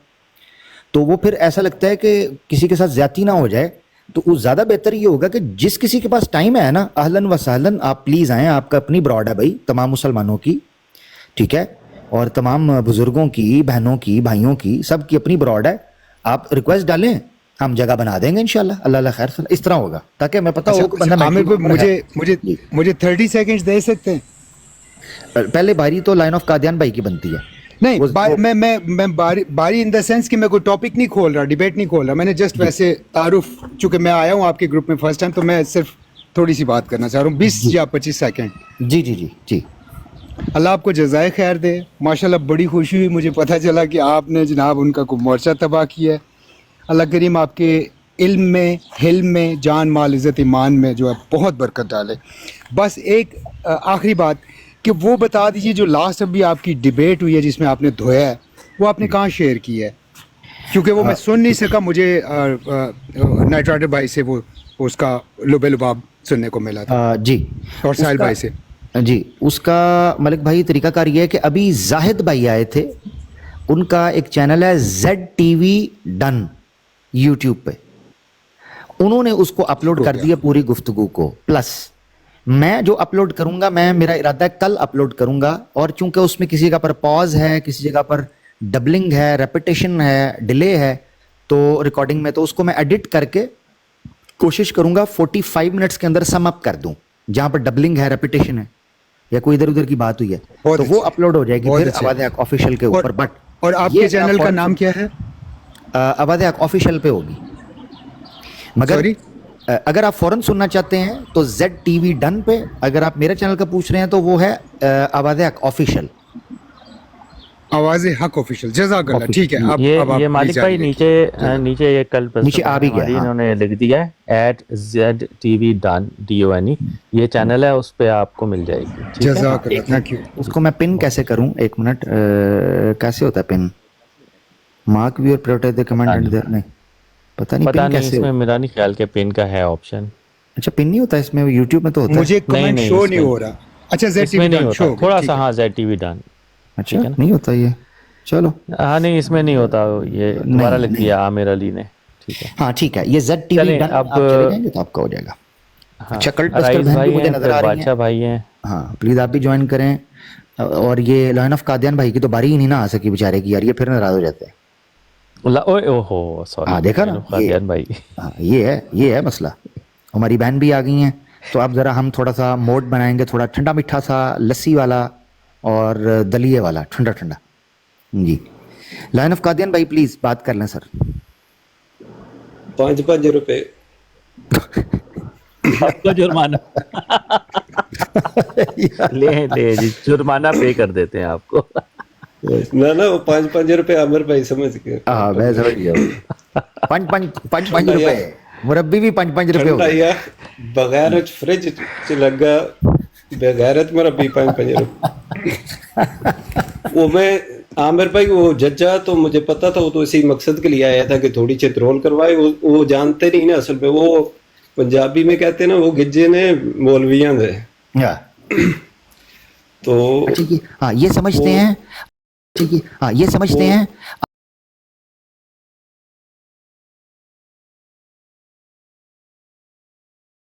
تو وہ پھر ایسا لگتا ہے کہ کسی کے ساتھ زیادتی نہ ہو جائے, تو وہ زیادہ بہتر یہ ہوگا کہ جس کسی کے پاس ٹائم ہے نا، اہلن و سہلن، آپ پلیز آئیں. آپ کا اپنی براڈ ہے بھائی، تمام مسلمانوں کی، ٹھیک ہے، اور تمام بزرگوں کی، بہنوں کی، بھائیوں کی، سب کی اپنی براڈ ہے. آپ ریکویسٹ ڈالیں، ہم جگہ بنا دیں گے انشاءاللہ. اللہ اللہ خیر. اس طرح ہوگا تاکہ ہمیں پتہ ہو کہ بندہ عامر بھائی مجھے 30 سیکنڈز دے سکتے ہیں؟ پہلے باری تو لائن آف قادیان بھائی کی بنتی ہے. نہیں، میں باری ان دا سینس کہ میں کوئی ٹاپک نہیں کھول رہا، ڈیبیٹ نہیں کھول رہا. میں نے جسٹ ویسے تعارف، چونکہ میں آیا ہوں آپ کے گروپ میں فرسٹ ٹائم، تو میں صرف تھوڑی سی بات کرنا چاہ رہا ہوں، 20 یا 25 سیکنڈ. جی جی جی جی. اللہ آپ کو جزائے خیر دے. ماشاءاللہ بڑی خوشی ہوئی مجھے پتہ چلا کہ آپ نے جناب ان کا کوئی مورچہ تباہ کیا ہے. اللہ کریم آپ کے علم میں، حلم میں، جان مال عزت ایمان میں جو ہے بہت برکت ڈالے. بس ایک آخری بات کہ وہ بتا دیجیے جو لاسٹ ابھی آپ کی ڈیبیٹ ہوئی ہے جس میں آپ نے دھویا ہے، وہ آپ نے کہاں شیئر کیا ہے؟ کیونکہ وہ میں سن نہیں سکا، مجھے نائٹ رائڈر بھائی سے وہ اس کا لب لباب سننے کو ملا تھا. جی، اور ساحل بھائی سے. جی، اس کا ملک بھائی طریقہ کار یہ ہے کہ ابھی زاہد بھائی آئے تھے، ان کا ایک چینل ہے ZTV ڈن یوٹیوب پہ، انہوں نے اس کو اپلوڈ کر دیا پوری گفتگو کو. پلس میں جو اپلوڈ کروں گا، میرا ارادہ ہے کل اپلوڈ کروں گا، اور چونکہ اس میں کسی جگہ پر پاز ہے، کسی جگہ پر ڈبلنگ ہے، ریپیٹیشن ہے، ڈیلے ہے تو ریکارڈنگ میں، تو اس کو میں ایڈٹ کر کے کوشش کروں گا 45 منٹس کے اندر سم اپ کر دوں. جہاں پر ڈبلنگ ہے، ریپیٹیشن ہے یا کوئی ادھر ادھر کی بات ہوئی ہے تو وہ اپلوڈ ہو جائے گی پھر آواز حق آفیشیل کے اوپر. بٹ اور آپ کے چینل کا نام کیا ہے؟ آواز حق آفیشیل پہ ہوگی. مگر اگر آپ فوراً سننا چاہتے ہیں تو ZTV ڈن پہ، اگر آپ میرے چینل کا پوچھ رہے ہیں تو وہ ہے آواز حق آفیشیل. آواز حق آفیشیل. جزاک اللہ. ٹھیک ہے. یہ مالک بھائی نیچے یہ کل نیچے آ بھی گیا، انہوں نے لکھ دیا ہے @ZTV ڈن DONE، یہ چینل ہے، اس پہ آپ کو مل جائے گی. جزاک اللہ. Thank you. اس کو میں پن کیسے کروں؟ ایک منٹ، کیسے ہوتا ہے pin? Mark viewer protect the comment and نہیں پتہ نہیں اس میں میرا نہیں خیال کہ پن کا ہے آپشن. اچھا، پن نہیں ہوتا اس میں؟ یوٹیوب میں تو ہوتا ہے. مجھے کمنٹ شو نہیں ہو رہا. اچھا ZTV ڈن شو تھوڑا سا، ہاں ZTV ڈن. اچھا نہیں ہوتا یہ، چلو. ہاں نہیں، اس میں نہیں ہوتا، یہ دوبارہ لکھ دیا عامر علی نے. ٹھیک ہے، ہاں ٹھیک ہے. یہ ZTV ڈن آپ چلے جائیں گے تو آپ کا ہو جائے گا. اچھا، کلٹ بسٹر بہن بھی مجھے نظر آ رہی ہیں. بھائی ہیں، ہاں پلیز آپ بھی جوائن کریں. اور یہ لائن آف قادیان بھائی کی تو باری ہی نہیں نہ آ سکی بیچارے کی، یار یہ پھر ناراض ہو جاتے ہیں. ہاں دیکھا نا، یہ ہے مسئلہ. ہماری بہن بھی آ گئی ہیں تو اب ذرا ہم تھوڑا سا موڈ بنائیں گے، تھوڑا ٹھنڈا میٹھا سا، لسی والا اور دلیے والا، ٹھنڈا ٹھنڈا. جی، لائن آف قادیان بھائی پلیز بات کر لیں سر. 5 روپے آپ کو جرمانہ لے جی، جرمانہ پے کر دیتے ہیں آپ کو. نہ وہ 5 روپے عامر بھائی سمجھ گئے. ہاں میں سمجھ گیا. 5 روپے مربی بھی 5 روپے ہو گئے. بغیر فریج چ لگا بغیرت مربی 5 روپے. وہ میں عامر بھائی وہ ججا تو مجھے پتا تھا، وہ تو اسی مقصد کے لیے آیا تھا کہ تھوڑی چترول کروائے. وہ جانتے نہیں نا اصل میں، وہ پنجابی میں کہتے ہیں نا، وہ گجے نے مولویاں دے تو ہاں یہ سمجھتے ہیں.